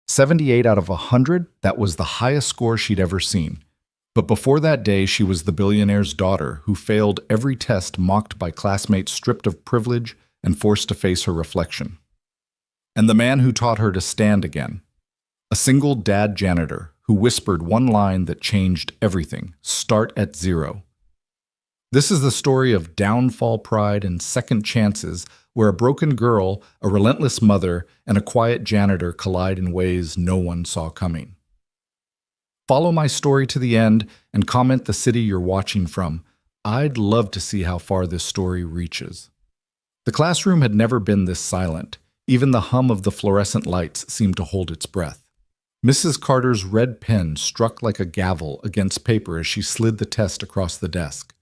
78 out of 100, that was the highest score she'd ever seen. But before that day, she was the billionaire's daughter who failed every test, mocked by classmates, stripped of privilege, and forced to face her reflection. And the man who taught her to stand again. A single dad janitor who whispered one line that changed everything: start at zero. This is the story of downfall, pride, and second chances, where a broken girl, a relentless mother, and a quiet janitor collide in ways no one saw coming. Follow my story to the end and comment the city you're watching from. I'd love to see how far this story reaches. The classroom had never been this silent. Even the hum of the fluorescent lights seemed to hold its breath. Mrs. Carter's red pen struck like a gavel against paper as she slid the test across the desk.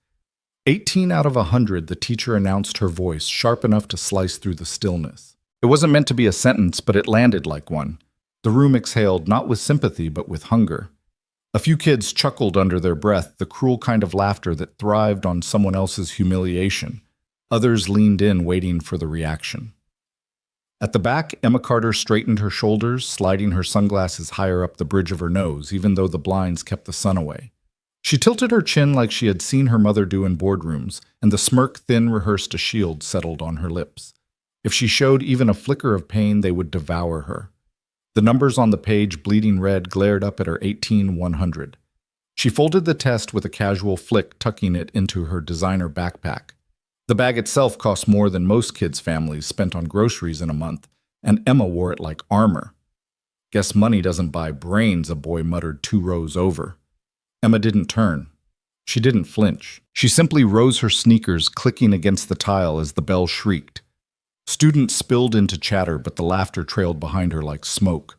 18 out of 100, the teacher announced, her voice sharp enough to slice through the stillness. It wasn't meant to be a sentence, but it landed like one. The room exhaled, not with sympathy, but with hunger. A few kids chuckled under their breath, the cruel kind of laughter that thrived on someone else's humiliation. Others leaned in, waiting for the reaction. At the back, Emma Carter straightened her shoulders, sliding her sunglasses higher up the bridge of her nose, even though the blinds kept the sun away. She tilted her chin like she had seen her mother do in boardrooms, and the smirk, thin, rehearsed a shield, settled on her lips. If she showed even a flicker of pain, they would devour her. The numbers on the page, bleeding red, glared up at her 18-100. She folded the test with a casual flick, tucking it into her designer backpack. The bag itself cost more than most kids' families spent on groceries in a month, and Emma wore it like armor. Guess money doesn't buy brains, a boy muttered 2 rows over. Emma didn't turn. She didn't flinch. She simply rose her sneakers, clicking against the tile as the bell shrieked. Students spilled into chatter, but the laughter trailed behind her like smoke.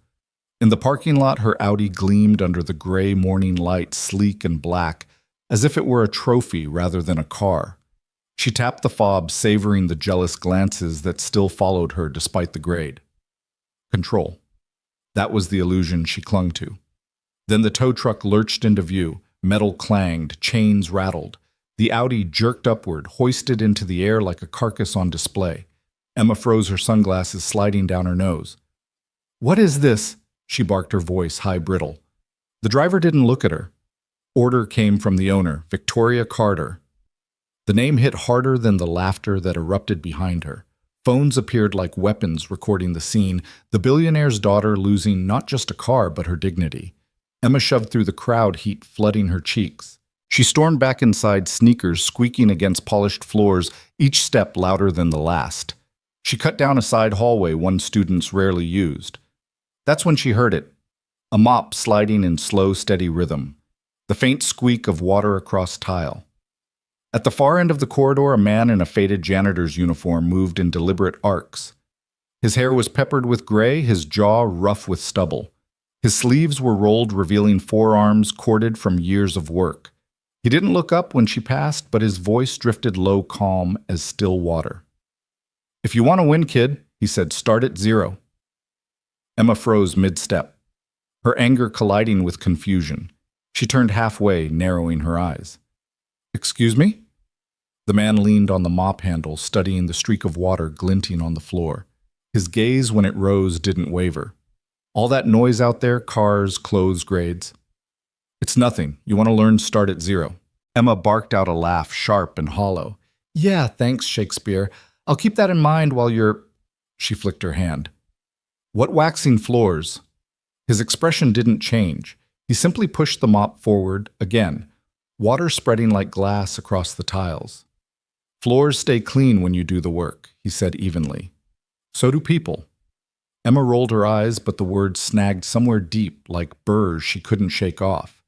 In the parking lot, her Audi gleamed under the gray morning light, sleek and black, as if it were a trophy rather than a car. She tapped the fob, savoring the jealous glances that still followed her despite the grade. Control. That was the illusion she clung to. Then the tow truck lurched into view. Metal clanged, chains rattled. The Audi jerked upward, hoisted into the air like a carcass on display. Emma froze, her sunglasses sliding down her nose. "What is this?" she barked, her voice high brittle. The driver didn't look at her. Order came from the owner, Victoria Carter. The name hit harder than the laughter that erupted behind her. Phones appeared like weapons recording the scene, the billionaire's daughter losing not just a car but her dignity. Emma shoved through the crowd, heat flooding her cheeks. She stormed back inside, sneakers squeaking against polished floors, each step louder than the last. She cut down a side hallway one students rarely used. That's when she heard it. A mop sliding in slow, steady rhythm. The faint squeak of water across tile. At the far end of the corridor, a man in a faded janitor's uniform moved in deliberate arcs. His hair was peppered with gray, his jaw rough with stubble. His sleeves were rolled, revealing forearms corded from years of work. He didn't look up when she passed, but his voice drifted low, calm as still water. "If you want to win, kid," he said, "start at zero." Emma froze mid-step, her anger colliding with confusion. She turned halfway, narrowing her eyes. "Excuse me?" The man leaned on the mop handle, studying the streak of water glinting on the floor. His gaze, when it rose, didn't waver. "All that noise out there, cars, clothes grades." "It's nothing. You want to learn, start at zero." Emma barked out a laugh, sharp and hollow. "Yeah, thanks, Shakespeare. I'll keep that in mind while you're—" She flicked her hand. "What waxing floors?" His expression didn't change. He simply pushed the mop forward again, water spreading like glass across the tiles. "Floors stay clean when you do the work," he said evenly. "So do people." Emma rolled her eyes, but the words snagged somewhere deep, like burrs she couldn't shake off.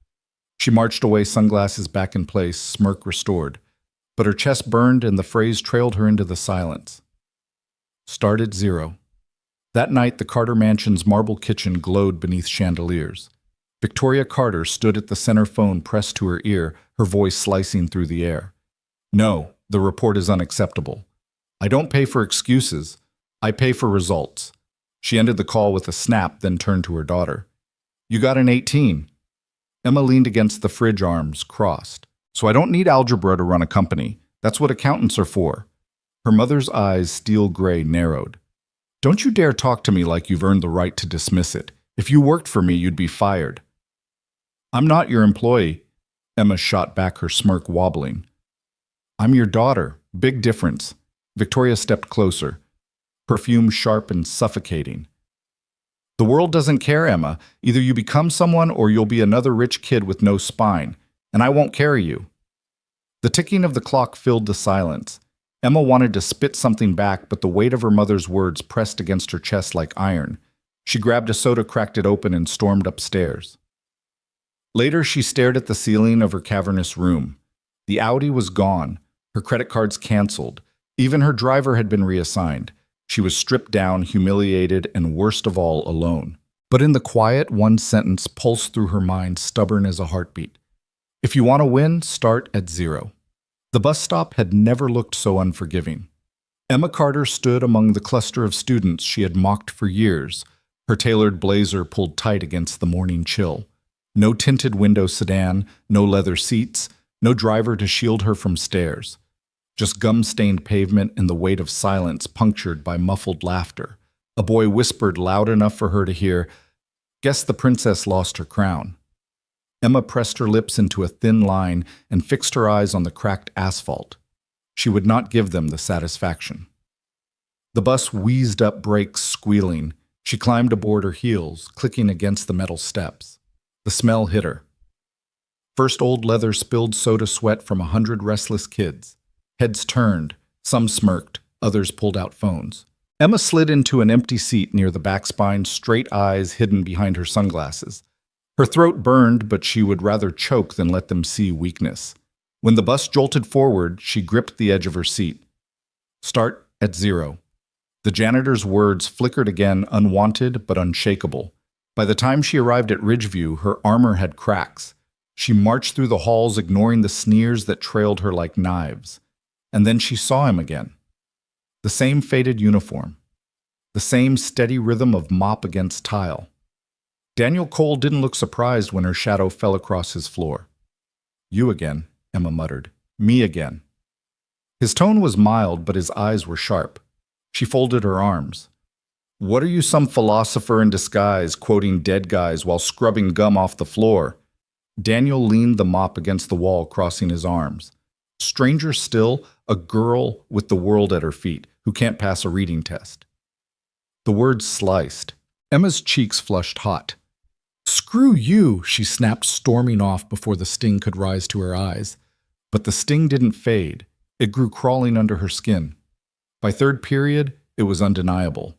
She marched away, sunglasses back in place, smirk restored. But her chest burned and the phrase trailed her into the silence. Start at zero. That night, the Carter mansion's marble kitchen glowed beneath chandeliers. Victoria Carter stood at the center phone pressed to her ear, her voice slicing through the air. "No, the report is unacceptable. I don't pay for excuses. I pay for results." She ended the call with a snap, then turned to her daughter. "You got an 18. Emma leaned against the fridge, arms crossed. "So I don't need algebra to run a company. That's what accountants are for." Her mother's eyes, steel gray, narrowed. "Don't you dare talk to me like you've earned the right to dismiss it. If you worked for me, you'd be fired. I'm not your employee. Emma shot back, her smirk wobbling. I'm your daughter. Big difference. Victoria stepped closer, perfume sharp and suffocating. The world doesn't care, Emma. Either you become someone or you'll be another rich kid with no spine, and I won't carry you. The ticking of the clock filled the silence. Emma wanted to spit something back, but the weight of her mother's words pressed against her chest like iron. She grabbed a soda, cracked it open, and stormed upstairs. Later, she stared at the ceiling of her cavernous room. The Audi was gone, her credit cards canceled. Even her driver had been reassigned. She was stripped down, humiliated, and worst of all, alone. But in the quiet, one sentence pulsed through her mind, stubborn as a heartbeat. If you want to win, start at zero. The bus stop had never looked so unforgiving. Emma Carter stood among the cluster of students she had mocked for years, her tailored blazer pulled tight against the morning chill. No tinted window sedan, no leather seats, no driver to shield her from stares. Just gum-stained pavement and the weight of silence punctured by muffled laughter. A boy whispered loud enough for her to hear, "Guess the princess lost her crown." Emma pressed her lips into a thin line and fixed her eyes on the cracked asphalt. She would not give them the satisfaction. The bus wheezed up, brakes squealing. She climbed aboard, her heels clicking against the metal steps. The smell hit her. First old leather, spilled soda sweat from 100 restless kids. Heads turned, some smirked, others pulled out phones. Emma slid into an empty seat near the back spine, straight eyes hidden behind her sunglasses. Her throat burned, but she would rather choke than let them see weakness. When the bus jolted forward, she gripped the edge of her seat. Start at zero. The janitor's words flickered again, unwanted but unshakable. By the time she arrived at Ridgeview, her armor had cracks. She marched through the halls, ignoring the sneers that trailed her like knives. And then she saw him again. The same faded uniform. The same steady rhythm of mop against tile. Daniel Cole didn't look surprised when her shadow fell across his floor. "You again," Emma muttered. "Me again." His tone was mild, but his eyes were sharp. She folded her arms. "What are you, some philosopher in disguise, quoting dead guys while scrubbing gum off the floor?" Daniel leaned the mop against the wall, crossing his arms. Stranger still, a girl with the world at her feet, who can't pass a reading test. The words sliced. Emma's cheeks flushed hot. "Screw you," she snapped, storming off before the sting could rise to her eyes. But the sting didn't fade. It grew crawling under her skin. By third period, it was undeniable.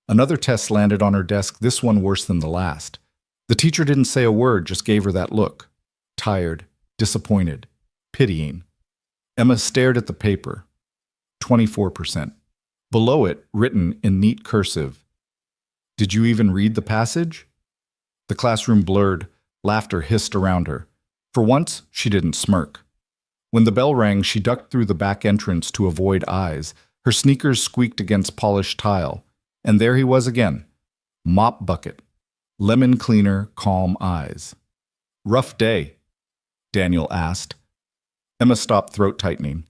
Another test landed on her desk, this one worse than the last. The teacher didn't say a word, just gave her that look. Tired, disappointed, pitying. Emma stared at the paper. 24%. Below it, written in neat cursive, "Did you even read the passage?" The classroom blurred. Laughter hissed around her. For once, she didn't smirk. When the bell rang, she ducked through the back entrance to avoid eyes. Her sneakers squeaked against polished tile. And there he was again. Mop bucket. Lemon cleaner, calm eyes. "Rough day?" Daniel asked. Emma stopped, throat tightening.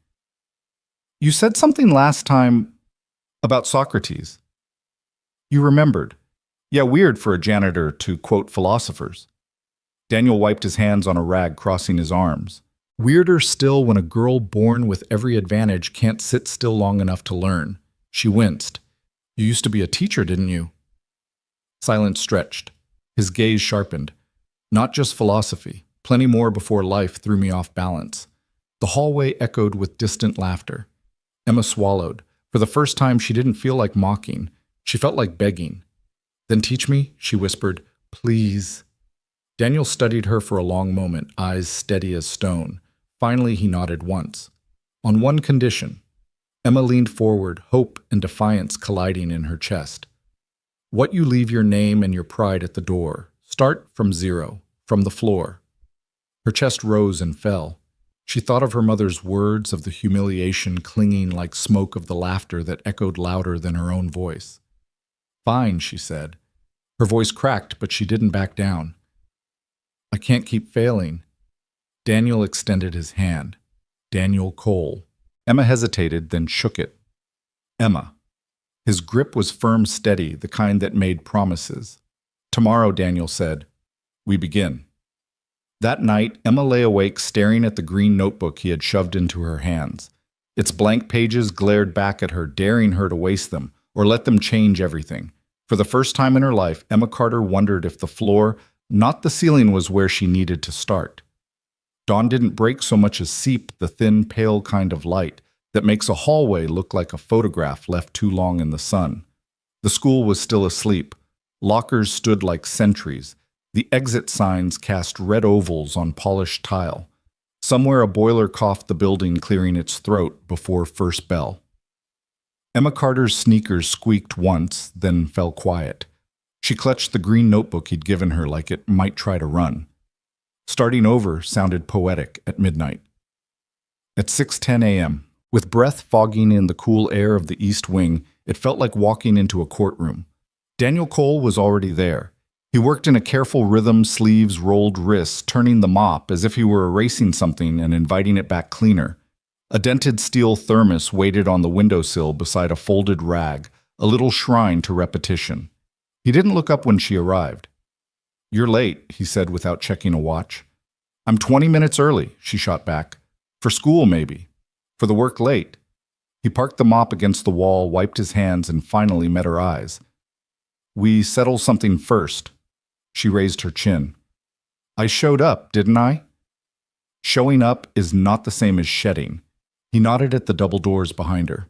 "You said something last time about Socrates." "You remembered. Yeah, weird for a janitor to quote philosophers." Daniel wiped his hands on a rag, crossing his arms. Weirder still when a girl born with every advantage can't sit still long enough to learn. She winced. "You used to be a teacher, didn't you?" Silence stretched. His gaze sharpened. "Not just philosophy. Plenty more before life threw me off balance." The hallway echoed with distant laughter. Emma swallowed. For the first time, she didn't feel like mocking. She felt like begging. "Then teach me," she whispered. "Please." Daniel studied her for a long moment, eyes steady as stone. Finally, he nodded once. On one condition. Emma leaned forward, hope and defiance colliding in her chest. "What you leave your name and your pride at the door. Start from zero, from the floor." Her chest rose and fell. She thought of her mother's words, of the humiliation clinging like smoke, of the laughter that echoed louder than her own voice. "Fine," she said. Her voice cracked, but she didn't back down. "I can't keep failing." Daniel extended his hand. Daniel Cole. Emma hesitated, then shook it. "Emma." His grip was firm, steady, the kind that made promises. Tomorrow, Daniel said. We begin. That night, Emma lay awake staring at the green notebook he had shoved into her hands. Its blank pages glared back at her, daring her to waste them, or let them change everything. For the first time in her life, Emma Carter wondered if the floor, not the ceiling, was where she needed to start. Dawn didn't break so much as seep the thin, pale kind of light that makes a hallway look like a photograph left too long in the sun. The school was still asleep. Lockers stood like sentries. The exit signs cast red ovals on polished tile. Somewhere a boiler coughed the building, clearing its throat before first bell. Emma Carter's sneakers squeaked once, then fell quiet. She clutched the green notebook he'd given her like it might try to run. Starting over sounded poetic at midnight. At 6:10 a.m., with breath fogging in the cool air of the East Wing, it felt like walking into a courtroom. Daniel Cole was already there. He worked in a careful rhythm, sleeves rolled wrists, turning the mop as if he were erasing something and inviting it back cleaner. A dented steel thermos waited on the windowsill beside a folded rag, a little shrine to repetition. He didn't look up when she arrived. "You're late," he said without checking a watch. "I'm 20 minutes early," she shot back. "For school, maybe. For the work late." He parked the mop against the wall, wiped his hands, and finally met her eyes. "We settle something first." She raised her chin. "I showed up, didn't I?" Showing up is not the same as shedding. He nodded at the double doors behind her.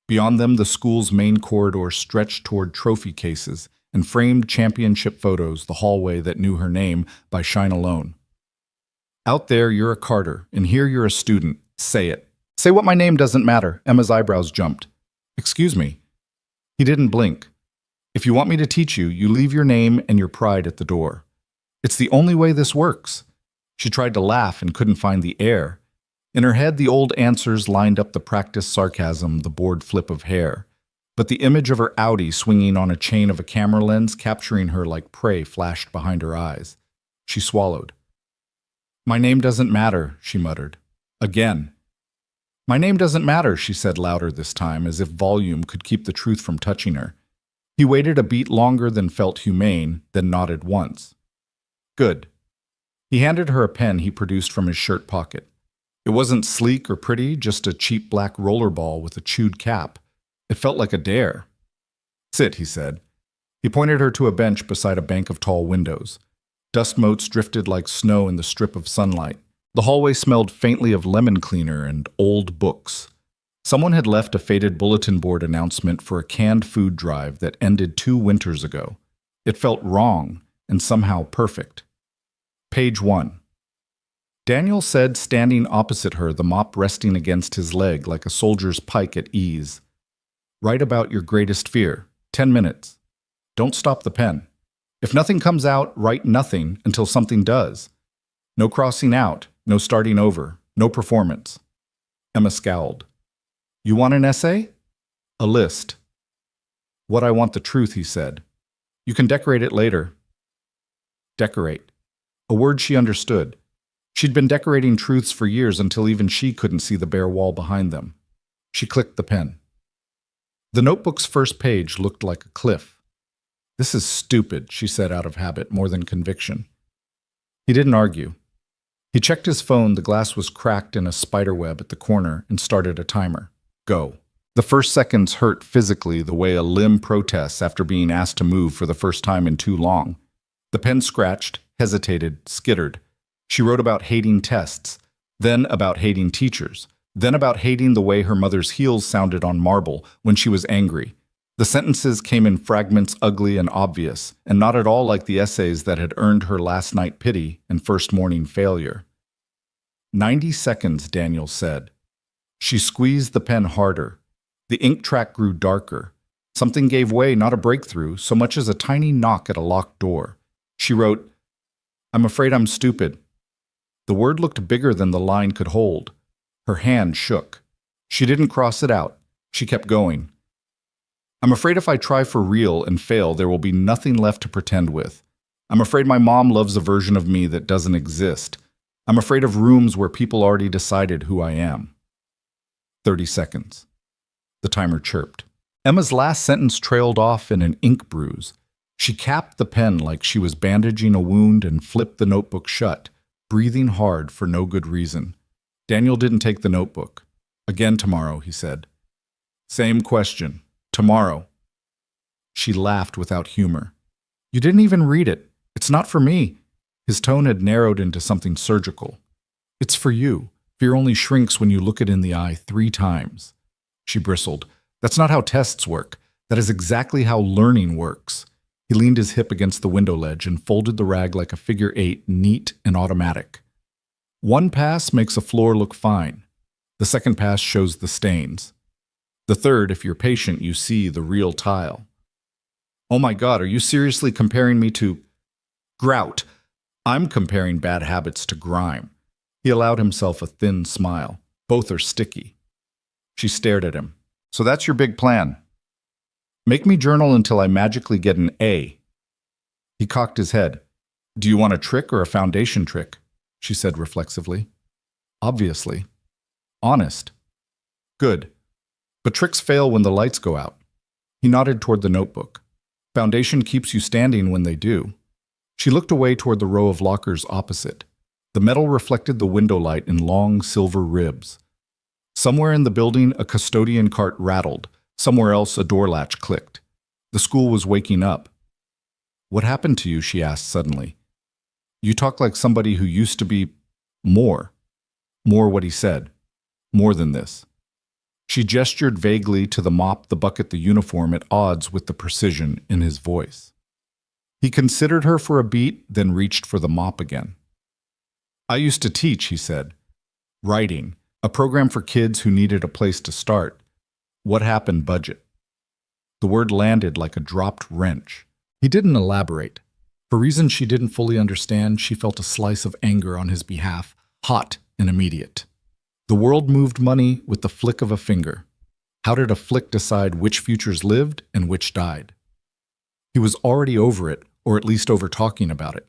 Beyond them, the school's main corridor stretched toward trophy cases and framed championship photos, the hallway that knew her name by shine alone. "Out there, you're a Carter, and here you're a student. Say it." "Say what my name doesn't matter." Emma's eyebrows jumped. "Excuse me." He didn't blink. "If you want me to teach you, you leave your name and your pride at the door. It's the only way this works." She tried to laugh and couldn't find the air. In her head, the old answers lined up the practiced sarcasm, the bored flip of hair. But the image of her Audi swinging on a chain of a camera lens, capturing her like prey, flashed behind her eyes. She swallowed. "My name doesn't matter," she muttered. Again. "My name doesn't matter," she said louder this time, as if volume could keep the truth from touching her. He waited a beat longer than felt humane, then nodded once. "Good." He handed her a pen he produced from his shirt pocket. It wasn't sleek or pretty, just a cheap black rollerball with a chewed cap. It felt like a dare. "Sit," he said. He pointed her to a bench beside a bank of tall windows. Dust motes drifted like snow in the strip of sunlight. The hallway smelled faintly of lemon cleaner and old books. Someone had left a faded bulletin board announcement for a canned food drive that ended 2 winters ago. It felt wrong and somehow perfect. Page 1. Daniel said, standing opposite her, the mop resting against his leg like a soldier's pike at ease. "Write about your greatest fear. 10 minutes. Don't stop the pen. If nothing comes out, write nothing until something does. No crossing out, no starting over, no performance." Emma scowled. "You want an essay?" "A list." "What I want the truth," he said. "You can decorate it later." Decorate. A word she understood. She'd been decorating truths for years until even she couldn't see the bare wall behind them. She clicked the pen. The notebook's first page looked like a cliff. "This is stupid," she said out of habit, more than conviction. He didn't argue. He checked his phone. The glass was cracked in a spiderweb at the corner and started a timer. Go. The first seconds hurt physically the way a limb protests after being asked to move for the first time in too long. The pen scratched, hesitated, skittered. She wrote about hating tests, then about hating teachers, then about hating the way her mother's heels sounded on marble when she was angry. The sentences came in fragments, ugly and obvious, and not at all like the essays that had earned her last night pity and first morning failure. 90 seconds, Daniel said. She squeezed the pen harder. The ink track grew darker. Something gave way, not a breakthrough, so much as a tiny knock at a locked door. She wrote, "I'm afraid I'm stupid." The word looked bigger than the line could hold. Her hand shook. She didn't cross it out. She kept going. "I'm afraid if I try for real and fail, there will be nothing left to pretend with. I'm afraid my mom loves a version of me that doesn't exist. I'm afraid of rooms where people already decided who I am." 30 seconds. The timer chirped. Emma's last sentence trailed off in an ink bruise. She capped the pen like she was bandaging a wound and flipped the notebook shut, breathing hard for no good reason. Daniel didn't take the notebook. Again tomorrow, he said. Same question. Tomorrow. She laughed without humor. You didn't even read it. It's not for me. His tone had narrowed into something surgical. It's for you. Fear only shrinks when you look it in the eye 3 times. She bristled. That's not how tests work. That is exactly how learning works. He leaned his hip against the window ledge and folded the rag like a figure 8, neat and automatic. 1 pass makes a floor look fine. The 2nd pass shows the stains. The 3rd, if you're patient, you see the real tile. Oh my God, are you seriously comparing me to grout? I'm comparing bad habits to grime. He allowed himself a thin smile. Both are sticky. She stared at him. So that's your big plan. Make me journal until I magically get an A. He cocked his head. Do you want a trick or a foundation trick? She said reflexively. Obviously. Honest. Good. But tricks fail when the lights go out. He nodded toward the notebook. Foundation keeps you standing when they do. She looked away toward the row of lockers opposite. The metal reflected the window light in long silver ribs. Somewhere in the building, a custodian cart rattled. Somewhere else, a door latch clicked. The school was waking up. What happened to you? She asked suddenly. You talk like somebody who used to be more. More what he said. More than this. She gestured vaguely to the mop, the bucket, the uniform at odds with the precision in his voice. He considered her for a beat, then reached for the mop again. I used to teach, he said. Writing, a program for kids who needed a place to start. What happened, budget? The word landed like a dropped wrench. He didn't elaborate. For reasons she didn't fully understand, she felt a slice of anger on his behalf, hot and immediate. The world moved money with the flick of a finger. How did a flick decide which futures lived and which died? He was already over it, or at least over talking about it.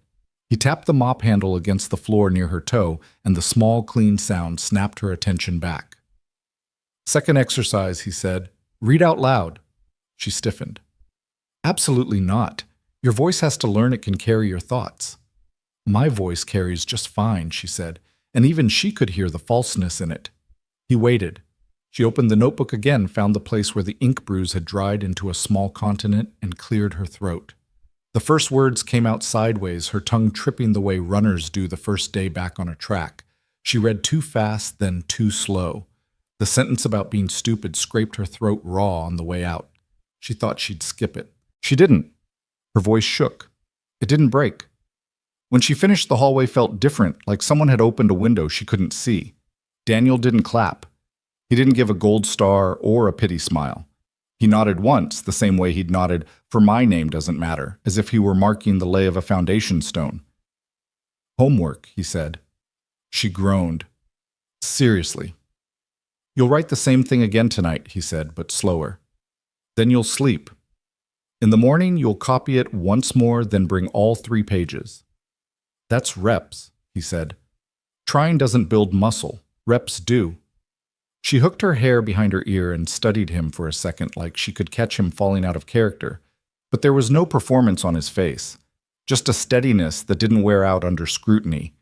He tapped the mop handle against the floor near her toe, and the small, clean sound snapped her attention back. Second exercise, he said. Read out loud. She stiffened. Absolutely not. Your voice has to learn it can carry your thoughts. My voice carries just fine, she said, and even she could hear the falseness in it. He waited. She opened the notebook again, found the place where the ink bruise had dried into a small continent, and cleared her throat. The first words came out sideways, her tongue tripping the way runners do the first day back on a track. She read too fast, then too slow. The sentence about being stupid scraped her throat raw on the way out. She thought she'd skip it. She didn't. Her voice shook. It didn't break. When she finished, the hallway felt different, like someone had opened a window she couldn't see. Daniel didn't clap. He didn't give a gold star or a pity smile. He nodded once, the same way he'd nodded, for my name doesn't matter, as if he were marking the lay of a foundation stone. Homework, he said. She groaned. Seriously. You'll write the same thing again tonight, he said, but slower. Then you'll sleep. In the morning, you'll copy it once more, then bring all 3 pages. That's reps, he said. Trying doesn't build muscle. Reps do. She hooked her hair behind her ear and studied him for a second like she could catch him falling out of character. But there was no performance on his face. Just a steadiness that didn't wear out under scrutiny.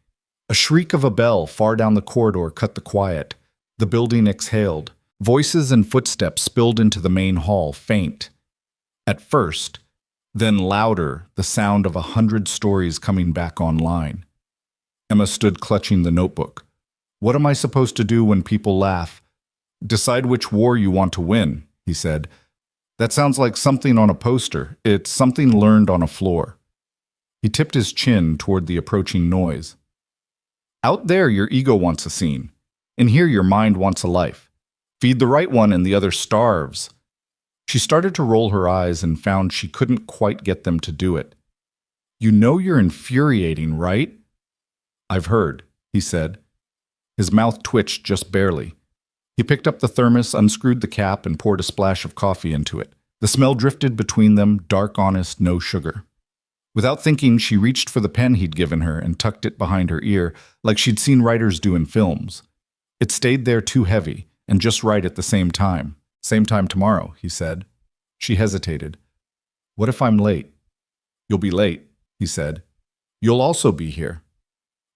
A shriek of a bell far down the corridor cut the quiet. The building exhaled. Voices and footsteps spilled into the main hall, faint. At first, then louder, the sound of 100 stories coming back online. Emma stood clutching the notebook. What am I supposed to do when people laugh? Decide which war you want to win, he said. That sounds like something on a poster. It's something learned on a floor. He tipped his chin toward the approaching noise. Out there, your ego wants a scene. In here, your mind wants a life. Feed the right one and the other starves. She started to roll her eyes and found she couldn't quite get them to do it. You know you're infuriating, right? I've heard, he said. His mouth twitched just barely. He picked up the thermos, unscrewed the cap, and poured a splash of coffee into it. The smell drifted between them, dark, honest, no sugar. Without thinking, she reached for the pen he'd given her and tucked it behind her ear, like she'd seen writers do in films. It stayed there too heavy, and just right at the same time. Same time tomorrow, he said. She hesitated. What if I'm late? You'll be late, he said. You'll also be here.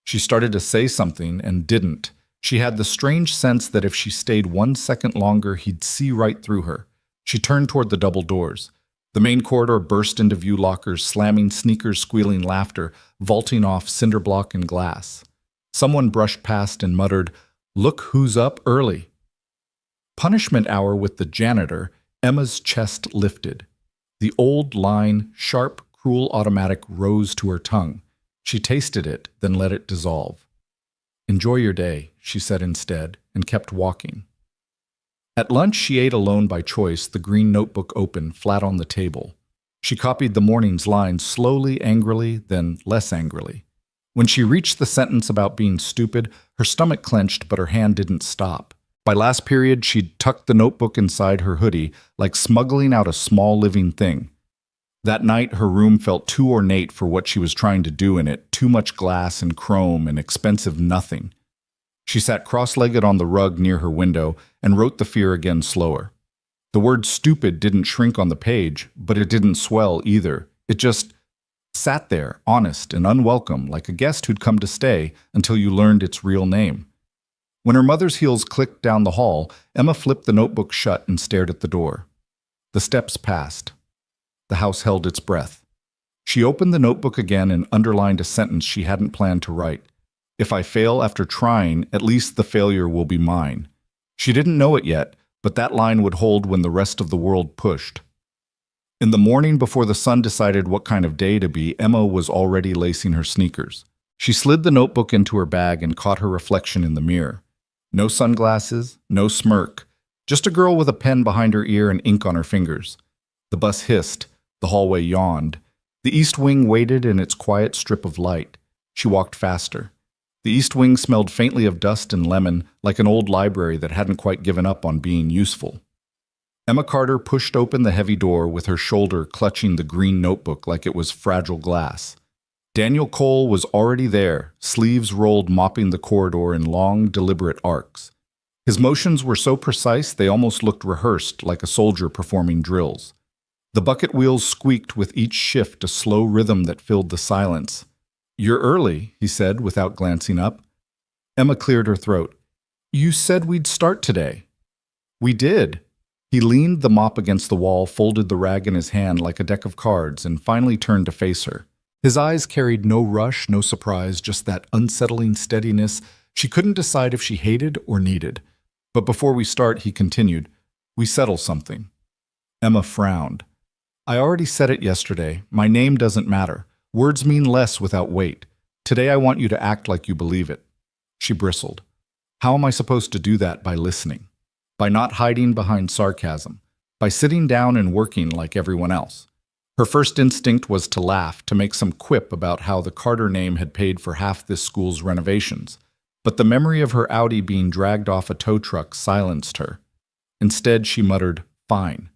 She started to say something and didn't. She had the strange sense that if she stayed 1 second longer, he'd see right through her. She turned toward the double doors. The main corridor burst into view, lockers, slamming sneakers, squealing laughter, vaulting off cinder block and glass. Someone brushed past and muttered, "Look who's up early." Punishment hour with the janitor. Emma's chest lifted. The old line, sharp, cruel automatic, rose to her tongue. She tasted it, then let it dissolve. "Enjoy your day," she said instead, and kept walking. At lunch, she ate alone by choice, the green notebook open, flat on the table. She copied the morning's lines slowly, angrily, then less angrily. When she reached the sentence about being stupid, her stomach clenched, but her hand didn't stop. By last period, she'd tucked the notebook inside her hoodie, like smuggling out a small living thing. That night, her room felt too ornate for what she was trying to do in it, too much glass and chrome and expensive nothing. She sat cross-legged on the rug near her window and wrote the fear again slower. The word stupid didn't shrink on the page, but it didn't swell either. It just sat there, honest and unwelcome, like a guest who'd come to stay until you learned its real name. When her mother's heels clicked down the hall, Emma flipped the notebook shut and stared at the door. The steps passed. The house held its breath. She opened the notebook again and underlined a sentence she hadn't planned to write. "If I fail after trying, at least the failure will be mine." She didn't know it yet, but that line would hold when the rest of the world pushed. In the morning before the sun decided what kind of day to be, Emma was already lacing her sneakers. She slid the notebook into her bag and caught her reflection in the mirror. No sunglasses, no smirk, just a girl with a pen behind her ear and ink on her fingers. The bus hissed, the hallway yawned. The east wing waited in its quiet strip of light. She walked faster. The east wing smelled faintly of dust and lemon, like an old library that hadn't quite given up on being useful. Emma Carter pushed open the heavy door with her shoulder clutching the green notebook like it was fragile glass. Daniel Cole was already there, sleeves rolled, mopping the corridor in long, deliberate arcs. His motions were so precise they almost looked rehearsed, like a soldier performing drills. The bucket wheels squeaked with each shift, a slow rhythm that filled the silence. "You're early," he said without glancing up. Emma cleared her throat. "You said we'd start today." "We did." He leaned the mop against the wall, folded the rag in his hand like a deck of cards, and finally turned to face her. His eyes carried no rush, no surprise, just that unsettling steadiness she couldn't decide if she hated or needed. "But before we start," he continued, "we settle something." Emma frowned. "I already said it yesterday. My name doesn't matter. Words mean less without weight. Today I want you to act like you believe it." She bristled. "How am I supposed to do that? By listening? By not hiding behind sarcasm? By sitting down and working like everyone else?" Her first instinct was to laugh, to make some quip about how the Carter name had paid for half this school's renovations. But the memory of her Audi being dragged off a tow truck silenced her. Instead, she muttered, "Fine."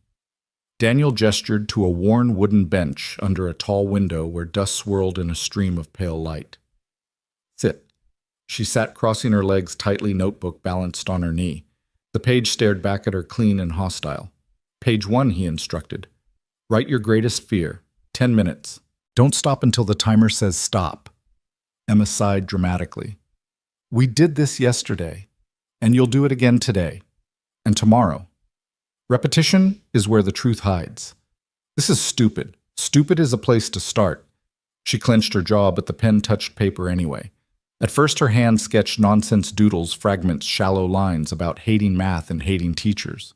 Daniel gestured to a worn wooden bench under a tall window where dust swirled in a stream of pale light. "Sit." She sat crossing her legs tightly, notebook balanced on her knee. The page stared back at her, clean and hostile. "Page 1, he instructed. "Write your greatest fear. 10 minutes. Don't stop until the timer says stop." Emma sighed dramatically. "We did this yesterday, and you'll do it again today, and tomorrow. Repetition is where the truth hides. This is stupid. Stupid is a place to start." She clenched her jaw, but the pen touched paper anyway. At first her hand sketched nonsense doodles, fragments, shallow lines about hating math and hating teachers.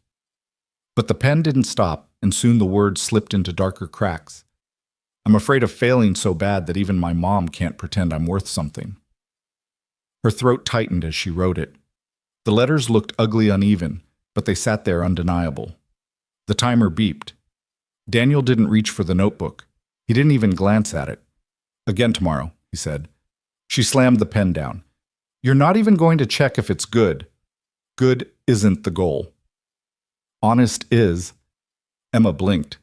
But the pen didn't stop, and soon the words slipped into darker cracks. "I'm afraid of failing so bad that even my mom can't pretend I'm worth something." Her throat tightened as she wrote it. The letters looked ugly, uneven, but they sat there undeniable. The timer beeped. Daniel didn't reach for the notebook. He didn't even glance at it. "Again tomorrow," he said. She slammed the pen down. "You're not even going to check if it's good. Good isn't the goal. Honest is." Emma blinked.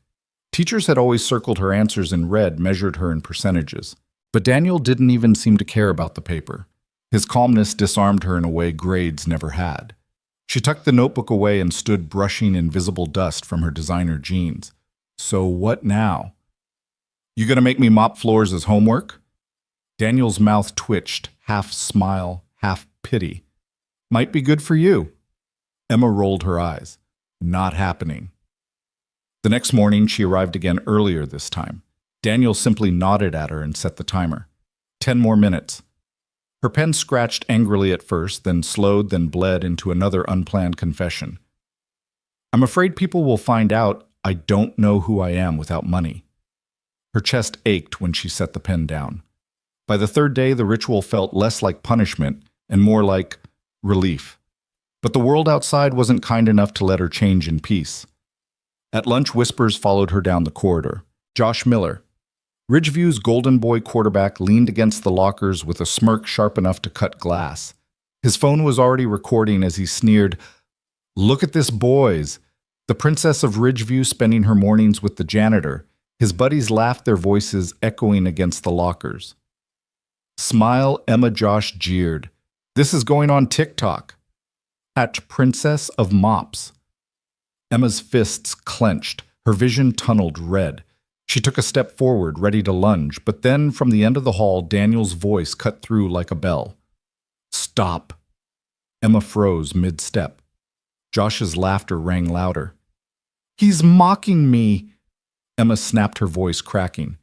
Teachers had always circled her answers in red, measured her in percentages. But Daniel didn't even seem to care about the paper. His calmness disarmed her in a way grades never had. She tucked the notebook away and stood brushing invisible dust from her designer jeans. So what now? You gonna make me mop floors as homework? Daniel's mouth twitched, half smile, half pity. Might be good for you. Emma rolled her eyes. Not happening. The next morning, she arrived again earlier this time. Daniel simply nodded at her and set the timer. 10 more minutes. Her pen scratched angrily at first, then slowed, then bled into another unplanned confession. I'm afraid people will find out I don't know who I am without money. Her chest ached when she set the pen down. By the third day, the ritual felt less like punishment and more like relief. But the world outside wasn't kind enough to let her change in peace. At lunch, whispers followed her down the corridor. Josh Miller, Ridgeview's Golden Boy quarterback, leaned against the lockers with a smirk sharp enough to cut glass. His phone was already recording as he sneered, "Look at this, boys." The princess of Ridgeview spending her mornings with the janitor. His buddies laughed, their voices echoing against the lockers. Smile, Emma. Josh jeered. This is going on TikTok. At Princess of Mops. Emma's fists clenched, her vision tunneled red. She took a step forward, ready to lunge, but then from the end of the hall, Daniel's voice cut through like a bell. Stop. Emma froze mid-step. Josh's laughter rang louder. He's mocking me. Emma snapped, her voice cracking.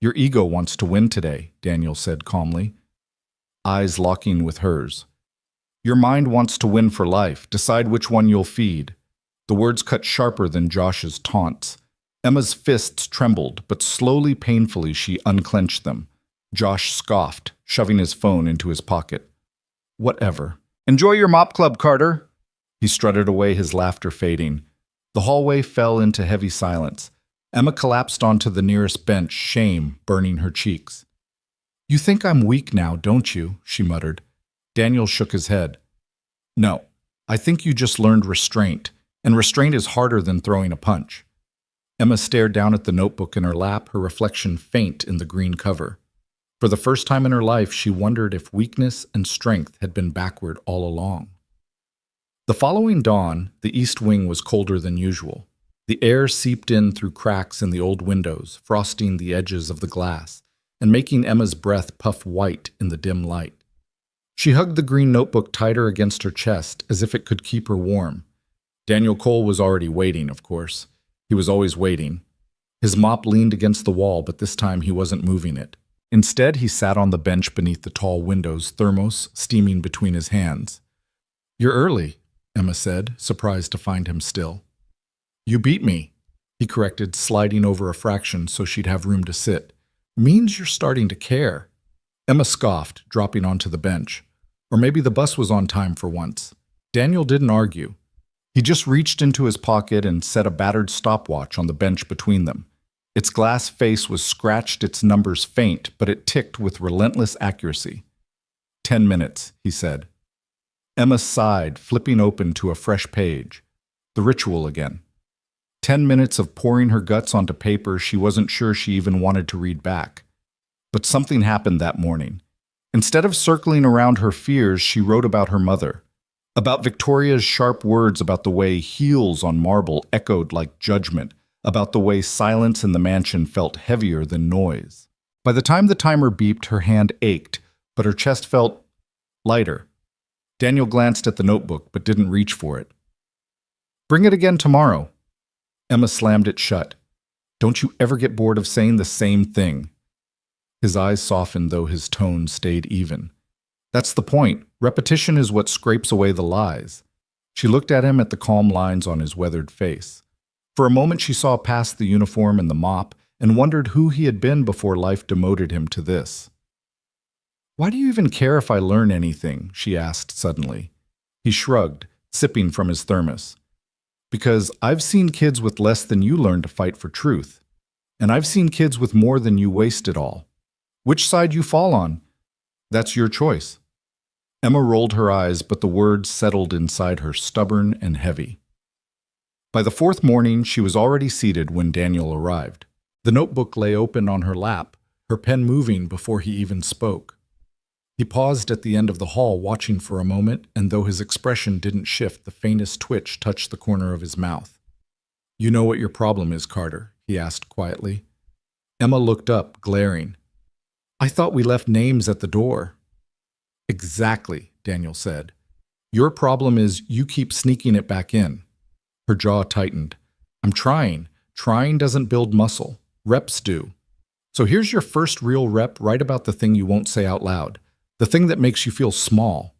Your ego wants to win today, Daniel said calmly, eyes locking with hers. Your mind wants to win for life. Decide which one you'll feed. The words cut sharper than Josh's taunts. Emma's fists trembled, but slowly, painfully, she unclenched them. Josh scoffed, shoving his phone into his pocket. Whatever. Enjoy your mop club, Carter. He strutted away, his laughter fading. The hallway fell into heavy silence. Emma collapsed onto the nearest bench, shame burning her cheeks. You think I'm weak now, don't you? She muttered. Daniel shook his head. No, I think you just learned restraint, and restraint is harder than throwing a punch. Emma stared down at the notebook in her lap, her reflection faint in the green cover. For the first time in her life, she wondered if weakness and strength had been backward all along. The following dawn, the east wing was colder than usual. The air seeped in through cracks in the old windows, frosting the edges of the glass, and making Emma's breath puff white in the dim light. She hugged the green notebook tighter against her chest, as if it could keep her warm. Daniel Cole was already waiting, of course. He was always waiting. His mop leaned against the wall, but this time he wasn't moving it. Instead, he sat on the bench beneath the tall windows, thermos steaming between his hands. You're early, Emma said, surprised to find him still. You beat me, he corrected, sliding over a fraction so she'd have room to sit. Means you're starting to care. Emma scoffed, dropping onto the bench. Or maybe the bus was on time for once. Daniel didn't argue. He just reached into his pocket and set a battered stopwatch on the bench between them. Its glass face was scratched, its numbers faint, but it ticked with relentless accuracy. 10 minutes, he said. Emma sighed, flipping open to a fresh page. The ritual again. 10 minutes of pouring her guts onto paper she wasn't sure she even wanted to read back. But something happened that morning. Instead of circling around her fears, she wrote about her mother. About Victoria's sharp words about the way heels on marble echoed like judgment, about the way silence in the mansion felt heavier than noise. By the time the timer beeped, her hand ached, but her chest felt lighter. Daniel glanced at the notebook, but didn't reach for it. Bring it again tomorrow. Emma slammed it shut. Don't you ever get bored of saying the same thing? His eyes softened, though his tone stayed even. That's the point. Repetition is what scrapes away the lies. She looked at him, at the calm lines on his weathered face. For a moment she saw past the uniform and the mop and wondered who he had been before life demoted him to this. Why do you even care if I learn anything? She asked suddenly. He shrugged, sipping from his thermos. Because I've seen kids with less than you learn to fight for truth. And I've seen kids with more than you waste it all. Which side you fall on? That's your choice. Emma rolled her eyes, but the words settled inside her, stubborn and heavy. By the fourth morning, she was already seated when Daniel arrived. The notebook lay open on her lap, her pen moving before he even spoke. He paused at the end of the hall, watching for a moment, and though his expression didn't shift, the faintest twitch touched the corner of his mouth. You know what your problem is, Carter? He asked quietly. Emma looked up, glaring. I thought we left names at the door. Exactly, Daniel said. Your problem is you keep sneaking it back in. Her jaw tightened. I'm trying. Trying doesn't build muscle. Reps do. So here's your first real rep right about the thing you won't say out loud. The thing that makes you feel small.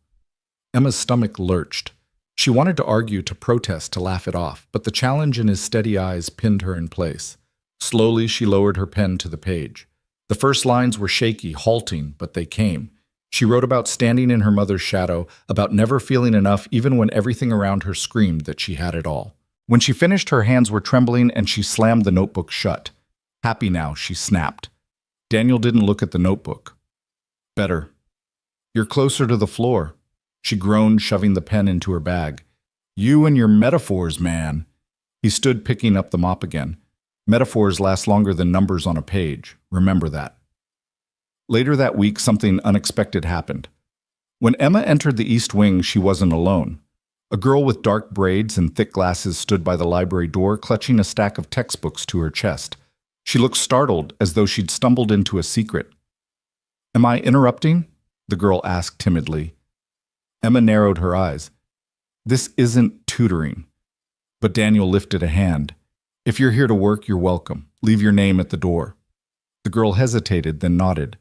Emma's stomach lurched. She wanted to argue, to protest, to laugh it off, but the challenge in his steady eyes pinned her in place. Slowly, she lowered her pen to the page. The first lines were shaky, halting, but they came. She wrote about standing in her mother's shadow, about never feeling enough even when everything around her screamed that she had it all. When she finished, her hands were trembling and she slammed the notebook shut. Happy now, she snapped. Daniel didn't look at the notebook. Better. You're closer to the floor. She groaned, shoving the pen into her bag. You and your metaphors, man. He stood, picking up the mop again. Metaphors last longer than numbers on a page. Remember that. Later that week, something unexpected happened. When Emma entered the East Wing, she wasn't alone. A girl with dark braids and thick glasses stood by the library door, clutching a stack of textbooks to her chest. She looked startled, as though she'd stumbled into a secret. Am I interrupting? The girl asked timidly. Emma narrowed her eyes. This isn't tutoring. But Daniel lifted a hand. If you're here to work, you're welcome. Leave your name at the door. The girl hesitated, then nodded.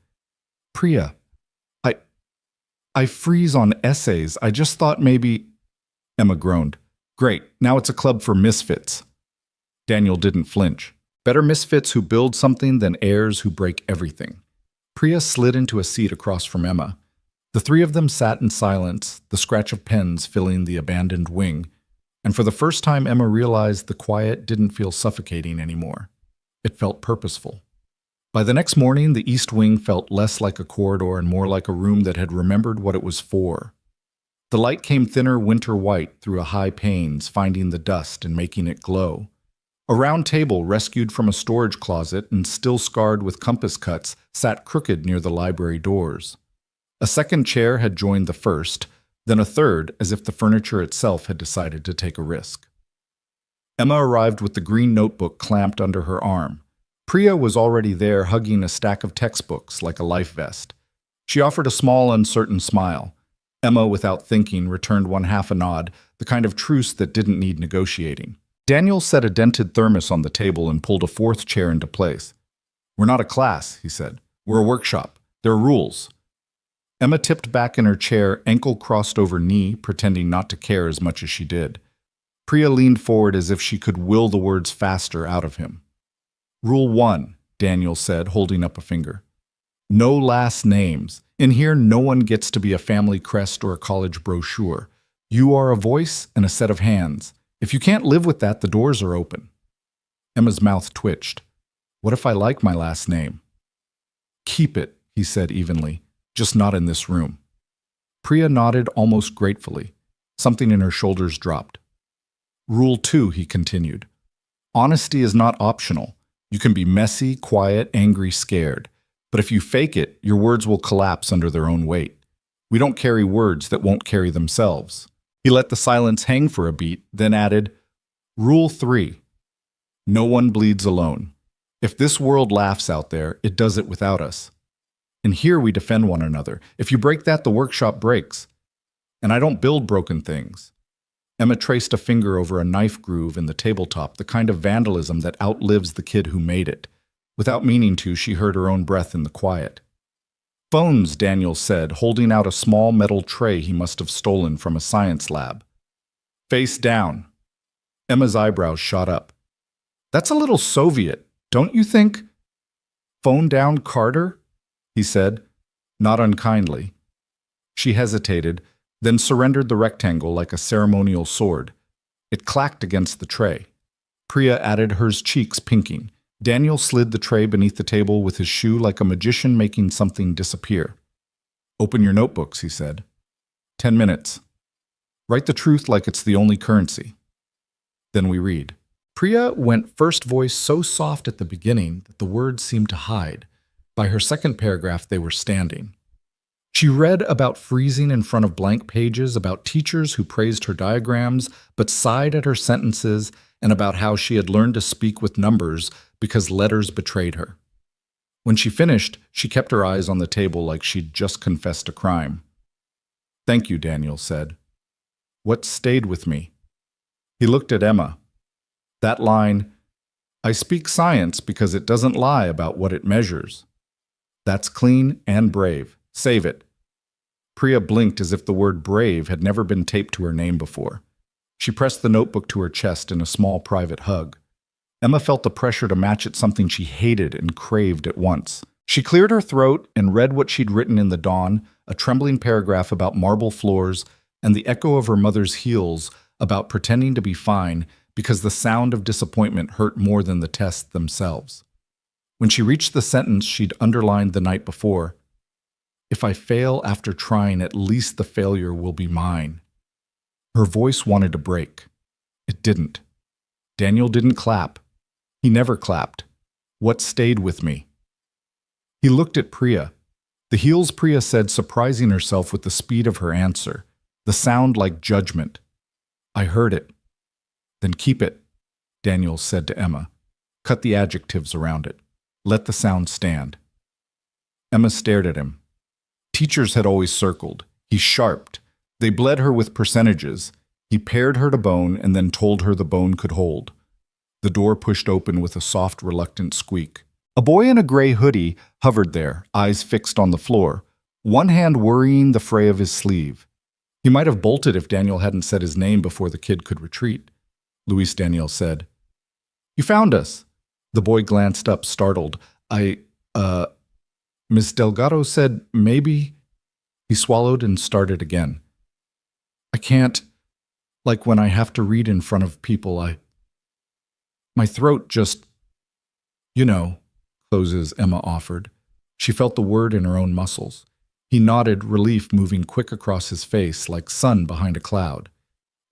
Priya, I freeze on essays. I just thought maybe... Emma groaned. Great, now it's a club for misfits. Daniel didn't flinch. Better misfits who build something than heirs who break everything. Priya slid into a seat across from Emma. The three of them sat in silence, the scratch of pens filling the abandoned wing, and for the first time Emma realized the quiet didn't feel suffocating anymore. It felt purposeful. By the next morning, the East Wing felt less like a corridor and more like a room that had remembered what it was for. The light came thinner winter white through a high panes, finding the dust and making it glow. A round table, rescued from a storage closet and still scarred with compass cuts, sat crooked near the library doors. A second chair had joined the first, then a third, as if the furniture itself had decided to take a risk. Emma arrived with the green notebook clamped under her arm. Priya was already there, hugging a stack of textbooks like a life vest. She offered a small, uncertain smile. Emma, without thinking, returned one half a nod, the kind of truce that didn't need negotiating. Daniel set a dented thermos on the table and pulled a fourth chair into place. We're not a class, he said. We're a workshop. There are rules. Emma tipped back in her chair, ankle crossed over knee, pretending not to care as much as she did. Priya leaned forward as if she could will the words faster out of him. Rule 1, Daniel said, holding up a finger. No last names. In here, no one gets to be a family crest or a college brochure. You are a voice and a set of hands. If you can't live with that, the doors are open. Emma's mouth twitched. What if I like my last name? Keep it, he said evenly, just not in this room. Priya nodded almost gratefully. Something in her shoulders dropped. Rule 2, he continued. Honesty is not optional. You can be messy, quiet, angry, scared. But if you fake it, your words will collapse under their own weight. We don't carry words that won't carry themselves. He let the silence hang for a beat, then added, Rule 3. No one bleeds alone. If this world laughs out there, it does it without us. And here we defend one another. If you break that, the workshop breaks. And I don't build broken things. Emma traced a finger over a knife groove in the tabletop, the kind of vandalism that outlives the kid who made it. Without meaning to, she heard her own breath in the quiet. Phones, Daniel said, holding out a small metal tray he must have stolen from a science lab. Face down. Emma's eyebrows shot up. That's a little Soviet, don't you think? Phone down, Carter? He said, not unkindly. She hesitated, then surrendered the rectangle like a ceremonial sword. It clacked against the tray. Priya added hers, cheeks pinking. Daniel slid the tray beneath the table with his shoe like a magician making something disappear. Open your notebooks, he said. 10 minutes. Write the truth like it's the only currency. Then we read. Priya went first voice so soft at the beginning that the words seemed to hide. By her second paragraph, they were standing. She read about freezing in front of blank pages, about teachers who praised her diagrams but sighed at her sentences, and about how she had learned to speak with numbers because letters betrayed her. When she finished, she kept her eyes on the table like she'd just confessed a crime. "Thank you," Daniel said. "What stayed with me?" He looked at Emma. That line, "I speak science because it doesn't lie about what it measures." That's clean and brave. Save it. Priya blinked as if the word brave had never been taped to her name before. She pressed the notebook to her chest in a small private hug. Emma felt the pressure to match it something she hated and craved at once. She cleared her throat and read what she'd written in the dawn, a trembling paragraph about marble floors and the echo of her mother's heels about pretending to be fine because the sound of disappointment hurt more than the tests themselves. When she reached the sentence she'd underlined the night before, "If I fail after trying, at least the failure will be mine," her voice wanted to break. It didn't. Daniel didn't clap. He never clapped. What stayed with me? He looked at Priya. The heels Priya said, surprising herself with the speed of her answer, the sound like judgment. "I heard it." "Then keep it," Daniel said to Emma. "Cut the adjectives around it. Let the sound stand." Emma stared at him. Teachers had always circled. He sharped. They bled her with percentages. He pared her to bone and then told her the bone could hold. The door pushed open with a soft, reluctant squeak. A boy in a gray hoodie hovered there, eyes fixed on the floor, one hand worrying the fray of his sleeve. He might have bolted if Daniel hadn't said his name before the kid could retreat. Luis Daniel said, "You found us." The boy glanced up, startled. Miss Delgado said maybe." He swallowed and started again. "I can't, like when I have to read in front of people, my throat just, you know," closes Emma offered. She felt the word in her own muscles. He nodded, relief moving quick across his face like sun behind a cloud.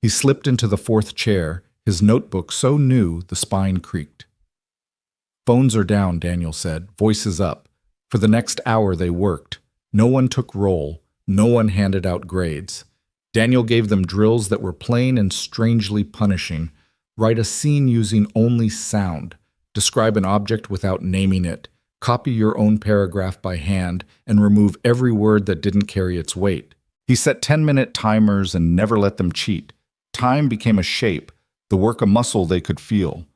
He slipped into the fourth chair, his notebook so new the spine creaked. "Phones are down," Daniel said, voices up. For the next hour they worked. No one took roll. No one handed out grades. Daniel gave them drills that were plain and strangely punishing. Write a scene using only sound. Describe an object without naming it. Copy your own paragraph by hand and remove every word that didn't carry its weight. He set 10-minute timers and never let them cheat. Time became a shape, the work a muscle they could feel.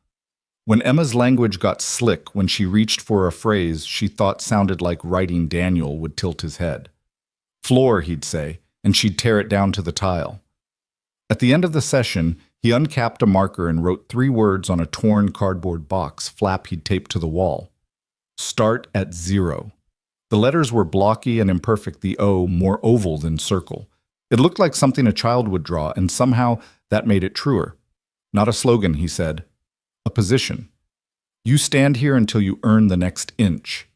When Emma's language got slick, when she reached for a phrase she thought sounded like writing, Daniel would tilt his head. "Floor," he'd say, and she'd tear it down to the tile. At the end of the session, he uncapped a marker and wrote 3 words on a torn cardboard box flap he'd taped to the wall. "Start at 0." The letters were blocky and imperfect, the O more oval than circle. It looked like something a child would draw, and somehow that made it truer. "Not a slogan," he said. "A position. You stand here until you earn the next inch."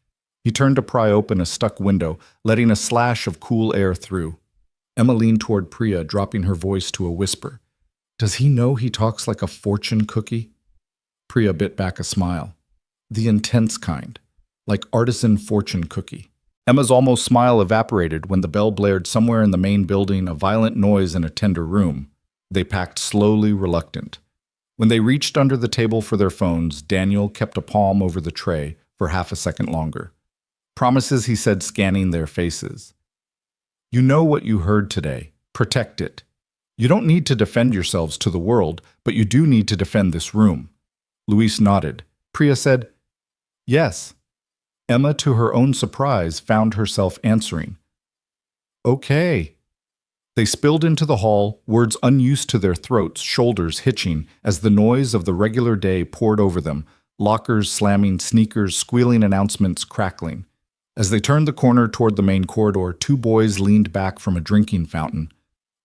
He turned to pry open a stuck window, letting a slash of cool air through. Emma leaned toward Priya, dropping her voice to a whisper. "Does he know he talks like a fortune cookie?" Priya bit back a smile. The intense kind, like artisan fortune cookie. Emma's almost smile evaporated when the bell blared somewhere in the main building, a violent noise in a tender room. They packed slowly, reluctant. When they reached under the table for their phones, Daniel kept a palm over the tray for half a second longer. "Promises," he said, scanning their faces. "You know what you heard today. Protect it. You don't need to defend yourselves to the world, but you do need to defend this room." Luis nodded. Priya said, "Yes." Emma, to her own surprise, found herself answering, "Okay." They spilled into the hall, words unused to their throats, shoulders hitching, as the noise of the regular day poured over them, lockers slamming, sneakers, squealing announcements crackling. As they turned the corner toward the main corridor, 2 boys leaned back from a drinking fountain.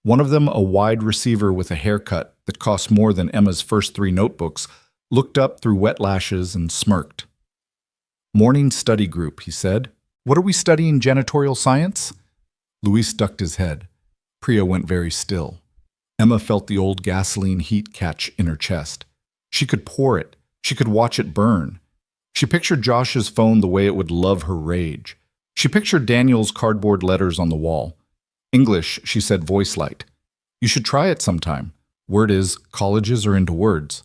One of them, a wide receiver with a haircut that cost more than Emma's first 3 notebooks, looked up through wet lashes and smirked. "Morning study group," he said. "What are we studying, janitorial science?" Luis ducked his head. Priya went very still. Emma felt the old gasoline heat catch in her chest. She could pour it. She could watch it burn. She pictured Josh's phone the way it would love her rage. She pictured Daniel's cardboard letters on the wall. "English," she said, voice light. "You should try it sometime. Word is, colleges are into words."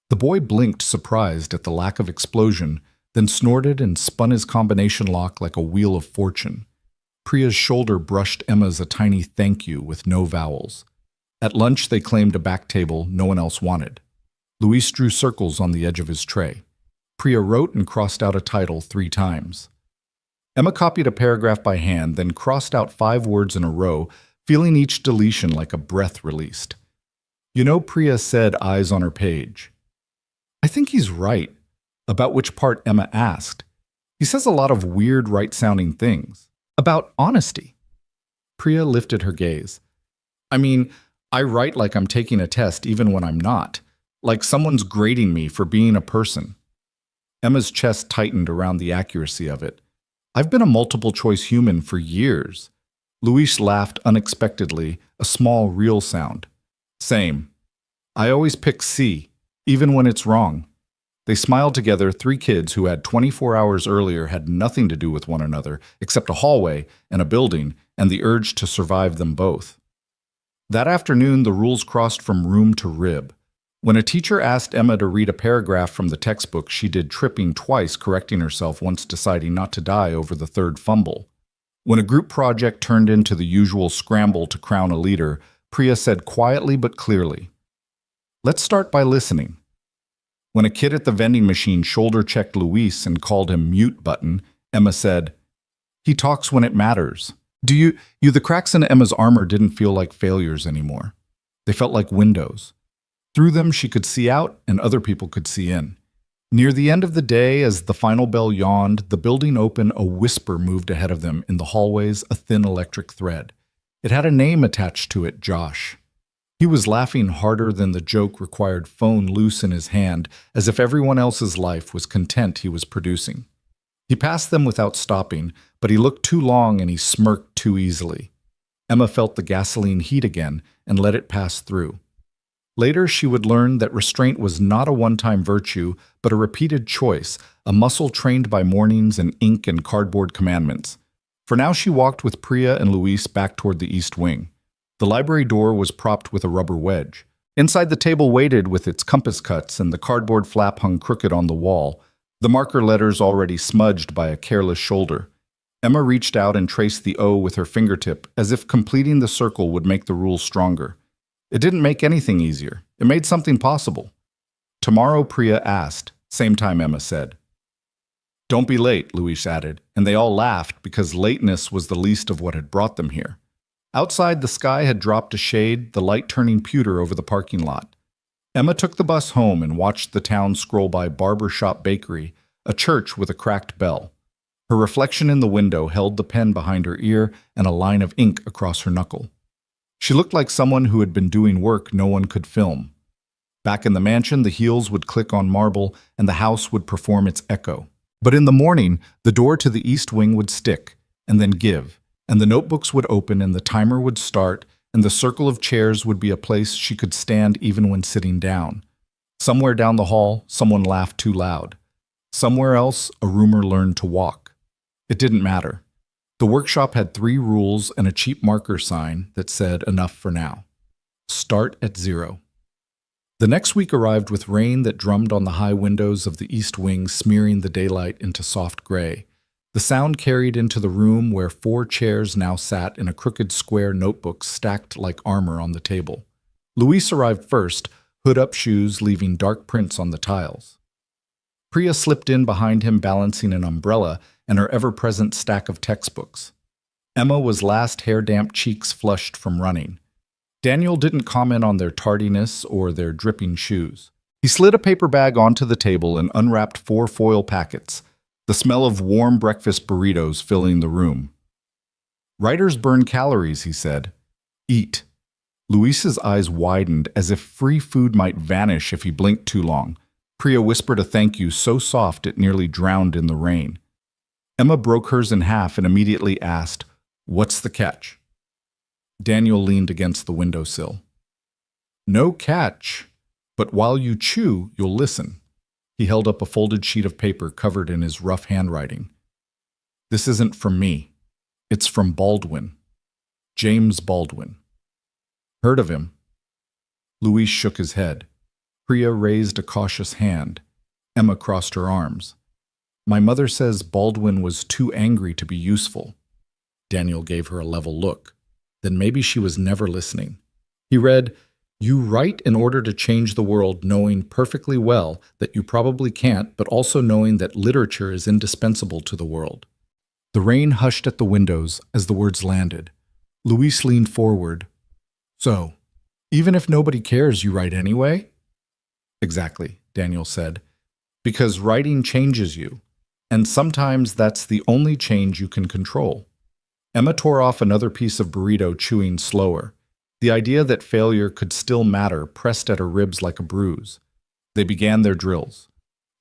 The boy blinked, surprised at the lack of explosion, then snorted and spun his combination lock like a wheel of fortune. Priya's shoulder brushed Emma's a tiny thank you with no vowels. At lunch, they claimed a back table no one else wanted. Luis drew circles on the edge of his tray. Priya wrote and crossed out a title 3 times. Emma copied a paragraph by hand, then crossed out 5 words in a row, feeling each deletion like a breath released. You know, Priya said, eyes on her page. I think he's right. About which part Emma asked. He says a lot of weird, right-sounding things. About honesty. Priya lifted her gaze. I mean, I write like I'm taking a test even when I'm not. Like someone's grading me for being a person. Emma's chest tightened around the accuracy of it. I've been a multiple-choice human for years. Luis laughed unexpectedly, a small, real sound. Same. I always pick C, even when it's wrong. They smiled together, 3 kids who had 24 hours earlier had nothing to do with one another except a hallway and a building and the urge to survive them both. That afternoon, the rules crossed from room to rib. When a teacher asked Emma to read a paragraph from the textbook, she did tripping twice, correcting herself once deciding not to die over the 3rd fumble. When a group project turned into the usual scramble to crown a leader, Priya said quietly but clearly, "Let's start by listening." When a kid at the vending machine shoulder-checked Luis and called him mute button, Emma said, "He talks when it matters." The cracks in Emma's armor didn't feel like failures anymore. They felt like windows. Through them she could see out and other people could see in. Near the end of the day, as the final bell yawned, the building open, a whisper moved ahead of them in the hallways, a thin electric thread. It had a name attached to it, Josh. He was laughing harder than the joke required, phone loose in his hand, as if everyone else's life was content he was producing. He passed them without stopping, but he looked too long and he smirked too easily. Emma felt the gasoline heat again and let it pass through. Later, she would learn that restraint was not a one-time virtue, but a repeated choice, a muscle trained by mornings and ink and cardboard commandments. For now, she walked with Priya and Luis back toward the east wing. The library door was propped with a rubber wedge. Inside, the table waited with its compass cuts, and the cardboard flap hung crooked on the wall, the marker letters already smudged by a careless shoulder. Emma reached out and traced the O with her fingertip, as if completing the circle would make the rule stronger. It didn't make anything easier. It made something possible. Tomorrow, Priya asked. Same time, Emma said. Don't be late, Luis added, and they all laughed because lateness was the least of what had brought them here. Outside, the sky had dropped a shade, the light turning pewter over the parking lot. Emma took the bus home and watched the town scroll by barber shop bakery, a church with a cracked bell. Her reflection in the window held the pen behind her ear and a line of ink across her knuckle. She looked like someone who had been doing work no one could film. Back in the mansion, the heels would click on marble and the house would perform its echo. But in the morning, the door to the east wing would stick, and then give, and the notebooks would open and the timer would start, and the circle of chairs would be a place she could stand even when sitting down. Somewhere down the hall, someone laughed too loud. Somewhere else, a roomer learned to walk. It didn't matter. The workshop had 3 rules and a cheap marker sign that said enough for now. Start at 0. The next week arrived with rain that drummed on the high windows of the east wing, smearing the daylight into soft gray. The sound carried into the room where 4 chairs now sat in a crooked square notebook stacked like armor on the table. Luis arrived first, hood-up shoes leaving dark prints on the tiles. Priya slipped in behind him, balancing an umbrella and her ever-present stack of textbooks. Emma was last, hair-damp, cheeks flushed from running. Daniel didn't comment on their tardiness or their dripping shoes. He slid a paper bag onto the table and unwrapped 4 foil packets, the smell of warm breakfast burritos filling the room. Writers burn calories, he said. Eat. Luis's eyes widened as if free food might vanish if he blinked too long. Priya whispered a thank you so soft it nearly drowned in the rain. Emma broke hers in half and immediately asked, "What's the catch?" Daniel leaned against the windowsill. "No catch, but while you chew, you'll listen." He held up a folded sheet of paper covered in his rough handwriting. "This isn't from me. It's from Baldwin. James Baldwin. Heard of him?" Luis shook his head. Priya raised a cautious hand. Emma crossed her arms. My mother says Baldwin was too angry to be useful. Daniel gave her a level look. Then maybe she was never listening. He read, "You write in order to change the world, knowing perfectly well that you probably can't, but also knowing that literature is indispensable to the world." The rain hushed at the windows as the words landed. Luis leaned forward. "So, even if nobody cares, you write anyway?" "Exactly," Daniel said. "Because writing changes you, and sometimes that's the only change you can control." Emma tore off another piece of burrito, chewing slower. The idea that failure could still matter pressed at her ribs like a bruise. They began their drills.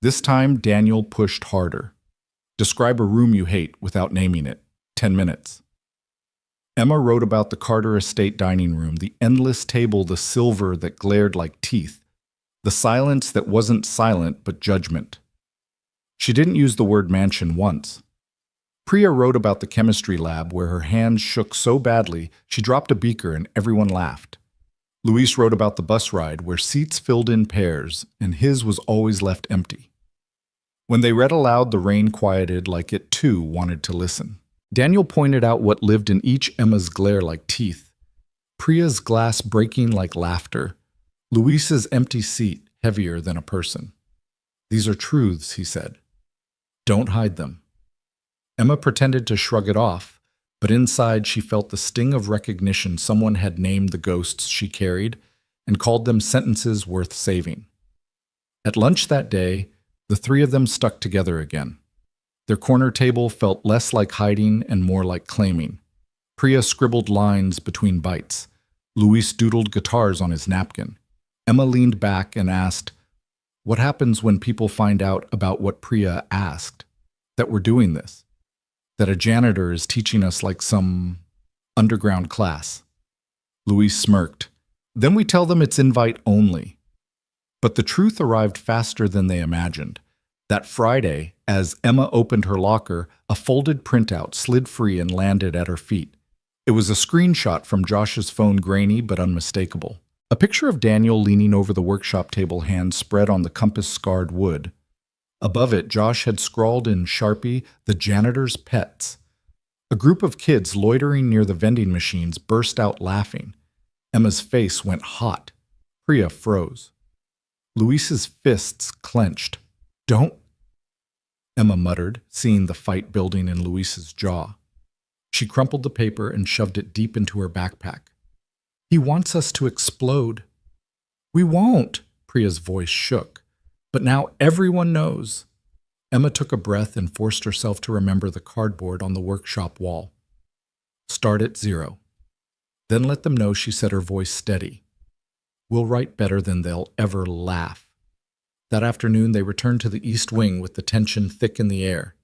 This time, Daniel pushed harder. "Describe a room you hate without naming it. 10 minutes. Emma wrote about the Carter estate dining room, the endless table, the silver that glared like teeth, the silence that wasn't silent but judgment. She didn't use the word mansion once. Priya wrote about the chemistry lab where her hands shook so badly she dropped a beaker and everyone laughed. Luis wrote about the bus ride where seats filled in pairs and his was always left empty. When they read aloud, the rain quieted like it too wanted to listen. Daniel pointed out what lived in each Emma's glare like teeth. Priya's glass breaking like laughter. Luis's empty seat heavier than a person. "These are truths," he said. "Don't hide them." Emma pretended to shrug it off, but inside she felt the sting of recognition someone had named the ghosts she carried and called them sentences worth saving. At lunch that day, the three of them stuck together again. Their corner table felt less like hiding and more like claiming. Priya scribbled lines between bites. Luis doodled guitars on his napkin. Emma leaned back and asked, "What happens when people find out about what Priya asked? That we're doing this? That a janitor is teaching us like some underground class?" Luis smirked. "Then we tell them it's invite only." But the truth arrived faster than they imagined. That Friday, as Emma opened her locker, a folded printout slid free and landed at her feet. It was a screenshot from Josh's phone, grainy but unmistakable. A picture of Daniel leaning over the workshop table, hands spread on the compass-scarred wood. Above it, Josh had scrawled in Sharpie, "The janitor's pets." A group of kids loitering near the vending machines burst out laughing. Emma's face went hot. Priya froze. Luis's fists clenched. "Don't," Emma muttered, seeing the fight building in Luis's jaw. She crumpled the paper and shoved it deep into her backpack. "He wants us to explode." "We won't," Priya's voice shook. "But now everyone knows." Emma took a breath and forced herself to remember the cardboard on the workshop wall. "Start at 0. Then let them know," she said, her voice steady. "We'll write better than they'll ever laugh." That afternoon, they returned to the East Wing with the tension thick in the air.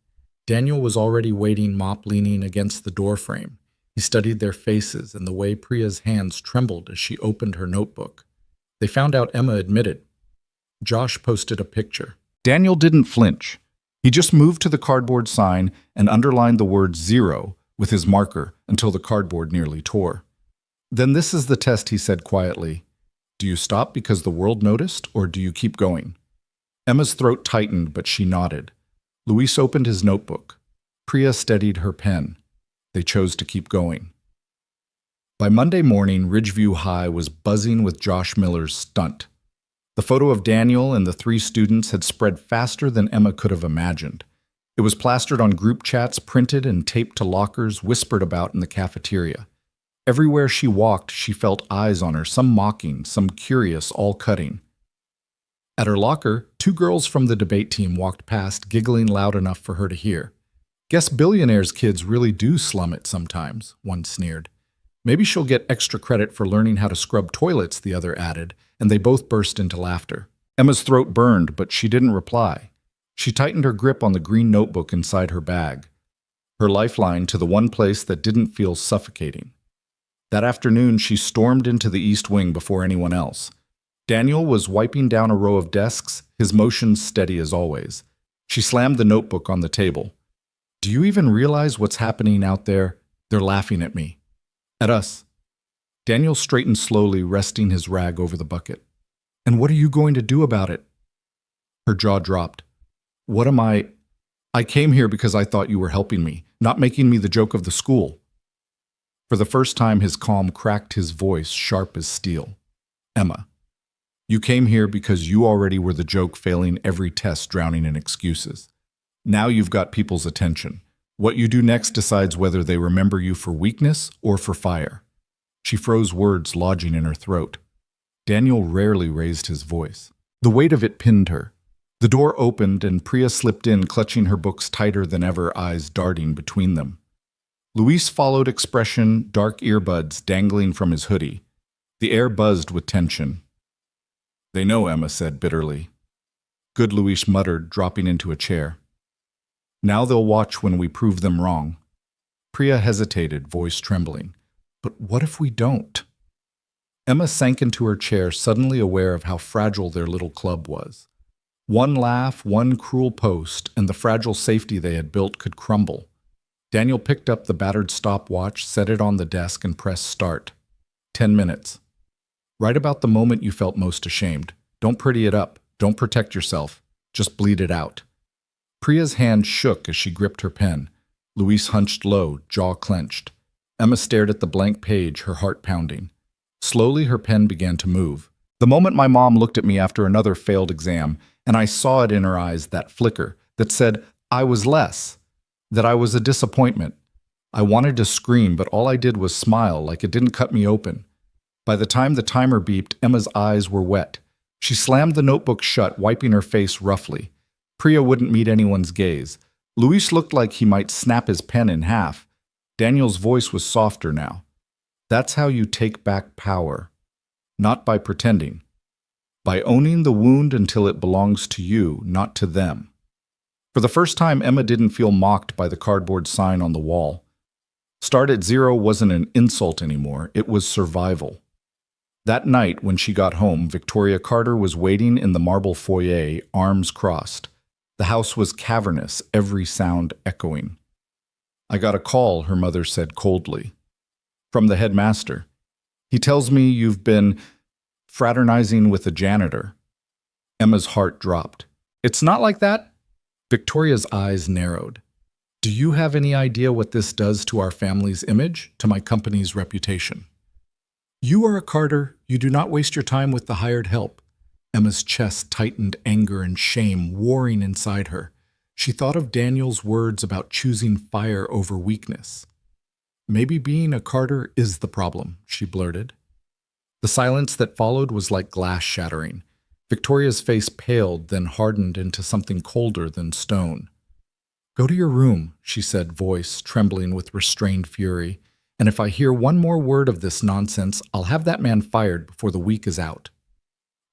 Daniel was already waiting, mop leaning against the doorframe. He studied their faces and the way Priya's hands trembled as she opened her notebook. They found out Emma admitted. Josh posted a picture. Daniel didn't flinch. He just moved to the cardboard sign and underlined the word 0 with his marker until the cardboard nearly tore. "Then this is the test," he said quietly. "Do you stop because the world noticed, or do you keep going?" Emma's throat tightened, but she nodded. Luis opened his notebook. Priya steadied her pen. They chose to keep going. By Monday morning, Ridgeview High was buzzing with Josh Miller's stunt. The photo of Daniel and the 3 students had spread faster than Emma could have imagined. It was plastered on group chats, printed and taped to lockers, whispered about in the cafeteria. Everywhere she walked, she felt eyes on her, some mocking, some curious, all cutting. At her locker, 2 girls from the debate team walked past, giggling loud enough for her to hear. "Guess Billionaire's kids really do slum it sometimes," one sneered. "Maybe she'll get extra credit for learning how to scrub toilets," the other added, and they both burst into laughter. Emma's throat burned, but she didn't reply. She tightened her grip on the green notebook inside her bag, her lifeline to the one place that didn't feel suffocating. That afternoon, she stormed into the East Wing before anyone else. Daniel was wiping down a row of desks, his motions steady as always. She slammed the notebook on the table. "Do you even realize what's happening out there? They're laughing at me. At us." Daniel straightened slowly, resting his rag over the bucket. "And what are you going to do about it?" Her jaw dropped. "What am I?" I came here because I thought you were helping me, not making me the joke of the school. For the first time, his calm cracked, his voice sharp as steel. Emma, you came here because you already were the joke, failing every test, drowning in excuses. Now you've got people's attention. What you do next decides whether they remember you for weakness or for fire. She froze, words lodging in her throat. Daniel rarely raised his voice. The weight of it pinned her. The door opened and Priya slipped in, clutching her books tighter than ever, eyes darting between them. Luis followed, expression, dark earbuds dangling from his hoodie. The air buzzed with tension. They know, Emma said bitterly. Good, Luis muttered, dropping into a chair. Now they'll watch when we prove them wrong. Priya hesitated, voice trembling. But what if we don't? Emma sank into her chair, suddenly aware of how fragile their little club was. One laugh, one cruel post, and the fragile safety they had built could crumble. Daniel picked up the battered stopwatch, set it on the desk, and pressed start. 10 minutes. Right about the moment you felt most ashamed. Don't pretty it up. Don't protect yourself. Just bleed it out. Priya's hand shook as she gripped her pen. Luis hunched low, jaw clenched. Emma stared at the blank page, her heart pounding. Slowly, her pen began to move. The moment my mom looked at me after another failed exam, and I saw it in her eyes, that flicker that said I was less, that I was a disappointment. I wanted to scream, but all I did was smile, like it didn't cut me open. By the time the timer beeped, Emma's eyes were wet. She slammed the notebook shut, wiping her face roughly. Priya wouldn't meet anyone's gaze. Luis looked like he might snap his pen in half. Daniel's voice was softer now. That's how you take back power. Not by pretending. By owning the wound until it belongs to you, not to them. For the first time, Emma didn't feel mocked by the cardboard sign on the wall. Start at zero wasn't an insult anymore, it was survival. That night, when she got home, Victoria Carter was waiting in the marble foyer, arms crossed. The house was cavernous, every sound echoing. I got a call, her mother said coldly. From the headmaster. He tells me you've been fraternizing with a janitor. Emma's heart dropped. It's not like that. Victoria's eyes narrowed. Do you have any idea what this does to our family's image, to my company's reputation? You are a Carter. You do not waste your time with the hired help. Emma's chest tightened, anger and shame warring inside her. She thought of Daniel's words about choosing fire over weakness. Maybe being a Carter is the problem, she blurted. The silence that followed was like glass shattering. Victoria's face paled, then hardened into something colder than stone. Go to your room, she said, voice trembling with restrained fury. And if I hear one more word of this nonsense, I'll have that man fired before the week is out.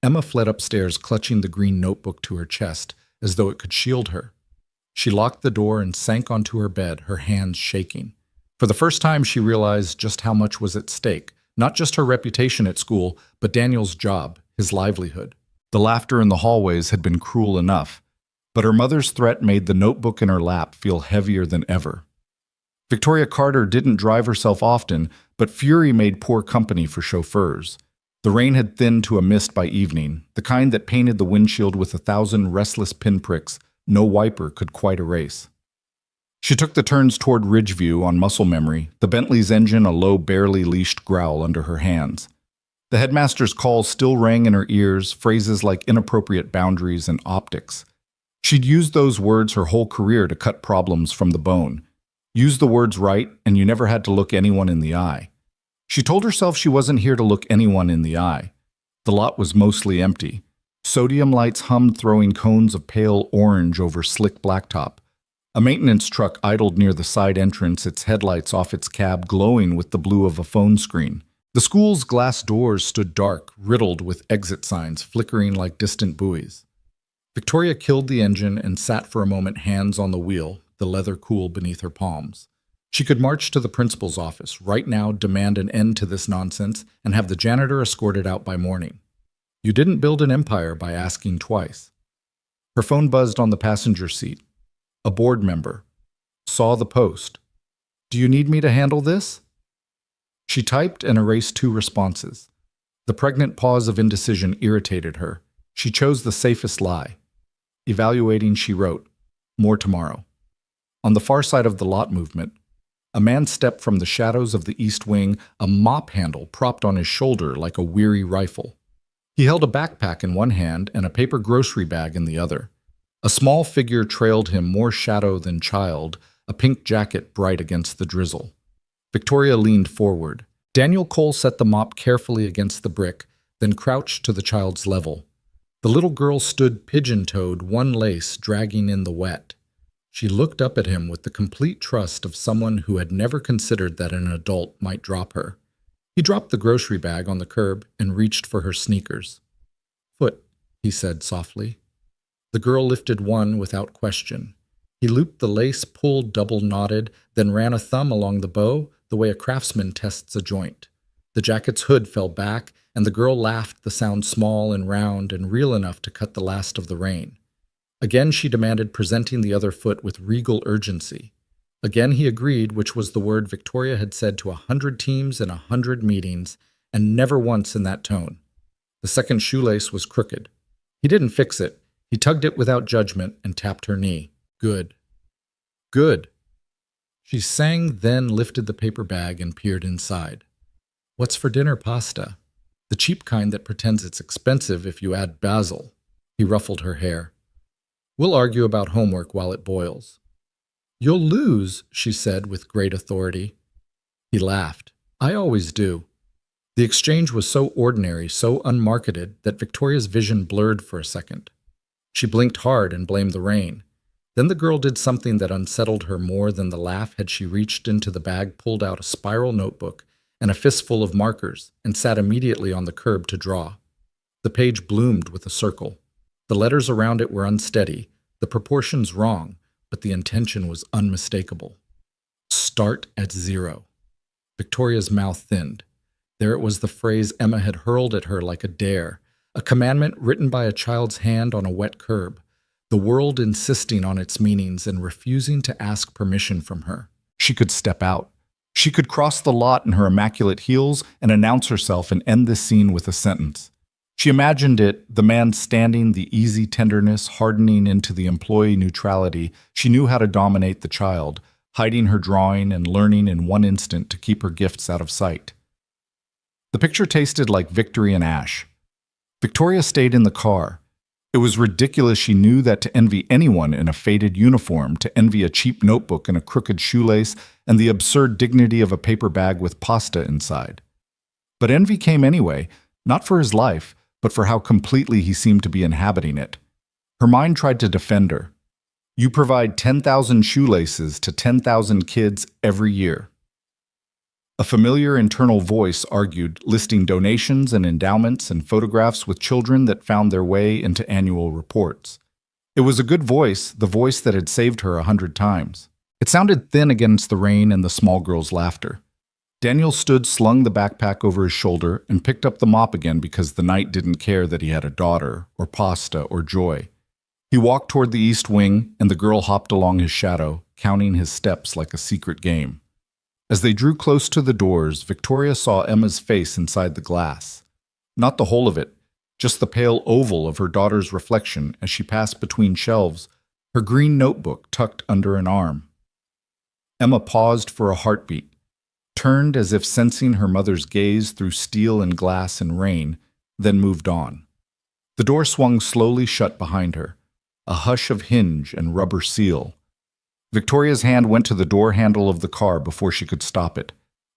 Emma fled upstairs, clutching the green notebook to her chest, as though it could shield her. She locked the door and sank onto her bed, her hands shaking. For the first time, she realized just how much was at stake, not just her reputation at school, but Daniel's job, his livelihood. The laughter in the hallways had been cruel enough, but her mother's threat made the notebook in her lap feel heavier than ever. Victoria Carter didn't drive herself often, but fury made poor company for chauffeurs. The rain had thinned to a mist by evening, the kind that painted the windshield with 1,000 restless pinpricks no wiper could quite erase. She took the turns toward Ridgeview on muscle memory, the Bentley's engine a low, barely leashed growl under her hands. The headmaster's call still rang in her ears, phrases like inappropriate boundaries and optics. She'd used those words her whole career to cut problems from the bone. Use the words right, and you never had to look anyone in the eye. She told herself she wasn't here to look anyone in the eye. The lot was mostly empty. Sodium lights hummed, throwing cones of pale orange over slick blacktop. A maintenance truck idled near the side entrance, its headlights off its cab glowing with the blue of a phone screen. The school's glass doors stood dark, riddled with exit signs flickering like distant buoys. Victoria killed the engine and sat for a moment, hands on the wheel, the leather cool beneath her palms. She could march to the principal's office right now, demand an end to this nonsense, and have the janitor escorted out by morning. You didn't build an empire by asking twice. Her phone buzzed on the passenger seat. A board member. Saw the post. Do you need me to handle this? She typed and erased 2 responses. The pregnant pause of indecision irritated her. She chose the safest lie. Evaluating, she wrote, more tomorrow. On the far side of the lot movement, a man stepped from the shadows of the east wing, a mop handle propped on his shoulder like a weary rifle. He held a backpack in one hand and a paper grocery bag in the other. A small figure trailed him, more shadow than child, a pink jacket bright against the drizzle. Victoria leaned forward. Daniel Cole set the mop carefully against the brick, then crouched to the child's level. The little girl stood pigeon-toed, one lace dragging in the wet. She looked up at him with the complete trust of someone who had never considered that an adult might drop her. He dropped the grocery bag on the curb and reached for her sneakers. "Foot," he said softly. The girl lifted one without question. He looped the lace, pulled double-knotted, then ran a thumb along the bow, the way a craftsman tests a joint. The jacket's hood fell back, and the girl laughed, the sound small and round and real enough to cut the last of the rain. Again she demanded, presenting the other foot with regal urgency. Again he agreed, which was the word Victoria had said to 100 teams in 100 meetings, and never once in that tone. The second shoelace was crooked. He didn't fix it. He tugged it without judgment and tapped her knee. "Good. Good." She sang, then lifted the paper bag and peered inside. "What's for dinner? Pasta. The cheap kind that pretends it's expensive if you add basil." He ruffled her hair. "We'll argue about homework while it boils." "You'll lose," she said with great authority. He laughed. "I always do." The exchange was so ordinary, so unmarketed, that Victoria's vision blurred for a second. She blinked hard and blamed the rain. Then the girl did something that unsettled her more than the laugh had she reached into the bag, pulled out a spiral notebook and a fistful of markers, and sat immediately on the curb to draw. The page bloomed with a circle. The letters around it were unsteady, the proportions wrong, but the intention was unmistakable. Start at 0. Victoria's mouth thinned. There it was, the phrase Emma had hurled at her like a dare, a commandment written by a child's hand on a wet curb, the world insisting on its meanings and refusing to ask permission from her. She could step out. She could cross the lot in her immaculate heels and announce herself and end this scene with a sentence. She imagined it, the man standing, the easy tenderness hardening into the employee neutrality. She knew how to dominate the child, hiding her drawing and learning in one instant to keep her gifts out of sight. The picture tasted like victory and ash. Victoria stayed in the car. It was ridiculous. She knew that to envy anyone in a faded uniform, to envy a cheap notebook and a crooked shoelace, and the absurd dignity of a paper bag with pasta inside. But envy came anyway, not for his life, but for how completely he seemed to be inhabiting it. Her mind tried to defend her. You provide 10,000 shoelaces to 10,000 kids every year. A familiar internal voice argued, listing donations and endowments and photographs with children that found their way into annual reports. It was a good voice, the voice that had saved her 100 times. It sounded thin against the rain and the small girl's laughter. Daniel stood, slung the backpack over his shoulder, and picked up the mop again because the night didn't care that he had a daughter, or pasta, or joy. He walked toward the east wing, and the girl hopped along his shadow, counting his steps like a secret game. As they drew close to the doors, Victoria saw Emma's face inside the glass. Not the whole of it, just the pale oval of her daughter's reflection as she passed between shelves, her green notebook tucked under an arm. Emma paused for a heartbeat, turned as if sensing her mother's gaze through steel and glass and rain, then moved on. The door swung slowly shut behind her, a hush of hinge and rubber seal. Victoria's hand went to the door handle of the car before she could stop it.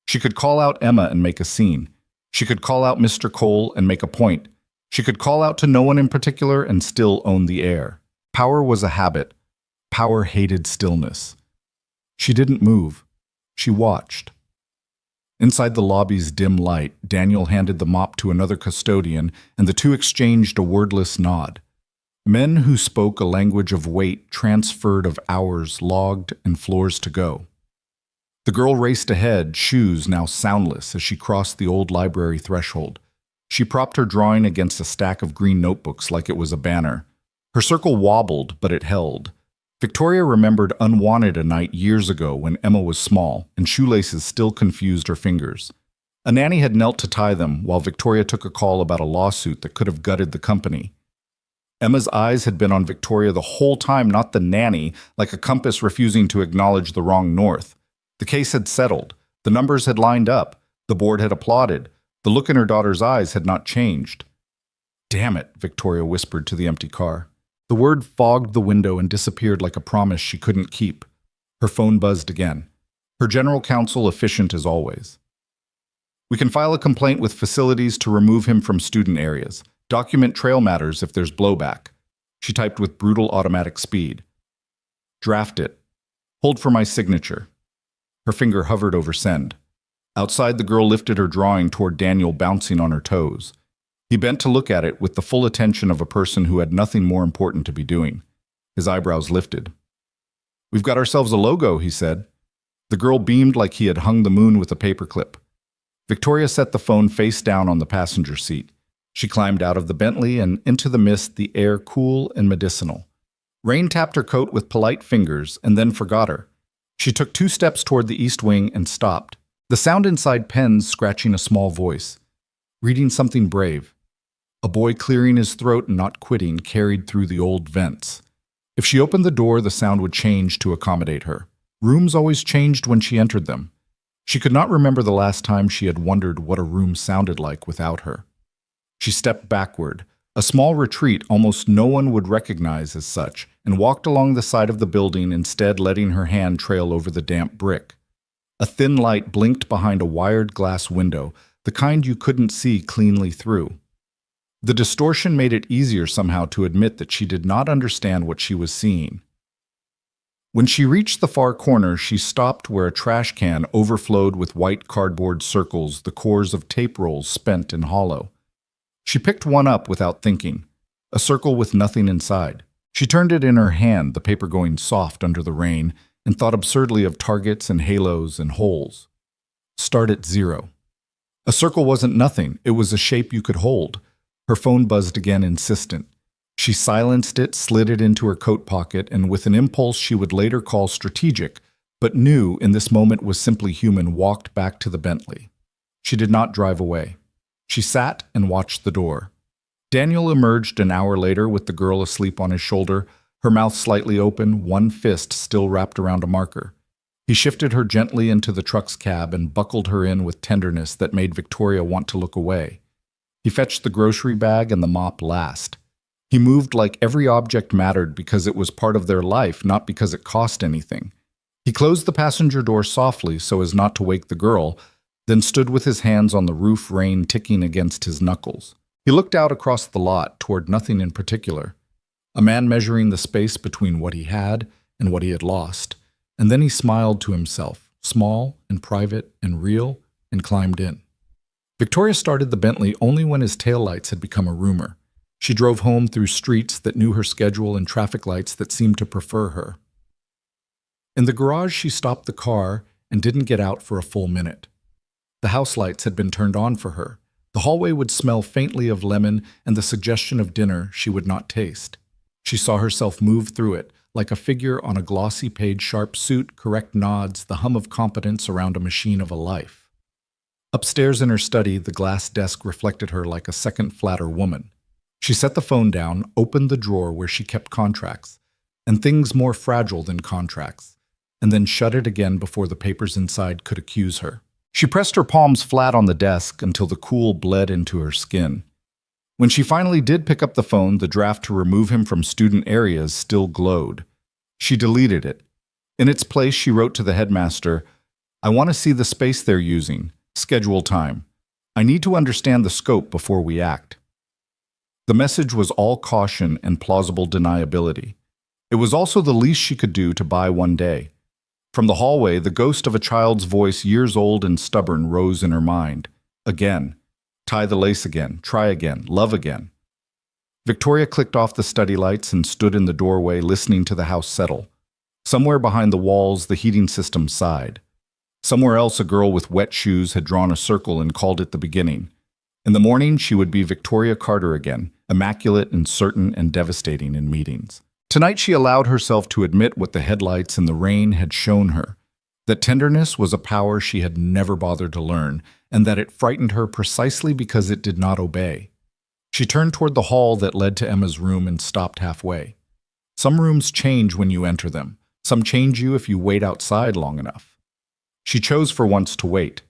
She could call out Emma and make a scene. She could call out Mr. Cole and make a point. She could call out to no one in particular and still own the air. Power was a habit. Power hated stillness. She didn't move. She watched. Inside the lobby's dim light, Daniel handed the mop to another custodian, and the two exchanged a wordless nod. Men who spoke a language of weight, transferred of hours, logged, and floors to go. The girl raced ahead, shoes now soundless, as she crossed the old library threshold. She propped her drawing against a stack of green notebooks like it was a banner. Her circle wobbled, but it held. Victoria remembered unwanted a night years ago when Emma was small, and shoelaces still confused her fingers. A nanny had knelt to tie them, while Victoria took a call about a lawsuit that could have gutted the company. Emma's eyes had been on Victoria the whole time, not the nanny, like a compass refusing to acknowledge the wrong north. The case had settled. The numbers had lined up. The board had applauded. The look in her daughter's eyes had not changed. "Damn it," Victoria whispered to the empty car. The word fogged the window and disappeared like a promise she couldn't keep. Her phone buzzed again. Her general counsel efficient as always. "We can file a complaint with facilities to remove him from student areas. Document trail matters if there's blowback." She typed with brutal automatic speed. "Draft it. Hold for my signature." Her finger hovered over send. Outside, the girl lifted her drawing toward Daniel, bouncing on her toes. He bent to look at it with the full attention of a person who had nothing more important to be doing. His eyebrows lifted. "We've got ourselves a logo," he said. The girl beamed like he had hung the moon with a paperclip. Victoria set the phone face down on the passenger seat. She climbed out of the Bentley and into the mist, the air cool and medicinal. Rain tapped her coat with polite fingers and then forgot her. She took 2 steps toward the east wing and stopped. The sound inside pens scratching a small voice. Reading something brave. A boy clearing his throat and not quitting carried through the old vents. If she opened the door, the sound would change to accommodate her. Rooms always changed when she entered them. She could not remember the last time she had wondered what a room sounded like without her. She stepped backward, a small retreat almost no one would recognize as such, and walked along the side of the building, instead letting her hand trail over the damp brick. A thin light blinked behind a wired glass window, the kind you couldn't see cleanly through. The distortion made it easier somehow to admit that she did not understand what she was seeing. When she reached the far corner, she stopped where a trash can overflowed with white cardboard circles, the cores of tape rolls spent and hollow. She picked one up without thinking, a circle with nothing inside. She turned it in her hand, the paper going soft under the rain, and thought absurdly of targets and halos and holes. Start at 0. A circle wasn't nothing, it was a shape you could hold. Her phone buzzed again, insistent. She silenced it, slid it into her coat pocket, and with an impulse she would later call strategic, but knew in this moment was simply human, walked back to the Bentley. She did not drive away. She sat and watched the door. Daniel emerged an hour later with the girl asleep on his shoulder, her mouth slightly open, one fist still wrapped around a marker. He shifted her gently into the truck's cab and buckled her in with tenderness that made Victoria want to look away. He fetched the grocery bag and the mop last. He moved like every object mattered because it was part of their life, not because it cost anything. He closed the passenger door softly so as not to wake the girl, then stood with his hands on the roof, rain ticking against his knuckles. He looked out across the lot toward nothing in particular. A man measuring the space between what he had and what he had lost. And then he smiled to himself, small and private and real, and climbed in. Victoria started the Bentley only when his taillights had become a rumor. She drove home through streets that knew her schedule and traffic lights that seemed to prefer her. In the garage, she stopped the car and didn't get out for a full minute. The house lights had been turned on for her. The hallway would smell faintly of lemon and the suggestion of dinner she would not taste. She saw herself move through it, like a figure on a glossy page, sharp suit, correct nods, the hum of competence around a machine of a life. Upstairs in her study, the glass desk reflected her like a second, flatter woman. She set the phone down, opened the drawer where she kept contracts, and things more fragile than contracts, and then shut it again before the papers inside could accuse her. She pressed her palms flat on the desk until the cool bled into her skin. When she finally did pick up the phone, the draft to remove him from student areas still glowed. She deleted it. In its place, she wrote to the headmaster, "I want to see the space they're using. Schedule time. I need to understand the scope before we act." The message was all caution and plausible deniability. It was also the least she could do to buy one day. From the hallway, the ghost of a child's voice, years old and stubborn, rose in her mind. Again. Tie the lace again. Try again. Love again. Victoria clicked off the study lights and stood in the doorway listening to the house settle. Somewhere behind the walls, the heating system sighed. Somewhere else, a girl with wet shoes had drawn a circle and called it the beginning. In the morning, she would be Victoria Carter again, immaculate and certain and devastating in meetings. Tonight, she allowed herself to admit what the headlights and the rain had shown her, that tenderness was a power she had never bothered to learn, and that it frightened her precisely because it did not obey. She turned toward the hall that led to Emma's room and stopped halfway. Some rooms change when you enter them. Some change you if you wait outside long enough. She chose for once to wait.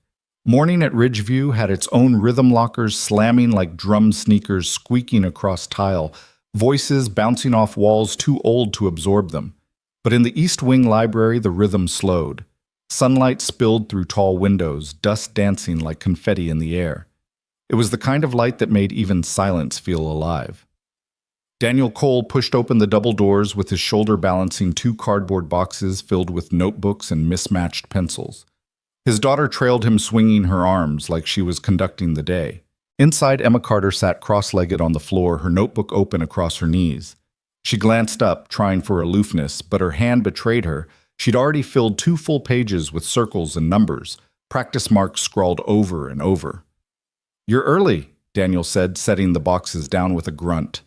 Morning at Ridgeview had its own rhythm lockers slamming like drum sneakers squeaking across tile, voices bouncing off walls too old to absorb them. But in the East Wing library, the rhythm slowed. Sunlight spilled through tall windows, dust dancing like confetti in the air. It was the kind of light that made even silence feel alive. Daniel Cole pushed open the double doors with his shoulder balancing two cardboard boxes filled with notebooks and mismatched pencils. His daughter trailed him, swinging her arms like she was conducting the day. Inside, Emma Carter sat cross-legged on the floor, her notebook open across her knees. She glanced up, trying for aloofness, but her hand betrayed her. She'd already filled 2 full pages with circles and numbers, practice marks scrawled over and over. "You're early," Daniel said, setting the boxes down with a grunt.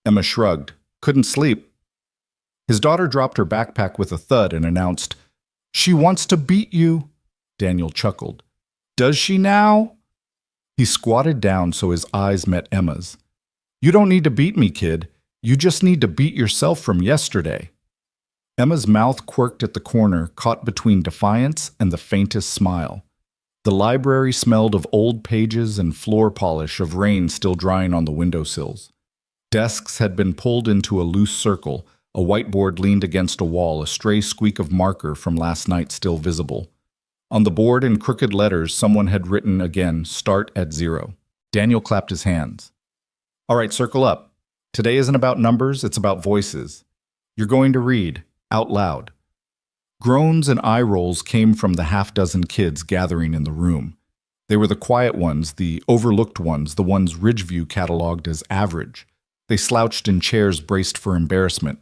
Emma shrugged. "Couldn't sleep." His daughter dropped her backpack with a thud and announced, "She wants to beat you." Daniel chuckled. "Does she now?" He squatted down so his eyes met Emma's. "You don't need to beat me, kid. You just need to beat yourself from yesterday." Emma's mouth quirked at the corner, caught between defiance and the faintest smile. The library smelled of old pages and floor polish, of rain still drying on the windowsills. Desks had been pulled into a loose circle, a whiteboard leaned against a wall, a stray squeak of marker from last night still visible. On the board in crooked letters, someone had written again, "Start at 0." Daniel clapped his hands. "All right, circle up. Today isn't about numbers, it's about voices. You're going to read, out loud." Groans and eye rolls came from the half-dozen kids gathering in the room. They were the quiet ones, the overlooked ones, the ones Ridgeview cataloged as average. They slouched in chairs braced for embarrassment.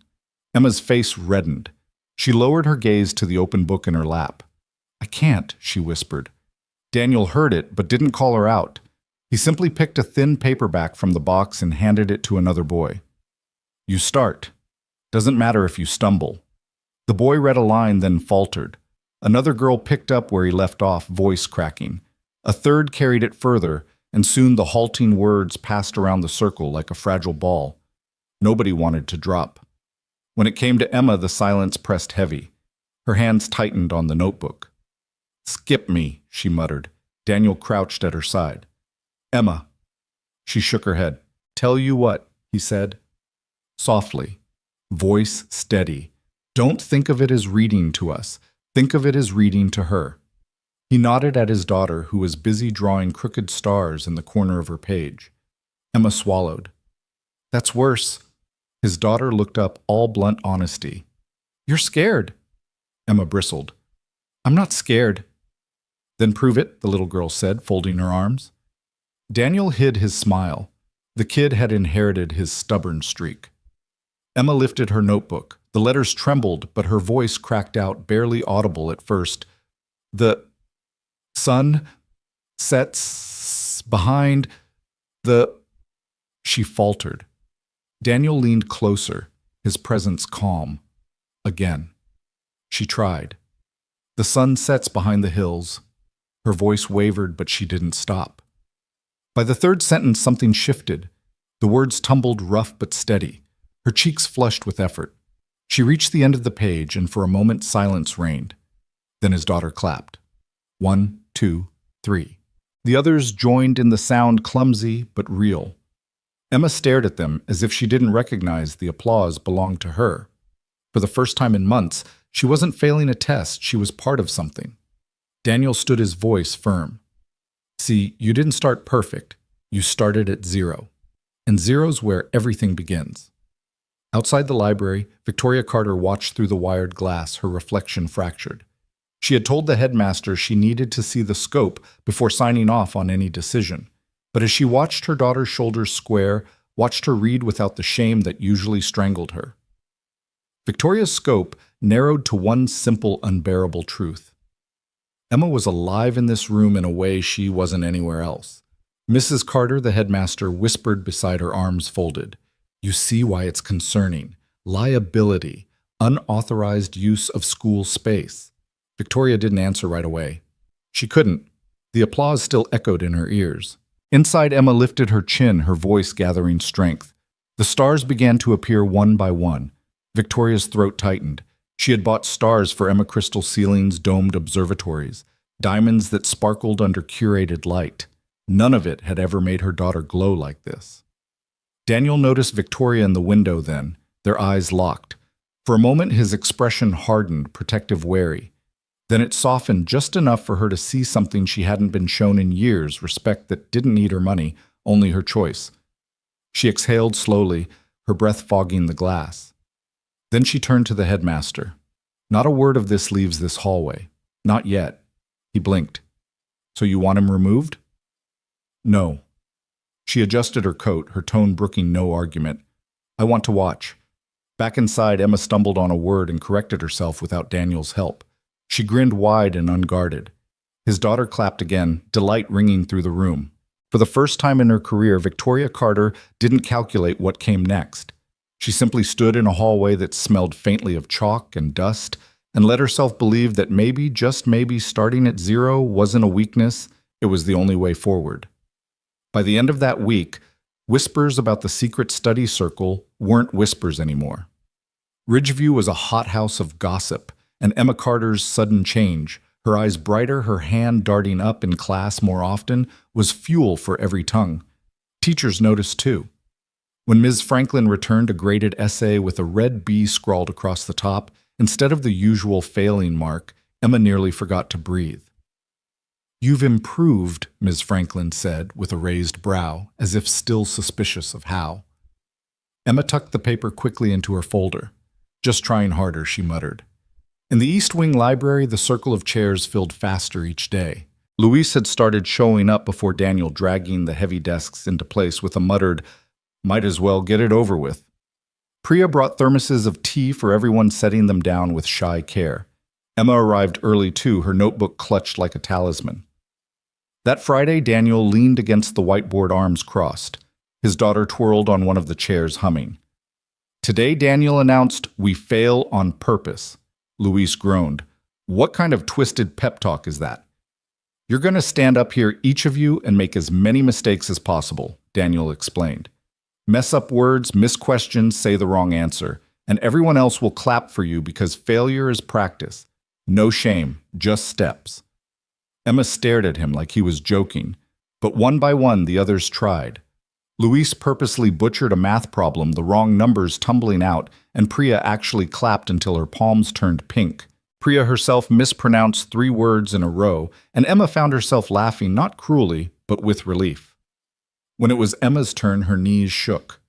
Emma's face reddened. She lowered her gaze to the open book in her lap. "I can't," she whispered. Daniel heard it, but didn't call her out. He simply picked a thin paperback from the box and handed it to another boy. "You start. Doesn't matter if you stumble." The boy read a line, then faltered. Another girl picked up where he left off, voice cracking. A third carried it further, and soon the halting words passed around the circle like a fragile ball. Nobody wanted to drop. When it came to Emma, the silence pressed heavy. Her hands tightened on the notebook. "Skip me," she muttered. Daniel crouched at her side. "Emma." She shook her head. "Tell you what," he said. Softly, voice steady. "Don't think of it as reading to us. Think of it as reading to her." He nodded at his daughter, who was busy drawing crooked stars in the corner of her page. Emma swallowed. "That's worse." His daughter looked up, all blunt honesty. "You're scared." Emma bristled. "I'm not scared." "Then prove it," the little girl said, folding her arms. Daniel hid his smile. The kid had inherited his stubborn streak. Emma lifted her notebook. The letters trembled, but her voice cracked out, barely audible at first. "The sun sets behind the—" She faltered. Daniel leaned closer, his presence calm. Again. She tried. "The sun sets behind the hills." Her voice wavered, but she didn't stop. By the third sentence, something shifted. The words tumbled rough but steady. Her cheeks flushed with effort. She reached the end of the page, and for a moment silence reigned. Then his daughter clapped. 1, 2, 3. The others joined in the sound, clumsy but real. Emma stared at them as if she didn't recognize the applause belonged to her. For the first time in months, she wasn't failing a test, she was part of something. Daniel stood, his voice firm. "See, you didn't start perfect. You started at 0. And 0's where everything begins." Outside the library, Victoria Carter watched through the wired glass, her reflection fractured. She had told the headmaster she needed to see the scope before signing off on any decision. But as she watched her daughter's shoulders square, watched her read without the shame that usually strangled her, Victoria's scope narrowed to one simple, unbearable truth. Emma was alive in this room in a way she wasn't anywhere else. Mrs. Carter, the headmaster, whispered beside her, arms folded. "You see why it's concerning. Liability, unauthorized use of school space." Victoria didn't answer right away. She couldn't. The applause still echoed in her ears. Inside, Emma lifted her chin, her voice gathering strength. The stars began to appear one by one. Victoria's throat tightened. She had bought stars for Emma Crystal Ceiling's domed observatories, diamonds that sparkled under curated light. None of it had ever made her daughter glow like this. Daniel noticed Victoria in the window then, their eyes locked. For a moment his expression hardened, protective, wary. Then it softened just enough for her to see something she hadn't been shown in years, respect that didn't need her money, only her choice. She exhaled slowly, her breath fogging the glass. Then she turned to the headmaster. Not a word of this leaves this hallway. Not yet. He blinked. So you want him removed? No. She adjusted her coat, her tone brooking no argument. I want to watch. Back inside, Emma stumbled on a word and corrected herself without Daniel's help. She grinned wide and unguarded. His daughter clapped again, delight ringing through the room. For the first time in her career, Victoria Carter didn't calculate what came next. She simply stood in a hallway that smelled faintly of chalk and dust and let herself believe that maybe, just maybe, starting at zero wasn't a weakness, it was the only way forward. By the end of that week, whispers about the secret study circle weren't whispers anymore. Ridgeview was a hothouse of gossip, and Emma Carter's sudden change, her eyes brighter, her hand darting up in class more often, was fuel for every tongue. Teachers noticed too. When Ms. Franklin returned a graded essay with a red B scrawled across the top, instead of the usual failing mark, Emma nearly forgot to breathe. You've improved, Ms. Franklin said, with a raised brow, as if still suspicious of how. Emma tucked the paper quickly into her folder. Just trying harder, she muttered. In the East Wing library, the circle of chairs filled faster each day. Luis had started showing up before Daniel, dragging the heavy desks into place with a muttered, "Might as well get it over with." Priya brought thermoses of tea for everyone, setting them down with shy care. Emma arrived early too, her notebook clutched like a talisman. That Friday, Daniel leaned against the whiteboard, arms crossed. His daughter twirled on one of the chairs, humming. Today, Daniel announced, "We fail on purpose." Luis groaned. What kind of twisted pep talk is that? You're going to stand up here, each of you, and make as many mistakes as possible, Daniel explained. Mess up words, miss questions, say the wrong answer, and everyone else will clap for you because failure is practice. No shame, just steps. Emma stared at him like he was joking, but one by one the others tried. Luis purposely butchered a math problem, the wrong numbers tumbling out, and Priya actually clapped until her palms turned pink. Priya herself mispronounced 3 words in a row, and Emma found herself laughing not cruelly, but with relief. When it was Emma's turn, her knees shook.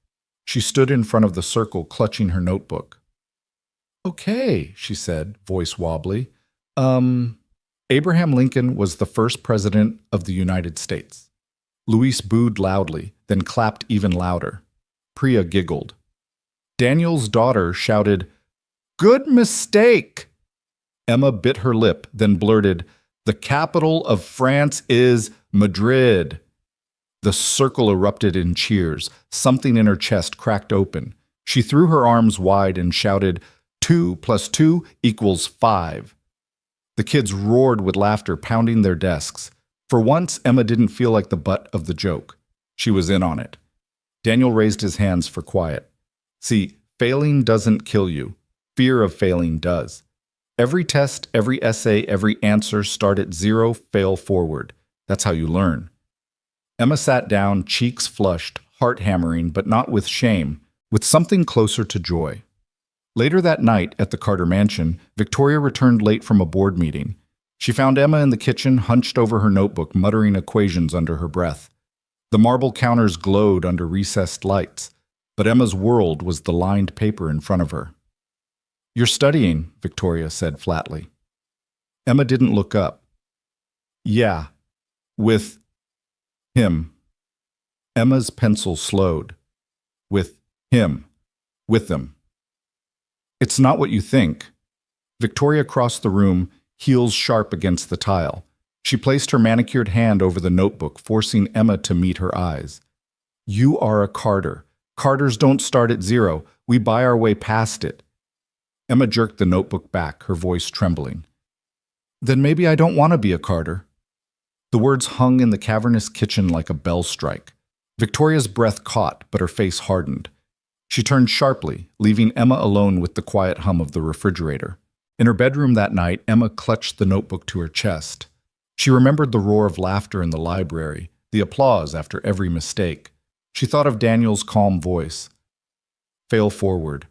She stood in front of the circle, clutching her notebook. "Okay," she said, voice wobbly. Abraham Lincoln was the first president of the United States." Luis booed loudly, then clapped even louder. Priya giggled. Daniel's daughter shouted, "Good mistake!" Emma bit her lip, then blurted, "The capital of France is Madrid." The circle erupted in cheers. Something in her chest cracked open. She threw her arms wide and shouted, 2 + 2 = 5. The kids roared with laughter, pounding their desks. For once, Emma didn't feel like the butt of the joke. She was in on it. Daniel raised his hands for quiet. See, failing doesn't kill you. Fear of failing does. Every test, every essay, every answer, start at 0, fail forward. That's how you learn. Emma sat down, cheeks flushed, heart hammering, but not with shame, with something closer to joy. Later that night, at the Carter mansion, Victoria returned late from a board meeting. She found Emma in the kitchen, hunched over her notebook, muttering equations under her breath. The marble counters glowed under recessed lights, but Emma's world was the lined paper in front of her. "You're studying," Victoria said flatly. Emma didn't look up. "Yeah, with him." Emma's pencil slowed. "With him. With them." "It's not what you think." Victoria crossed the room, heels sharp against the tile. She placed her manicured hand over the notebook, forcing Emma to meet her eyes. "You are a Carter. Carters don't start at 0. We buy our way past it." Emma jerked the notebook back, her voice trembling. "Then maybe I don't want to be a Carter." The words hung in the cavernous kitchen like a bell strike. Victoria's breath caught, but her face hardened. She turned sharply, leaving Emma alone with the quiet hum of the refrigerator. In her bedroom that night, Emma clutched the notebook to her chest. She remembered the roar of laughter in the library, the applause after every mistake. She thought of Daniel's calm voice. Fail forward.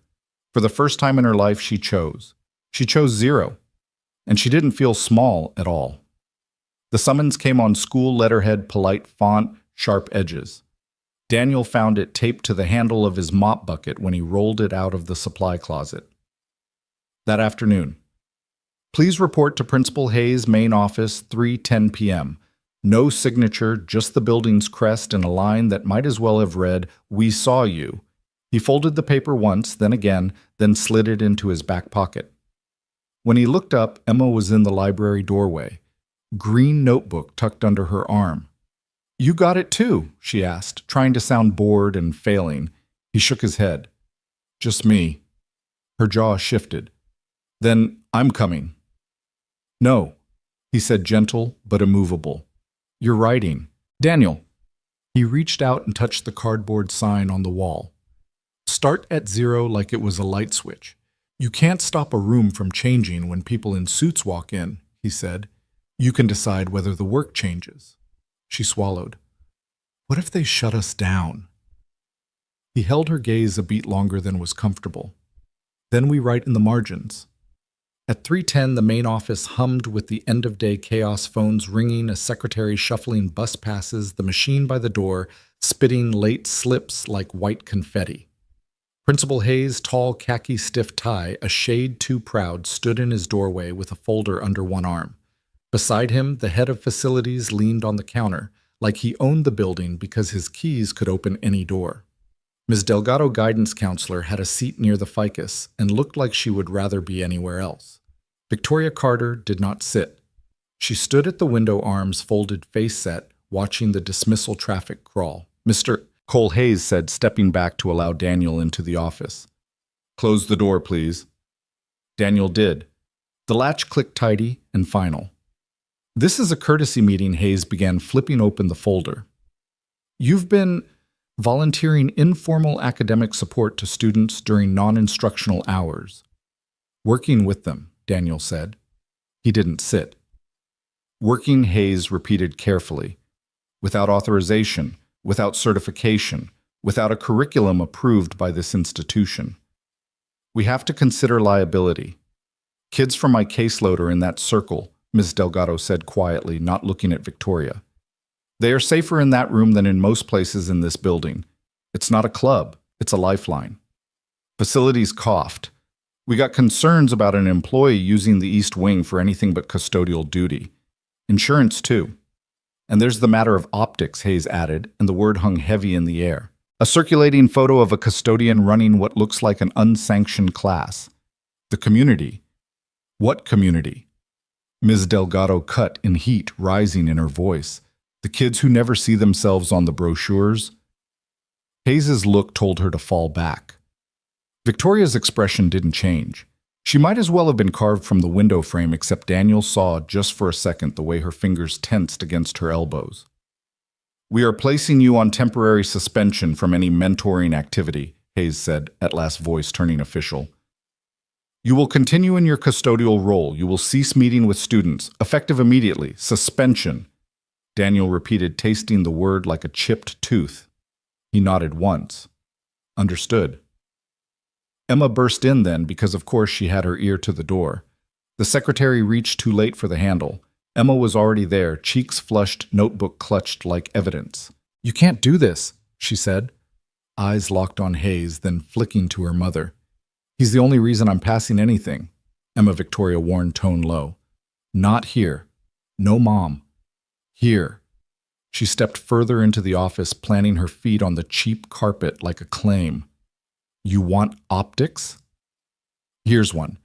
For the first time in her life, she chose. She chose 0. And she didn't feel small at all. The summons came on school letterhead, polite font, sharp edges. Daniel found it taped to the handle of his mop bucket when he rolled it out of the supply closet. That afternoon. Please report to Principal Hayes' main office, 3:10 p.m. No signature, just the building's crest and a line that might as well have read, "We saw you." He folded the paper once, then again, then slid it into his back pocket. When he looked up, Emma was in the library doorway, green notebook tucked under her arm. "You got it too?" she asked, trying to sound bored and failing. He shook his head. "Just me." Her jaw shifted. "Then I'm coming." "No," he said, gentle but immovable. "You're writing. Daniel." He reached out and touched the cardboard sign on the wall. "Start at 0 like it was a light switch. You can't stop a room from changing when people in suits walk in," he said. "You can decide whether the work changes." She swallowed. "What if they shut us down?" He held her gaze a beat longer than was comfortable. "Then we write in the margins." At 3:10, the main office hummed with the end-of-day chaos, phones ringing, a secretary shuffling bus passes, the machine by the door spitting late slips like white confetti. Principal Hayes' tall khaki-stiff tie, a shade too proud, stood in his doorway with a folder under one arm. Beside him, the head of facilities leaned on the counter, like he owned the building because his keys could open any door. Ms. Delgado, guidance counselor, had a seat near the ficus and looked like she would rather be anywhere else. Victoria Carter did not sit. She stood at the window, arms folded, face set, watching the dismissal traffic crawl. "Mr. Cole," Hayes said, stepping back to allow Daniel into the office. "Close the door, please." Daniel did. The latch clicked tidy and final. "This is a courtesy meeting," Hayes began, flipping open the folder. "You've been volunteering informal academic support to students during non-instructional hours." "Working with them," Daniel said. He didn't sit. "Working," Hayes repeated carefully. "Without authorization, without certification, without a curriculum approved by this institution. We have to consider liability. Kids from my caseload are in that circle," Ms. Delgado said quietly, not looking at Victoria. "They are safer in that room than in most places in this building. It's not a club, it's a lifeline." Facilities coughed. "We got concerns about an employee using the East Wing for anything but custodial duty. Insurance, too. And there's the matter of optics," Hayes added, and the word hung heavy in the air. "A circulating photo of a custodian running what looks like an unsanctioned class. The community." "What community?" Ms. Delgado cut in heat, rising in her voice. "The kids who never see themselves on the brochures?" Hayes's look told her to fall back. Victoria's expression didn't change. She might as well have been carved from the window frame, except Daniel saw, just for a second, the way her fingers tensed against her elbows. "We are placing you on temporary suspension from any mentoring activity," Hayes said, at last voice turning official. "You will continue in your custodial role. You will cease meeting with students, effective immediately. Suspension." Daniel repeated, tasting the word like a chipped tooth. He nodded once. "Understood." Emma burst in then, because of course she had her ear to the door. The secretary reached too late for the handle. Emma was already there, cheeks flushed, notebook clutched like evidence. "You can't do this," she said. Eyes locked on Hayes, then flicking to her mother. "He's the only reason I'm passing anything," Emma Victoria warned, tone low. "Not here. No, Mom. Here." She stepped further into the office, planting her feet on the cheap carpet like a claim. "You want optics? Here's one.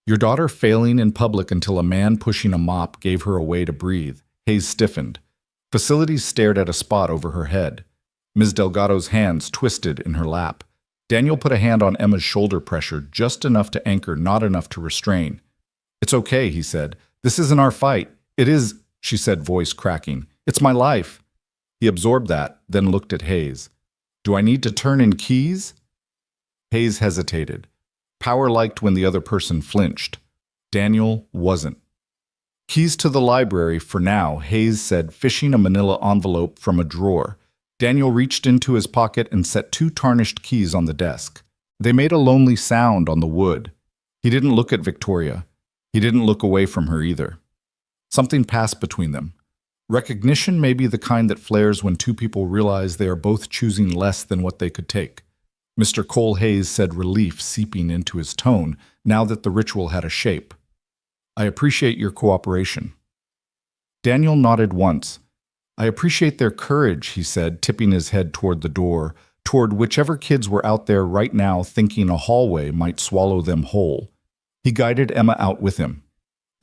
Your daughter failing in public until a man pushing a mop gave her a way to breathe." Hayes stiffened. Facilities stared at a spot over her head. Ms. Delgado's hands twisted in her lap. Daniel put a hand on Emma's shoulder pressure, just enough to anchor, not enough to restrain. "It's okay," he said. "This isn't our fight. It is she said, voice cracking. It's my life. He absorbed that, then looked at Hayes. Do I need to turn in keys? Hayes hesitated. Power liked when the other person flinched. Daniel wasn't. Keys to the library for now, Hayes said, fishing a manila envelope from a drawer. Daniel reached into his pocket and set 2 tarnished keys on the desk. They made a lonely sound on the wood. He didn't look at Victoria. He didn't look away from her either. Something passed between them. Recognition may be the kind that flares when 2 people realize they are both choosing less than what they could take. Mr. Cole Hayes said, relief seeping into his tone now that the ritual had a shape. I appreciate your cooperation. Daniel nodded once. I appreciate their courage, he said, tipping his head toward the door, toward whichever kids were out there right now thinking a hallway might swallow them whole. He guided Emma out with him.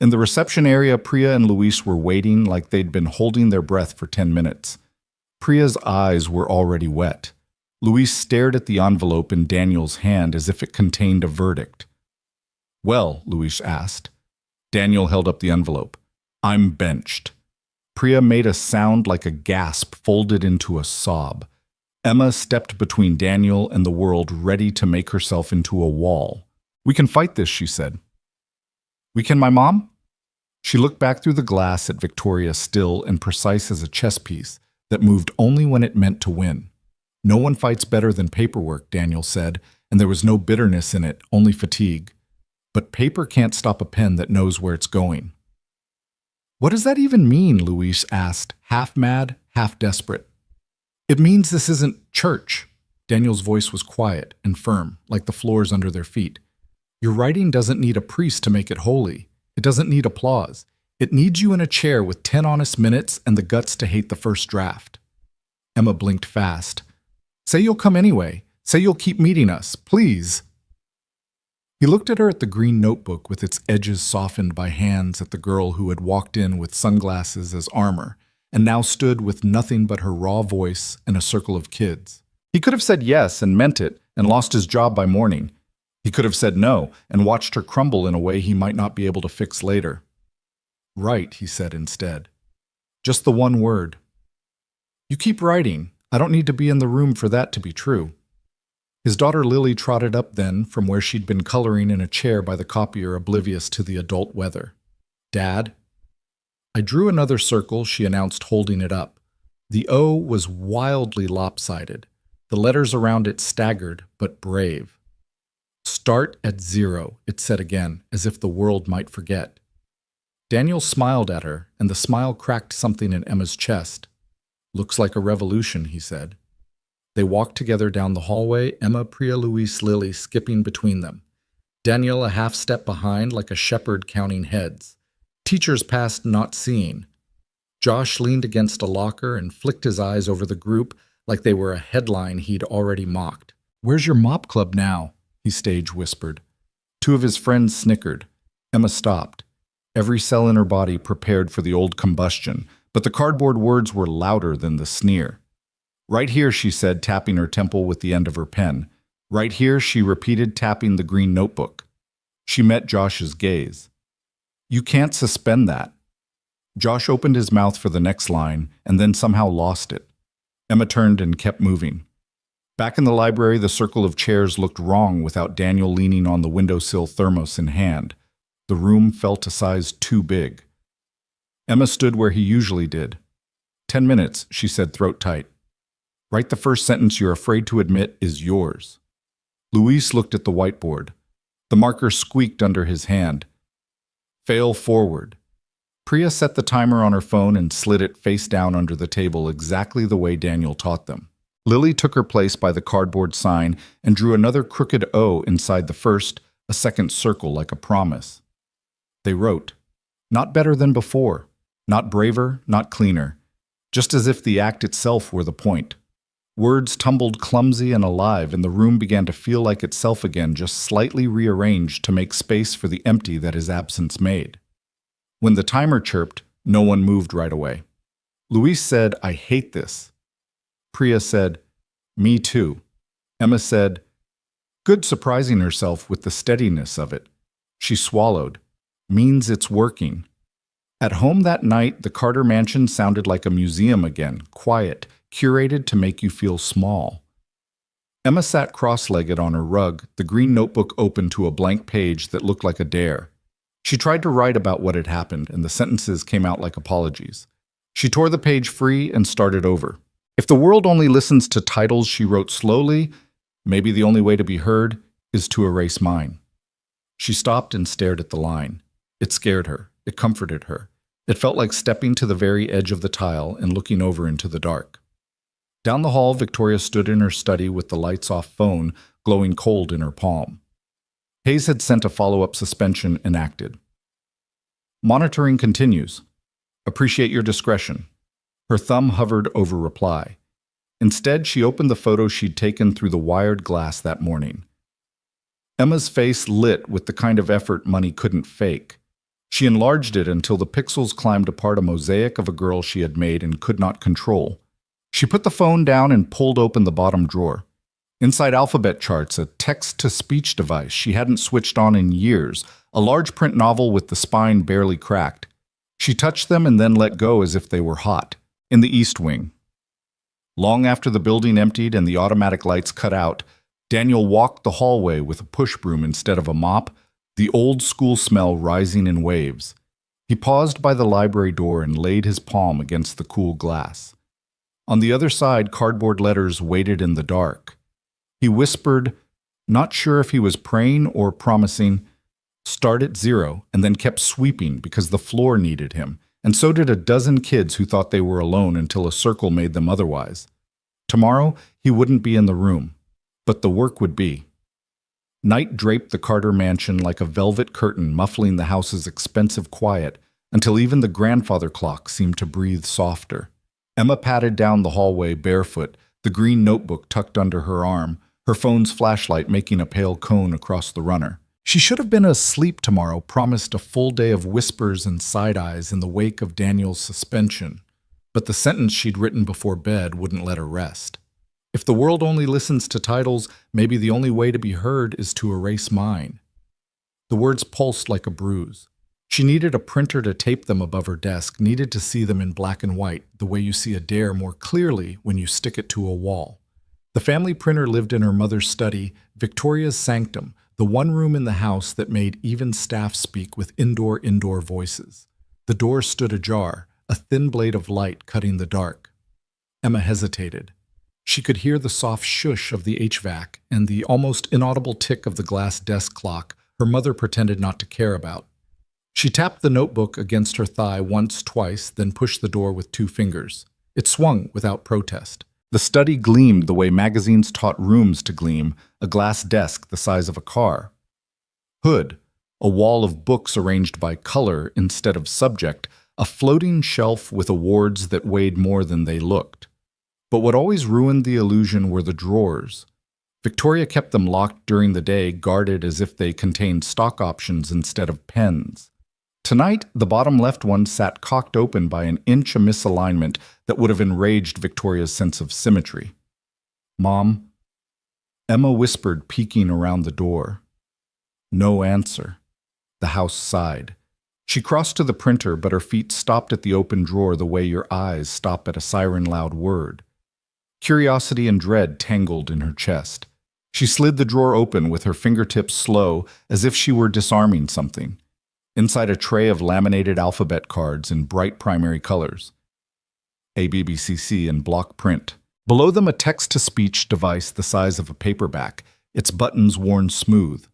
In the reception area, Priya and Luis were waiting like they'd been holding their breath for 10 minutes. Priya's eyes were already wet. Luis stared at the envelope in Daniel's hand as if it contained a verdict. Well, Luis asked. Daniel held up the envelope. I'm benched. Priya made a sound like a gasp folded into a sob. Emma stepped between Daniel and the world, ready to make herself into a wall. We can fight this, she said. We can, my mom? She looked back through the glass at Victoria, still and precise as a chess piece that moved only when it meant to win. No one fights better than paperwork, Daniel said, and there was no bitterness in it, only fatigue. But paper can't stop a pen that knows where it's going. What does that even mean? Luis asked, half mad, half desperate. It means this isn't church. Daniel's voice was quiet and firm, like the floors under their feet. Your writing doesn't need a priest to make it holy. It doesn't need applause. It needs you in a chair with 10 honest minutes and the guts to hate the first draft. Emma blinked fast. Say you'll come anyway. Say you'll keep meeting us, please. He looked at her at the green notebook with its edges softened by hands, at the girl who had walked in with sunglasses as armor and now stood with nothing but her raw voice and a circle of kids. He could have said yes and meant it and lost his job by morning. He could have said no and watched her crumble in a way he might not be able to fix later. Right, he said instead. Just the one word. You keep writing. I don't need to be in the room for that to be true. His daughter Lily trotted up then from where she'd been coloring in a chair by the copier, oblivious to the adult weather. Dad? I drew another circle, she announced, holding it up. The O was wildly lopsided. The letters around it staggered, but brave. Start at 0, it said again, as if the world might forget. Daniel smiled at her, and the smile cracked something in Emma's chest. Looks like a revolution, he said. They walked together down the hallway, Emma, Priya, Luis, Lily skipping between them. Daniel a half step behind, like a shepherd counting heads. Teachers passed, not seeing. Josh leaned against a locker and flicked his eyes over the group like they were a headline he'd already mocked. Where's your mop club now? He stage whispered. 2 of his friends snickered. Emma stopped. Every cell in her body prepared for the old combustion, but the cardboard words were louder than the sneer. Right here, she said, tapping her temple with the end of her pen. Right here, she repeated, tapping the green notebook. She met Josh's gaze. You can't suspend that. Josh opened his mouth for the next line and then somehow lost it. Emma turned and kept moving. Back in the library, the circle of chairs looked wrong without Daniel leaning on the windowsill, thermos in hand. The room felt a size too big. Emma stood where he usually did. 10 minutes, she said, throat tight. Write the first sentence you're afraid to admit is yours. Luis looked at the whiteboard. The marker squeaked under his hand. Fail forward. Priya set the timer on her phone and slid it face down under the table exactly the way Daniel taught them. Lily took her place by the cardboard sign and drew another crooked O inside the first, a second circle like a promise. They wrote, not better than before, not braver, not cleaner, just as if the act itself were the point. Words tumbled clumsy and alive, and the room began to feel like itself again, just slightly rearranged to make space for the empty that his absence made. When the timer chirped, no one moved right away. Luis said, I hate this. Priya said, me too. Emma said, good, surprising herself with the steadiness of it. She swallowed. Means it's working. At home that night, the Carter mansion sounded like a museum again, quiet, curated to make you feel small. Emma sat cross-legged on her rug, the green notebook open to a blank page that looked like a dare. She tried to write about what had happened, and the sentences came out like apologies. She tore the page free and started over. If the world only listens to titles, she wrote slowly, maybe the only way to be heard is to erase mine. She stopped and stared at the line. It scared her. It comforted her. It felt like stepping to the very edge of the tile and looking over into the dark. Down the hall, Victoria stood in her study with the lights-off phone glowing cold in her palm. Hayes had sent a follow-up suspension enacted. Monitoring continues. Appreciate your discretion. Her thumb hovered over reply. Instead, she opened the photo she'd taken through the wired glass that morning. Emma's face lit with the kind of effort money couldn't fake. She enlarged it until the pixels climbed apart a mosaic of a girl she had made and could not control. She put the phone down and pulled open the bottom drawer. Inside alphabet charts, a text-to-speech device she hadn't switched on in years, a large print novel with the spine barely cracked. She touched them and then let go as if they were hot. In the East Wing. Long after the building emptied and the automatic lights cut out, Daniel walked the hallway with a push broom instead of a mop, the old school smell rising in waves. He paused by the library door and laid his palm against the cool glass. On the other side, cardboard letters waited in the dark. He whispered, not sure if he was praying or promising, start at 0, and then kept sweeping because the floor needed him, and so did a dozen kids who thought they were alone until a circle made them otherwise. Tomorrow, he wouldn't be in the room, but the work would be. Night draped the Carter mansion like a velvet curtain, muffling the house's expensive quiet until even the grandfather clock seemed to breathe softer. Emma padded down the hallway barefoot, the green notebook tucked under her arm, her phone's flashlight making a pale cone across the runner. She should have been asleep tomorrow, promised a full day of whispers and side-eyes in the wake of Daniel's suspension, but the sentence she'd written before bed wouldn't let her rest. If the world only listens to titles, maybe the only way to be heard is to erase mine. The words pulsed like a bruise. She needed a printer to tape them above her desk, needed to see them in black and white, the way you see a dare more clearly when you stick it to a wall. The family printer lived in her mother's study, Victoria's sanctum, the one room in the house that made even staff speak with indoor voices. The door stood ajar, a thin blade of light cutting the dark. Emma hesitated. She could hear the soft shush of the HVAC and the almost inaudible tick of the glass desk clock her mother pretended not to care about. She tapped the notebook against her thigh once, twice, then pushed the door with 2 fingers. It swung without protest. The study gleamed the way magazines taught rooms to gleam, a glass desk the size of a car. Hood, a wall of books arranged by color instead of subject, a floating shelf with awards that weighed more than they looked. But what always ruined the illusion were the drawers. Victoria kept them locked during the day, guarded as if they contained stock options instead of pens. Tonight, the bottom left one sat cocked open by an inch of misalignment that would have enraged Victoria's sense of symmetry. "Mom?" Emma whispered, peeking around the door. No answer. The house sighed. She crossed to the printer, but her feet stopped at the open drawer the way your eyes stop at a siren-loud word. Curiosity and dread tangled in her chest. She slid the drawer open with her fingertips slow, as if she were disarming something. Inside a tray of laminated alphabet cards in bright primary colors. ABBCC in block print. Below them a text-to-speech device the size of a paperback, its buttons worn smooth.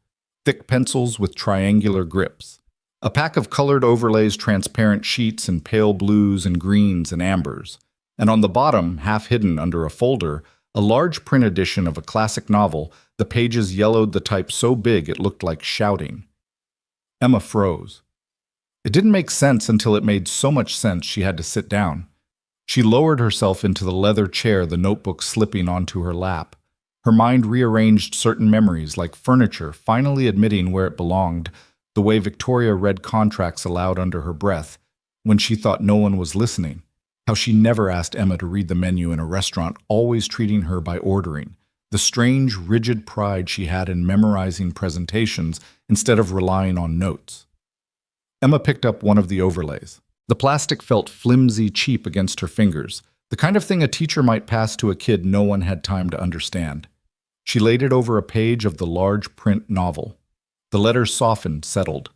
Thick pencils with triangular grips. A pack of colored overlays, transparent sheets in pale blues and greens and ambers. And on the bottom, half hidden under a folder, a large print edition of a classic novel, the pages yellowed the type so big it looked like shouting. Emma froze. It didn't make sense until it made so much sense she had to sit down. She lowered herself into the leather chair, the notebook slipping onto her lap. Her mind rearranged certain memories, like furniture, finally admitting where it belonged, the way Victoria read contracts aloud under her breath, when she thought no one was listening. How she never asked Emma to read the menu in a restaurant, always treating her by ordering. The strange, rigid pride she had in memorizing presentations instead of relying on notes. Emma picked up one of the overlays. The plastic felt flimsy, cheap against her fingers, the kind of thing a teacher might pass to a kid no one had time to understand. She laid it over a page of the large print novel. The letters softened, settled.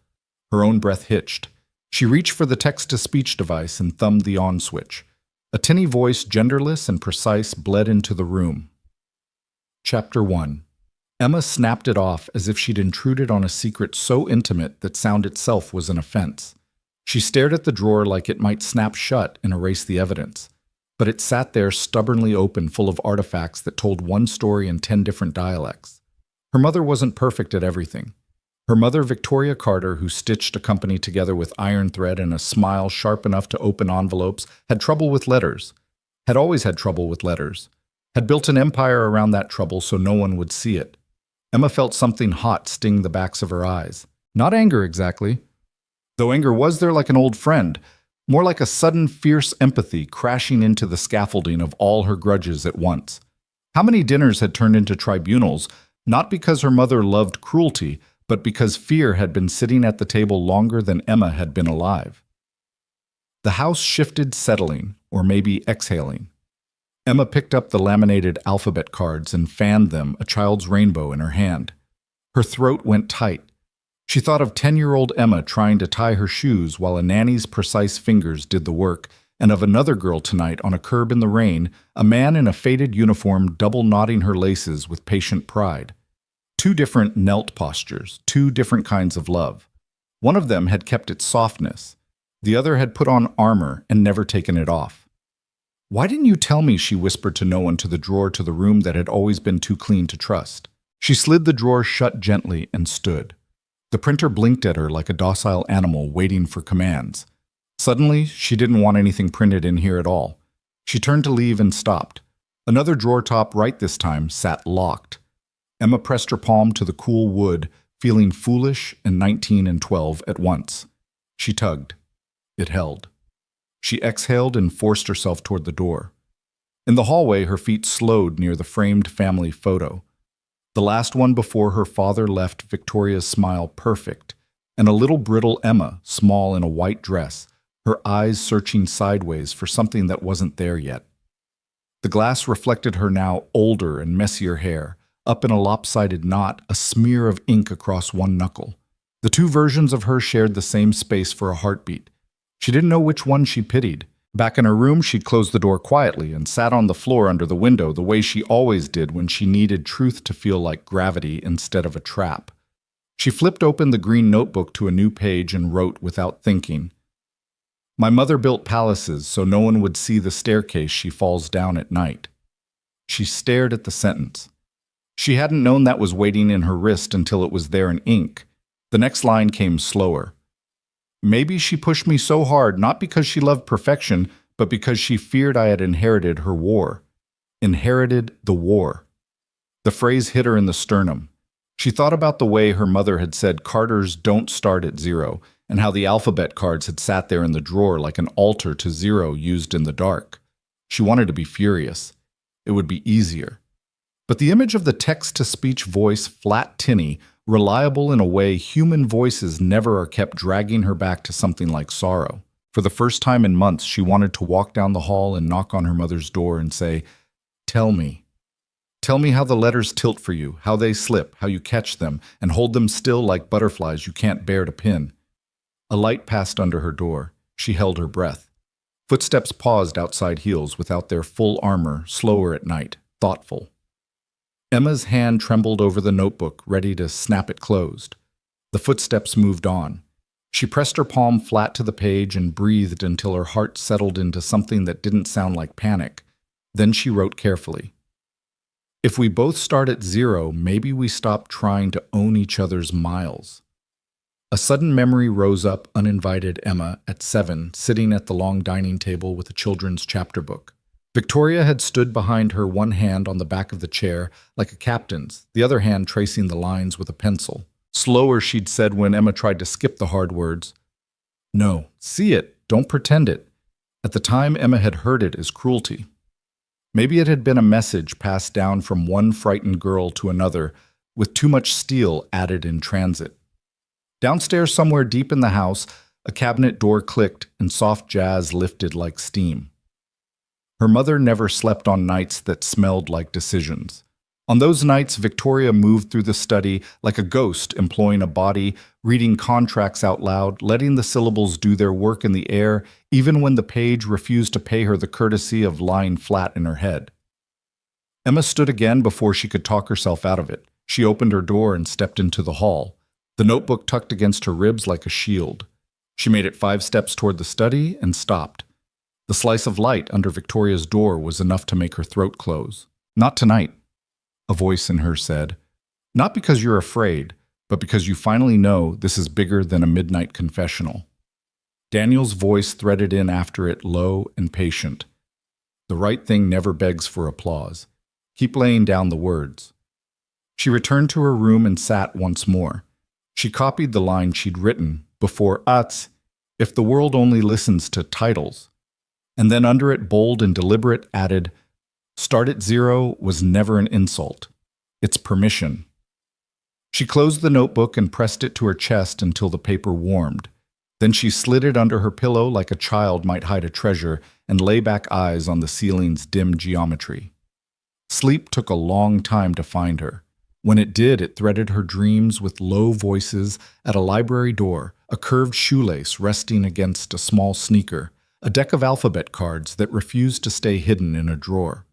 Her own breath hitched. She reached for the text-to-speech device and thumbed the on switch. A tinny voice, genderless and precise, bled into the room. Chapter 1. Emma snapped it off as if she'd intruded on a secret so intimate that sound itself was an offense. She stared at the drawer like it might snap shut and erase the evidence. But it sat there stubbornly open, full of artifacts that told one story in 10 different dialects. Her mother wasn't perfect at everything. Her mother, Victoria Carter, who stitched a company together with iron thread and a smile sharp enough to open envelopes, had trouble with letters. Had always had trouble with letters. Had built an empire around that trouble so no one would see it. Emma felt something hot sting the backs of her eyes. Not anger exactly. Though anger was there like an old friend, more like a sudden fierce empathy crashing into the scaffolding of all her grudges at once. How many dinners had turned into tribunals, not because her mother loved cruelty, but because fear had been sitting at the table longer than Emma had been alive. The house shifted, settling, or maybe exhaling. Emma picked up the laminated alphabet cards and fanned them, a child's rainbow in her hand. Her throat went tight. She thought of 10-year-old Emma trying to tie her shoes while a nanny's precise fingers did the work, and of another girl tonight on a curb in the rain, a man in a faded uniform double-knotting her laces with patient pride. 2 different knelt postures, 2 different kinds of love. One of them had kept its softness. The other had put on armor and never taken it off. "Why didn't you tell me?" she whispered to no one to the drawer to the room that had always been too clean to trust. She slid the drawer shut gently and stood. The printer blinked at her like a docile animal waiting for commands. Suddenly, she didn't want anything printed in here at all. She turned to leave and stopped. Another drawer top right this time sat locked. Emma pressed her palm to the cool wood, feeling foolish and 19 and 12 at once. She tugged. It held. She exhaled and forced herself toward the door. In the hallway, her feet slowed near the framed family photo. The last one before her father left Victoria's smile perfect, and a little brittle Emma, small in a white dress, her eyes searching sideways for something that wasn't there yet. The glass reflected her now older and messier hair, up in a lopsided knot, a smear of ink across one knuckle. The 2 versions of her shared the same space for a heartbeat. She didn't know which one she pitied. Back in her room, she closed the door quietly and sat on the floor under the window the way she always did when she needed truth to feel like gravity instead of a trap. She flipped open the green notebook to a new page and wrote without thinking. "My mother built palaces so no one would see the staircase she falls down at night." She stared at the sentence. She hadn't known that was waiting in her wrist until it was there in ink. The next line came slower. "Maybe she pushed me so hard not because she loved perfection, but because she feared I had inherited her war." Inherited the war. The phrase hit her in the sternum. She thought about the way her mother had said Carters don't start at 0, and how the alphabet cards had sat there in the drawer like an altar to 0 used in the dark. She wanted to be furious. It would be easier. But the image of the text-to-speech voice, flat tinny, reliable in a way human voices never are, kept dragging her back to something like sorrow. For the first time in months, she wanted to walk down the hall and knock on her mother's door and say, "Tell me. Tell me how the letters tilt for you, how they slip, how you catch them, and hold them still like butterflies you can't bear to pin." A light passed under her door. She held her breath. Footsteps paused outside heels without their full armor, slower at night, thoughtful. Emma's hand trembled over the notebook, ready to snap it closed. The footsteps moved on. She pressed her palm flat to the page and breathed until her heart settled into something that didn't sound like panic. Then she wrote carefully. "If we both start at 0, maybe we stop trying to own each other's miles." A sudden memory rose up, uninvited Emma, at 7, sitting at the long dining table with a children's chapter book. Victoria had stood behind her, one hand on the back of the chair, like a captain's, the other hand tracing the lines with a pencil. Slower, she'd said when Emma tried to skip the hard words. "No, see it, don't pretend it." At the time, Emma had heard it as cruelty. Maybe it had been a message passed down from one frightened girl to another, with too much steel added in transit. Downstairs somewhere deep in the house, A cabinet door clicked and soft jazz lifted like steam. Her mother never slept on nights that smelled like decisions. On those nights, Victoria moved through the study like a ghost employing a body, reading contracts out loud, letting the syllables do their work in the air, even when the page refused to pay her the courtesy of lying flat in her head. Emma stood again before she could talk herself out of it. She opened her door and stepped into the hall, the notebook tucked against her ribs like a shield. She made it 5 steps toward the study and stopped. The slice of light under Victoria's door was enough to make her throat close. "Not tonight," a voice in her said. "Not because you're afraid, but because you finally know this is bigger than a midnight confessional." Daniel's voice threaded in after it, low and patient. "The right thing never begs for applause. Keep laying down the words." She returned to her room and sat once more. She copied the line she'd written before "Ats, if the world only listens to titles." And then under it, bold and deliberate, added, "Start at 0 was never an insult. It's permission." She closed the notebook and pressed it to her chest until the paper warmed. Then she slid it under her pillow like a child might hide a treasure and lay back, eyes on the ceiling's dim geometry. Sleep took a long time to find her. When it did, it threaded her dreams with low voices at a library door, a curved shoelace resting against a small sneaker, a deck of alphabet cards that refused to stay hidden in a drawer.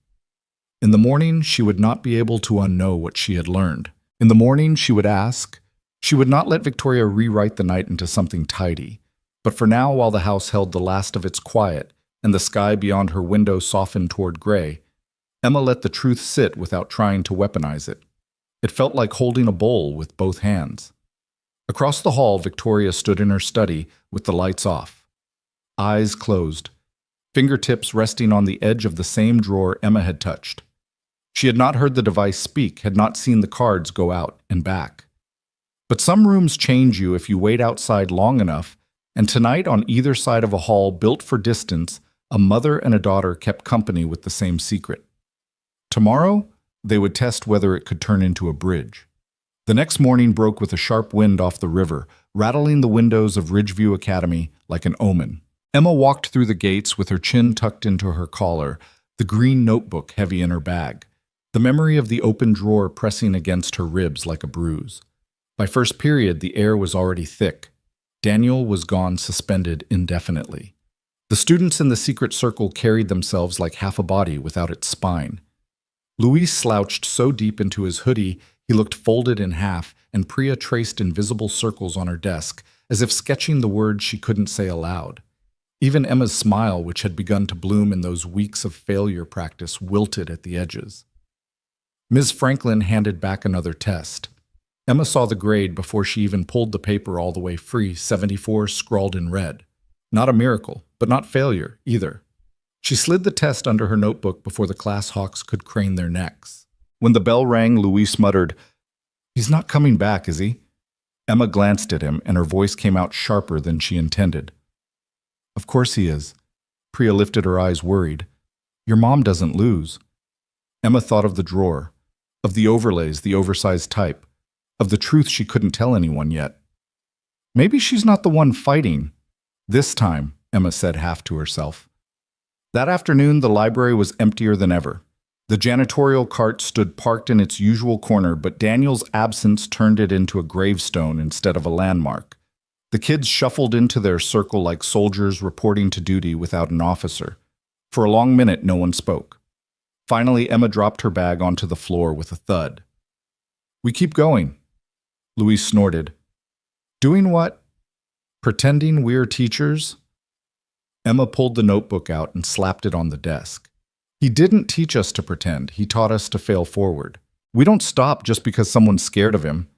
In the morning, she would not be able to unknow what she had learned. In the morning, she would ask. She would not let Victoria rewrite the night into something tidy. But for now, while the house held the last of its quiet and the sky beyond her window softened toward gray, Emma let the truth sit without trying to weaponize it. It felt like holding a bowl with both hands. Across the hall, Victoria stood in her study with the lights off. Eyes closed, fingertips resting on the edge of the same drawer Emma had touched. She had not heard the device speak, had not seen the cards go out and back. But some rooms change you if you wait outside long enough, and tonight on either side of a hall built for distance, a mother and a daughter kept company with the same secret. Tomorrow, they would test whether it could turn into a bridge. The next morning broke with a sharp wind off the river, rattling the windows of Ridgeview Academy like an omen. Emma walked through the gates with her chin tucked into her collar, the green notebook heavy in her bag, the memory of the open drawer pressing against her ribs like a bruise. By first period, the air was already thick. Daniel was gone, suspended indefinitely. The students in the secret circle carried themselves like half a body without its spine. Luis slouched so deep into his hoodie he looked folded in half, and Priya traced invisible circles on her desk, as if sketching the words she couldn't say aloud. Even Emma's smile, which had begun to bloom in those weeks of failure practice, wilted at the edges. Ms. Franklin handed back another test. Emma saw the grade before she even pulled the paper all the way free, 74 scrawled in red. Not a miracle, but not failure either. She slid the test under her notebook before the class hawks could crane their necks. When the bell rang, Luis muttered, "He's not coming back, is he?" Emma glanced at him, and her voice came out sharper than she intended. "Of course he is." Priya lifted her eyes, worried. "Your mom doesn't lose." Emma thought of the drawer, of the overlays, the oversized type, of the truth she couldn't tell anyone yet. "Maybe she's not the one fighting. This time," Emma said half to herself. That afternoon, the library was emptier than ever. The janitorial cart stood parked in its usual corner, but Daniel's absence turned it into a gravestone instead of a landmark. The kids shuffled into their circle like soldiers reporting to duty without an officer. For a long minute, no one spoke. Finally, Emma dropped her bag onto the floor with a thud. "We keep going," Luis snorted. "Doing what? Pretending we're teachers?" Emma pulled the notebook out and slapped it on the desk. "He didn't teach us to pretend. He taught us to fail forward. We don't stop just because someone's scared of him."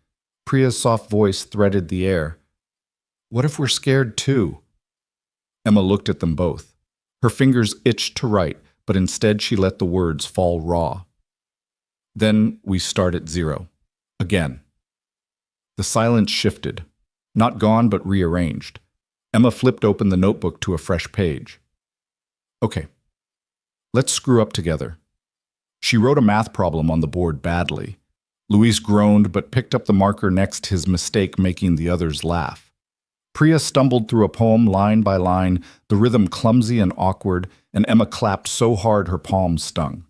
Priya's soft voice threaded the air. "What if we're scared too?" Emma looked at them both. Her fingers itched to write, but instead she let the words fall raw. "Then we start at 0. Again." The silence shifted. Not gone, but rearranged. Emma flipped open the notebook to a fresh page. "Okay, let's screw up together." She wrote a math problem on the board badly. Luis groaned but picked up the marker next, his mistake making the others laugh. Priya stumbled through a poem line by line, the rhythm clumsy and awkward, and Emma clapped so hard her palms stung.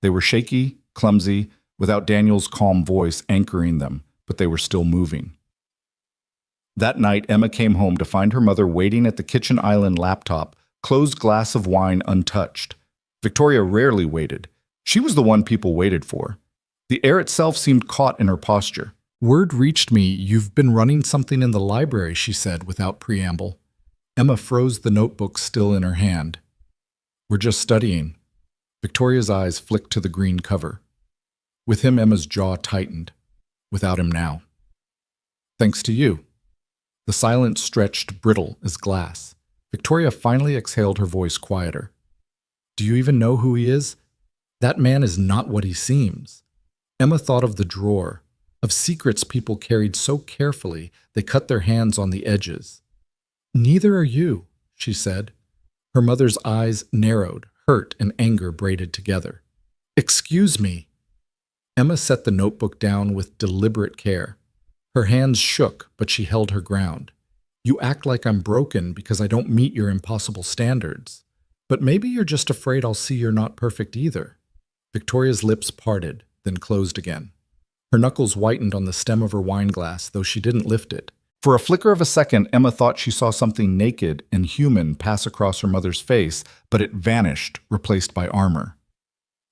They were shaky, clumsy, without Daniel's calm voice anchoring them, but they were still moving. That night, Emma came home to find her mother waiting at the kitchen island laptop, closed glass of wine untouched. Victoria rarely waited. She was the one people waited for. The air itself seemed caught in her posture. "Word reached me you've been running something in the library," she said without preamble. Emma froze the notebook still in her hand. "We're just studying." Victoria's eyes flicked to the green cover. With him, Emma's jaw tightened. Without him now. "Thanks to you." The silence stretched brittle as glass. Victoria finally exhaled, her voice quieter. "Do you even know who he is? That man is not what he seems." Emma thought of the drawer, of secrets people carried so carefully they cut their hands on the edges. "Neither are you," she said. Her mother's eyes narrowed, hurt and anger braided together. "Excuse me." Emma set the notebook down with deliberate care. Her hands shook, but she held her ground. "You act like I'm broken because I don't meet your impossible standards. But maybe you're just afraid I'll see you're not perfect either." Victoria's lips parted, then closed again. Her knuckles whitened on the stem of her wineglass, though she didn't lift it. For a flicker of a second, Emma thought she saw something naked and human pass across her mother's face, but it vanished, replaced by armor.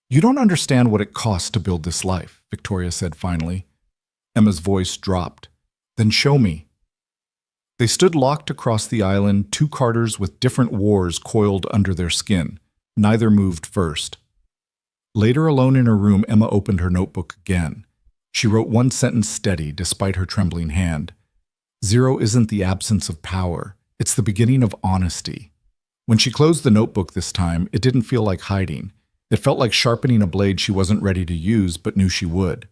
"You don't understand what it costs to build this life," Victoria said finally. Emma's voice dropped. "Then show me." They stood locked across the island, two Carters with different wars coiled under their skin. Neither moved first. Later, alone in her room, Emma opened her notebook again. She wrote one sentence steady, despite her trembling hand. "Zero isn't the absence of power. It's the beginning of honesty." When she closed the notebook this time, it didn't feel like hiding. It felt like sharpening a blade she wasn't ready to use, but knew she would.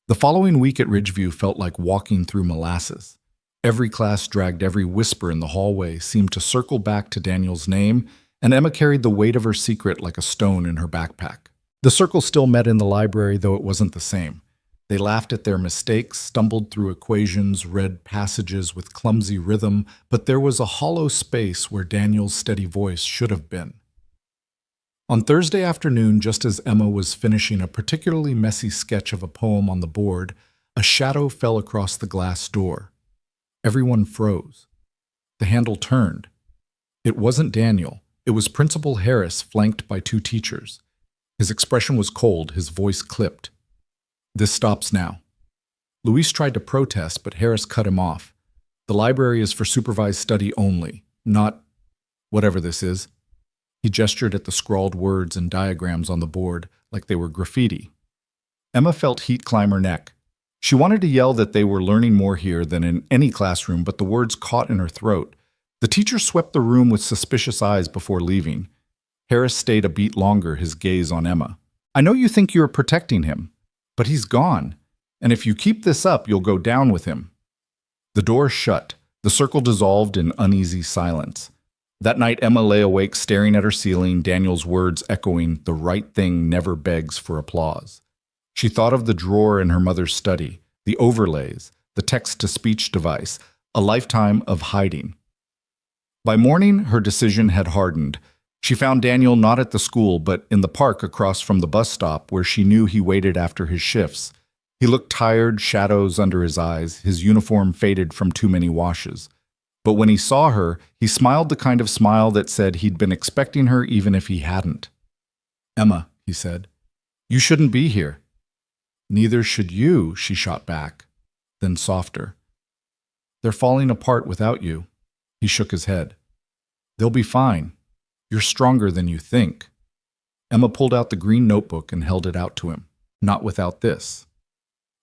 The following week at Ridgeview felt like walking through molasses. Every class dragged every whisper in the hallway, seemed to circle back to Daniel's name, and Emma carried the weight of her secret like a stone in her backpack. The circle still met in the library, though it wasn't the same. They laughed at their mistakes, stumbled through equations, read passages with clumsy rhythm, but there was a hollow space where Daniel's steady voice should have been. On Thursday afternoon, just as Emma was finishing a particularly messy sketch of a poem on the board, a shadow fell across the glass door. Everyone froze. The handle turned. It wasn't Daniel. It was Principal Harris, flanked by two teachers. His expression was cold, his voice clipped. "This stops now." Luis tried to protest, but Harris cut him off. "The library is for supervised study only, not whatever this is." He gestured at the scrawled words and diagrams on the board like they were graffiti. Emma felt heat climb her neck. She wanted to yell that they were learning more here than in any classroom, but the words caught in her throat. The teacher swept the room with suspicious eyes before leaving. Harris stayed a beat longer, his gaze on Emma. "I know you think you are protecting him, but he's gone. And if you keep this up, you'll go down with him." The door shut. The circle dissolved in uneasy silence. That night, Emma lay awake staring at her ceiling, Daniel's words echoing, "The right thing never begs for applause." She thought of the drawer in her mother's study, the overlays, the text-to-speech device, a lifetime of hiding. By morning, her decision had hardened. She found Daniel not at the school, but in the park across from the bus stop where she knew he waited after his shifts. He looked tired, shadows under his eyes, his uniform faded from too many washes. But when he saw her, he smiled the kind of smile that said he'd been expecting her even if he hadn't. "Emma," he said, "you shouldn't be here." "Neither should you," she shot back, then softer. "They're falling apart without you." He shook his head. "They'll be fine. You're stronger than you think." Emma pulled out the green notebook and held it out to him. "Not without this."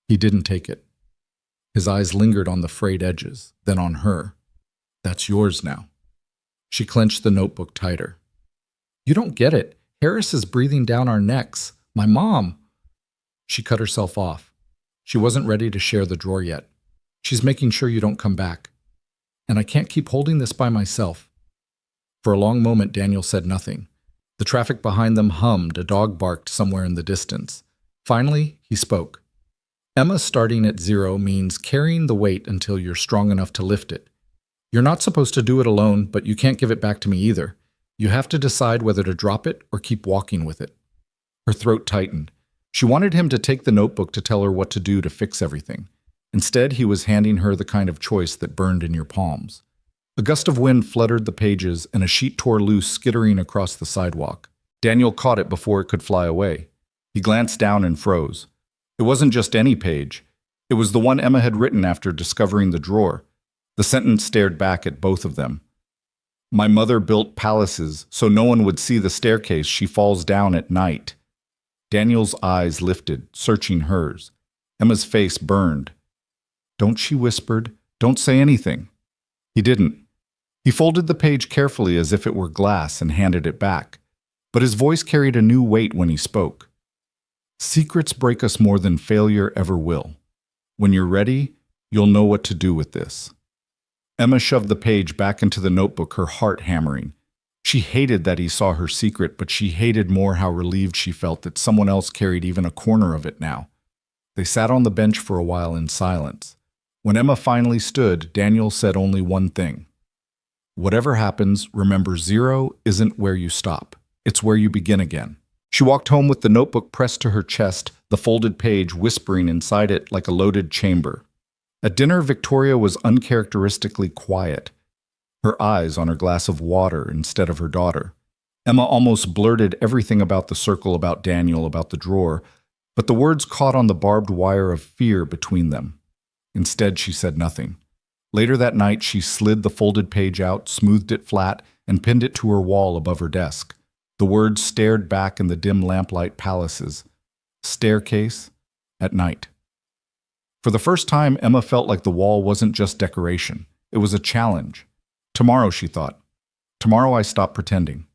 He didn't take it. His eyes lingered on the frayed edges, then on her. "That's yours now." She clenched the notebook tighter. "You don't get it. Harris is breathing down our necks. My mom." She cut herself off. She wasn't ready to share the drawer yet. "She's making sure you don't come back. And I can't keep holding this by myself." For a long moment, Daniel said nothing. The traffic behind them hummed, a dog barked somewhere in the distance. Finally, he spoke. "Emma, starting at 0 means carrying the weight until you're strong enough to lift it. You're not supposed to do it alone, but you can't give it back to me either. You have to decide whether to drop it or keep walking with it. Her throat tightened. She wanted him to take the notebook to tell her what to do to fix everything. Instead, he was handing her the kind of choice that burned in your palms. A gust of wind fluttered the pages, and a sheet tore loose, skittering across the sidewalk. Daniel caught it before it could fly away. He glanced down and froze. It wasn't just any page. It was the one Emma had written after discovering the drawer. The sentence stared back at both of them. My mother built palaces so no one would see the staircase she falls down at night. Daniel's eyes lifted, searching hers. Emma's face burned. Don't, she whispered. Don't say anything. He didn't. He folded the page carefully as if it were glass and handed it back. But his voice carried a new weight when he spoke. Secrets break us more than failure ever will. When you're ready, you'll know what to do with this. Emma shoved the page back into the notebook, her heart hammering. She hated that he saw her secret, but she hated more how relieved she felt that someone else carried even a corner of it now. They sat on the bench for a while in silence. When Emma finally stood, Daniel said only one thing. Whatever happens, remember 0 isn't where you stop. It's where you begin again. She walked home with the notebook pressed to her chest, the folded page whispering inside it like a loaded chamber. At dinner, Victoria was uncharacteristically quiet, her eyes on her glass of water instead of her daughter. Emma almost blurted everything about the circle, about Daniel, about the drawer, but the words caught on the barbed wire of fear between them. Instead, she said nothing. Later that night, she slid the folded page out, smoothed it flat, and pinned it to her wall above her desk. The words stared back in the dim lamplight palaces. Staircase at night. For the first time, Emma felt like the wall wasn't just decoration. It was a challenge. Tomorrow, she thought. Tomorrow I stop pretending.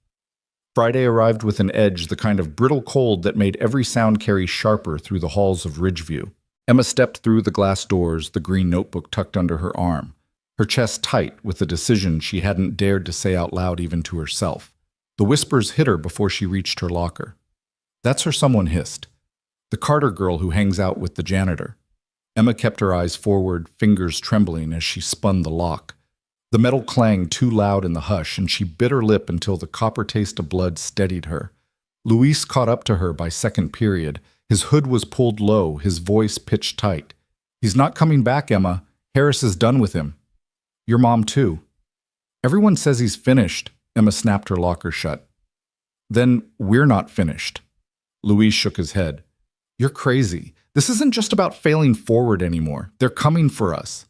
Friday arrived with an edge, the kind of brittle cold that made every sound carry sharper through the halls of Ridgeview. Emma stepped through the glass doors, the green notebook tucked under her arm, her chest tight with a decision she hadn't dared to say out loud even to herself. The whispers hit her before she reached her locker. That's her, someone hissed. The Carter girl who hangs out with the janitor. Emma kept her eyes forward, fingers trembling as she spun the lock. The metal clanged too loud in the hush, and she bit her lip until the copper taste of blood steadied her. Luis caught up to her by second period. His hood was pulled low, his voice pitched tight. He's not coming back, Emma. Harris is done with him. Your mom, too. Everyone says he's finished. Emma snapped her locker shut. Then we're not finished. Luis shook his head. You're crazy. This isn't just about failing forward anymore. They're coming for us.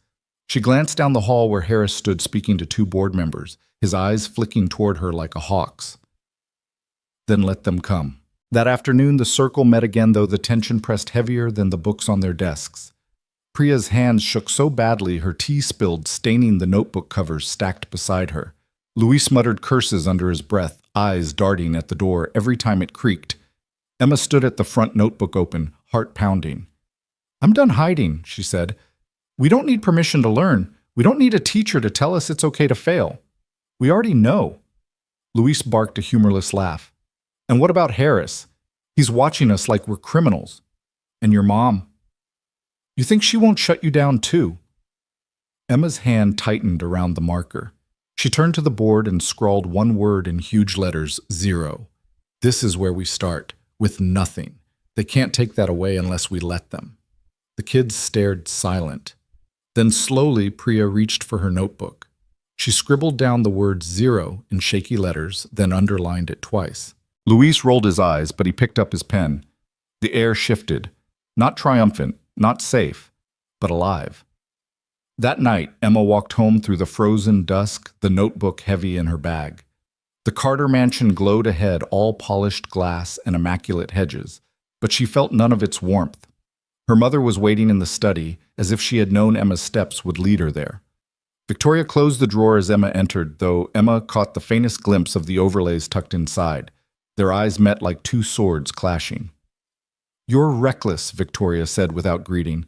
She glanced down the hall where Harris stood speaking to 2 board members, his eyes flicking toward her like a hawk's. Then let them come. That afternoon, the circle met again, though the tension pressed heavier than the books on their desks. Priya's hands shook so badly her tea spilled, staining the notebook covers stacked beside her. Luis muttered curses under his breath, eyes darting at the door every time it creaked. Emma stood at the front, notebook open, heart pounding. I'm done hiding, she said. We don't need permission to learn. We don't need a teacher to tell us it's okay to fail. We already know. Luis barked a humorless laugh. And what about Harris? He's watching us like we're criminals. And your mom? You think she won't shut you down too? Emma's hand tightened around the marker. She turned to the board and scrawled one word in huge letters, 0. This is where we start, with nothing. They can't take that away unless we let them. The kids stared silent. Then slowly, Priya reached for her notebook. She scribbled down the word 0 in shaky letters, then underlined it twice. Luis rolled his eyes, but he picked up his pen. The air shifted. Not triumphant, not safe, but alive. That night, Emma walked home through the frozen dusk, the notebook heavy in her bag. The Carter mansion glowed ahead, all polished glass and immaculate hedges, but she felt none of its warmth. Her mother was waiting in the study, as if she had known Emma's steps would lead her there. Victoria closed the drawer as Emma entered, though Emma caught the faintest glimpse of the overlays tucked inside. Their eyes met like 2 swords clashing. You're reckless, Victoria said without greeting.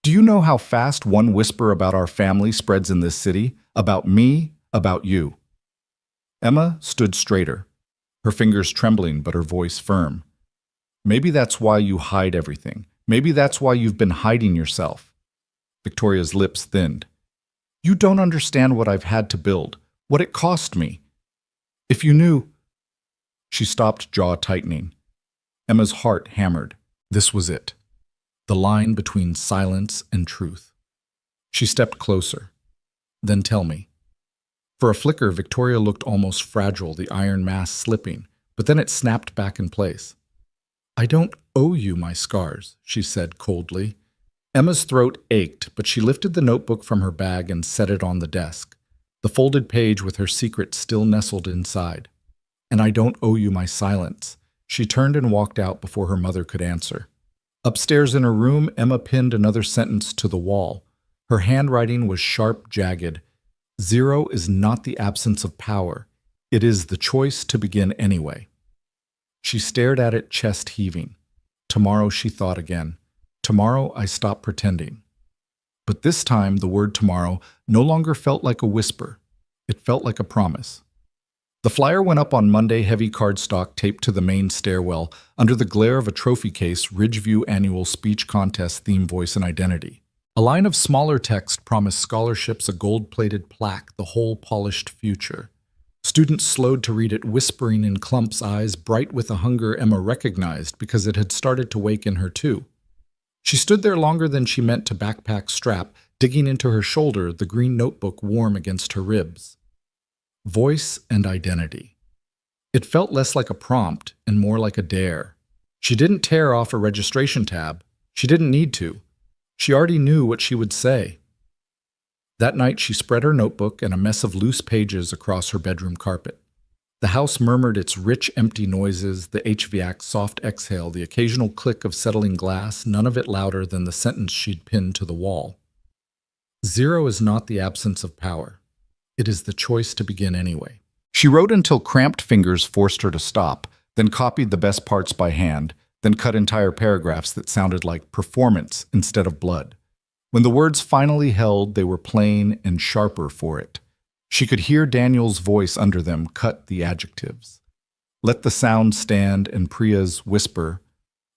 Do you know how fast one whisper about our family spreads in this city? About me, about you. Emma stood straighter, her fingers trembling but her voice firm. Maybe that's why you hide everything. Maybe that's why you've been hiding yourself. Victoria's lips thinned. You don't understand what I've had to build, what it cost me. If you knew—" She stopped, jaw tightening. Emma's heart hammered. This was it. The line between silence and truth. She stepped closer. "Then tell me." For a flicker, Victoria looked almost fragile, the iron mass slipping, but then it snapped back in place. "I don't owe you my scars," she said coldly. Emma's throat ached, but she lifted the notebook from her bag and set it on the desk, the folded page with her secret still nestled inside. "And I don't owe you my silence." She turned and walked out before her mother could answer. Upstairs in her room, Emma pinned another sentence to the wall. Her handwriting was sharp, jagged. "Zero is not the absence of power. It is the choice to begin anyway." She stared at it, chest heaving. Tomorrow, she thought again. Tomorrow, I stop pretending. But this time, the word tomorrow no longer felt like a whisper. It felt like a promise. The flyer went up on Monday, heavy cardstock taped to the main stairwell, under the glare of a trophy case, Ridgeview Annual Speech Contest Theme Voice and Identity. A line of smaller text promised scholarships, a gold-plated plaque, the whole polished future. Students slowed to read it, whispering in clumps, eyes bright with a hunger Emma recognized because it had started to wake in her too. She stood there longer than she meant to backpack strap, digging into her shoulder, the green notebook warm against her ribs. Voice and identity. It felt less like a prompt and more like a dare. She didn't tear off a registration tab. She didn't need to. She already knew what she would say. That night, she spread her notebook and a mess of loose pages across her bedroom carpet. The house murmured its rich, empty noises, the HVAC's soft exhale, the occasional click of settling glass, none of it louder than the sentence she'd pinned to the wall. Zero is not the absence of power. It is the choice to begin anyway. She wrote until cramped fingers forced her to stop, then copied the best parts by hand, then cut entire paragraphs that sounded like performance instead of blood. When the words finally held, they were plain and sharper for it. She could hear Daniel's voice under them cut the adjectives. Let the sound stand, and Priya's whisper,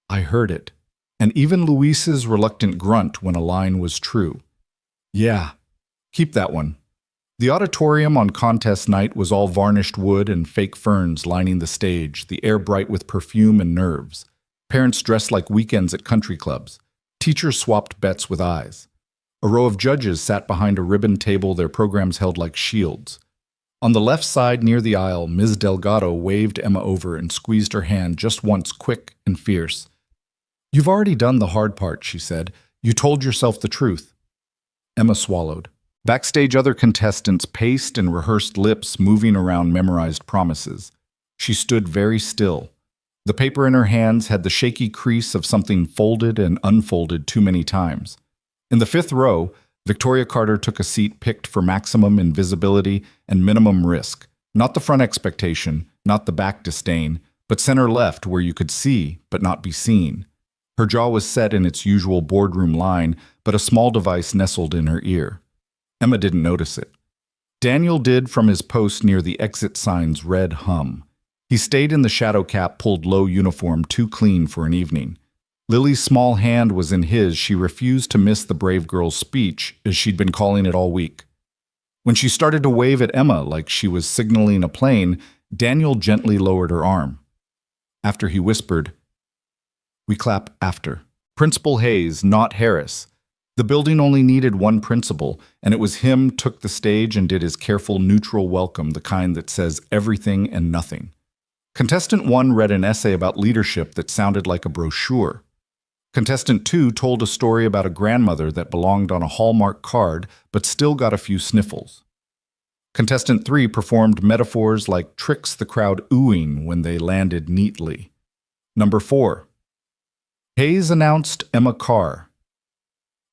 "I heard it," and even Luis's reluctant grunt when a line was true. "Yeah, keep that one." The auditorium on contest night was all varnished wood and fake ferns lining the stage, the air bright with perfume and nerves. Parents dressed like weekends at country clubs. Teachers swapped bets with eyes. A row of judges sat behind a ribbon table, their programs held like shields. On the left side near the aisle, Ms. Delgado waved Emma over and squeezed her hand just once, quick and fierce. "You've already done the hard part," she said. "You told yourself the truth." Emma swallowed. Backstage, other contestants paced and rehearsed, lips moving around memorized promises. She stood very still. The paper in her hands had the shaky crease of something folded and unfolded too many times. In the fifth row, Victoria Carter took a seat picked for maximum invisibility and minimum risk. Not the front expectation, not the back disdain, but center left where you could see but not be seen. Her jaw was set in its usual boardroom line, but a small device nestled in her ear. Emma didn't notice it. Daniel did from his post near the exit sign's red hum. He stayed in the shadow cap, pulled low uniform, too clean for an evening. Lily's small hand was in his. She refused to miss the brave girl's speech, as she'd been calling it all week. When she started to wave at Emma like she was signaling a plane, Daniel gently lowered her arm. After he whispered, "We clap after. Principal Hayes, not Harris." The building only needed one principal, and it was him took the stage and did his careful, neutral welcome, the kind that says everything and nothing. Contestant 1 read an essay about leadership that sounded like a brochure. Contestant 2 told a story about a grandmother that belonged on a Hallmark card but still got a few sniffles. Contestant 3 performed metaphors like tricks, the crowd oohing when they landed neatly. Number 4. Hayes announced Emma Carr.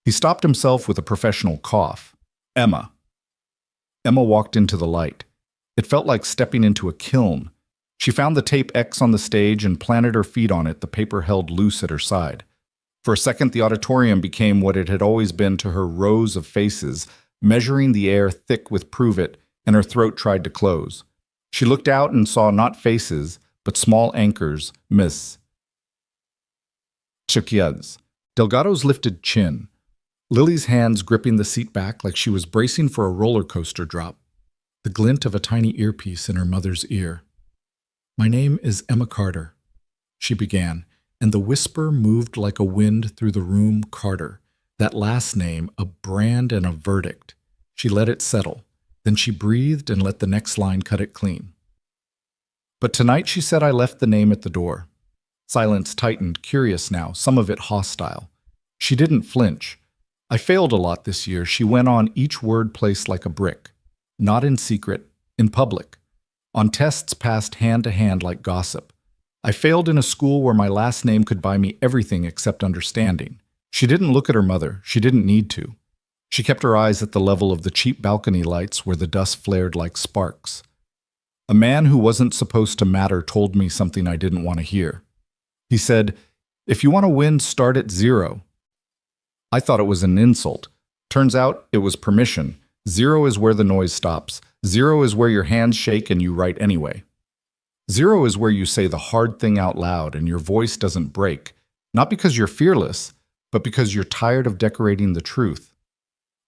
He stopped himself with a professional cough. Emma. Emma walked into the light. It felt like stepping into a kiln. She found the tape X on the stage and planted her feet on it, the paper held loose at her side. For a second, the auditorium became what it had always been to her, rows of faces, measuring the air thick with prove it, and her throat tried to close. She looked out and saw not faces, but small anchors, Miss Chiquiaz. Delgado's lifted chin. Lily's hands gripping the seat back like she was bracing for a roller coaster drop. The glint of a tiny earpiece in her mother's ear. "My name is Emma Carter," she began, and the whisper moved like a wind through the room. Carter. That last name, a brand and a verdict. She let it settle. Then she breathed and let the next line cut it clean. "But tonight," she said, "I left the name at the door." Silence tightened, curious now, some of it hostile. She didn't flinch. "I failed a lot this year," she went on, each word placed like a brick. Not in secret, in public. On tests passed hand to hand like gossip. "I failed in a school where my last name could buy me everything except understanding." She didn't look at her mother. She didn't need to. She kept her eyes at the level of the cheap balcony lights where the dust flared like sparks. "A man who wasn't supposed to matter told me something I didn't want to hear. He said, 'If you want to win, start at zero.' I thought it was an insult. Turns out it was permission. Zero is where the noise stops. Zero is where your hands shake and you write anyway. Zero is where you say the hard thing out loud and your voice doesn't break, not because you're fearless, but because you're tired of decorating the truth."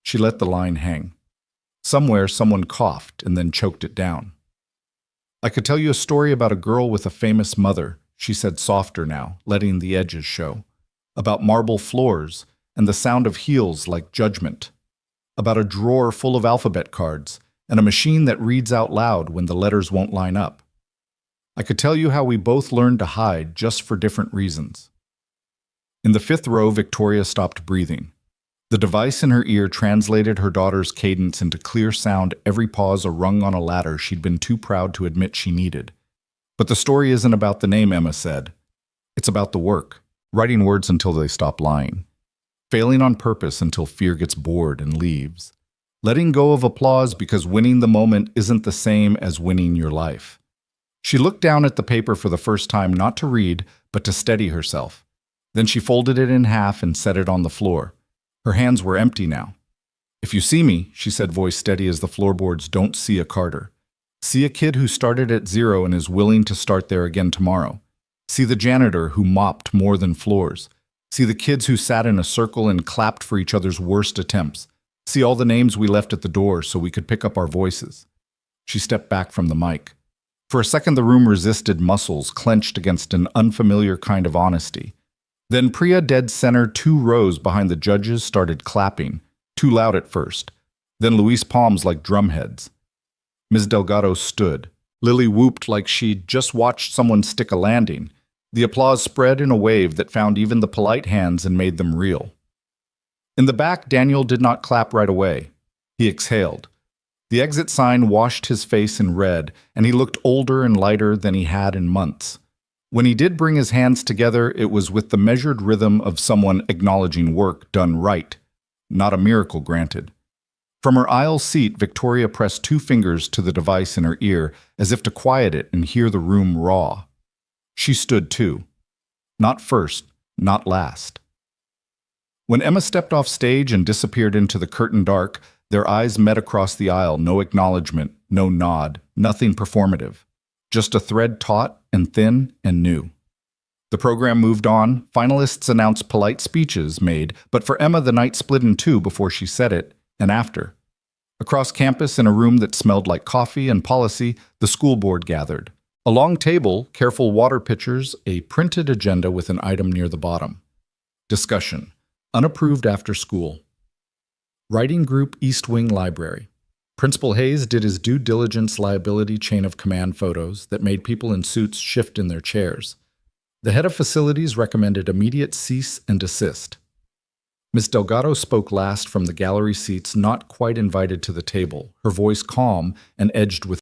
She let the line hang. Somewhere someone coughed and then choked it down. "I could tell you a story about a girl with a famous mother," she said, softer now, letting the edges show. "About marble floors and the sound of heels like judgment. About a drawer full of alphabet cards and a machine that reads out loud when the letters won't line up. I could tell you how we both learned to hide just for different reasons." In the fifth row, Victoria stopped breathing. The device in her ear translated her daughter's cadence into clear sound, every pause a rung on a ladder she'd been too proud to admit she needed. "But the story isn't about the name," Emma said. "It's about the work, writing words until they stop lying. Failing on purpose until fear gets bored and leaves. Letting go of applause because winning the moment isn't the same as winning your life." She looked down at the paper for the first time, not to read, but to steady herself. Then she folded it in half and set it on the floor. Her hands were empty now. "If you see me," she said, voice steady as the floorboards, "don't see a Carter. See a kid who started at zero and is willing to start there again tomorrow. See the janitor who mopped more than floors. See the kids who sat in a circle and clapped for each other's worst attempts. See all the names we left at the door so we could pick up our voices." She stepped back from the mic. For a second the room resisted, muscles clenched against an unfamiliar kind of honesty. Then Priya, dead center, 2 rows behind the judges, started clapping, too loud at first. Then Luis palms like drumheads. Ms. Delgado stood. Lily whooped like she'd just watched someone stick a landing. The applause spread in a wave that found even the polite hands and made them real. In the back, Daniel did not clap right away. He exhaled. The exit sign washed his face in red, and he looked older and lighter than he had in months. When he did bring his hands together, it was with the measured rhythm of someone acknowledging work done right, not a miracle granted. From her aisle seat, Victoria pressed 2 fingers to the device in her ear, as if to quiet it and hear the room raw. She stood too. Not first, not last. When Emma stepped off stage and disappeared into the curtain dark, their eyes met across the aisle, no acknowledgement, no nod, nothing performative. Just a thread taut and thin and new. The program moved on. Finalists announced polite speeches made, but for Emma the night split in 2 before she said it, and after. Across campus, in a room that smelled like coffee and policy, the school board gathered. A long table, careful water pitchers, a printed agenda with an item near the bottom. Discussion. Unapproved after school. Writing Group East Wing Library. Principal Hayes did his due diligence liability chain of command photos that made people in suits shift in their chairs. The head of facilities recommended immediate cease and desist. Miss Delgado spoke last from the gallery seats, not quite invited to the table, her voice calm and edged with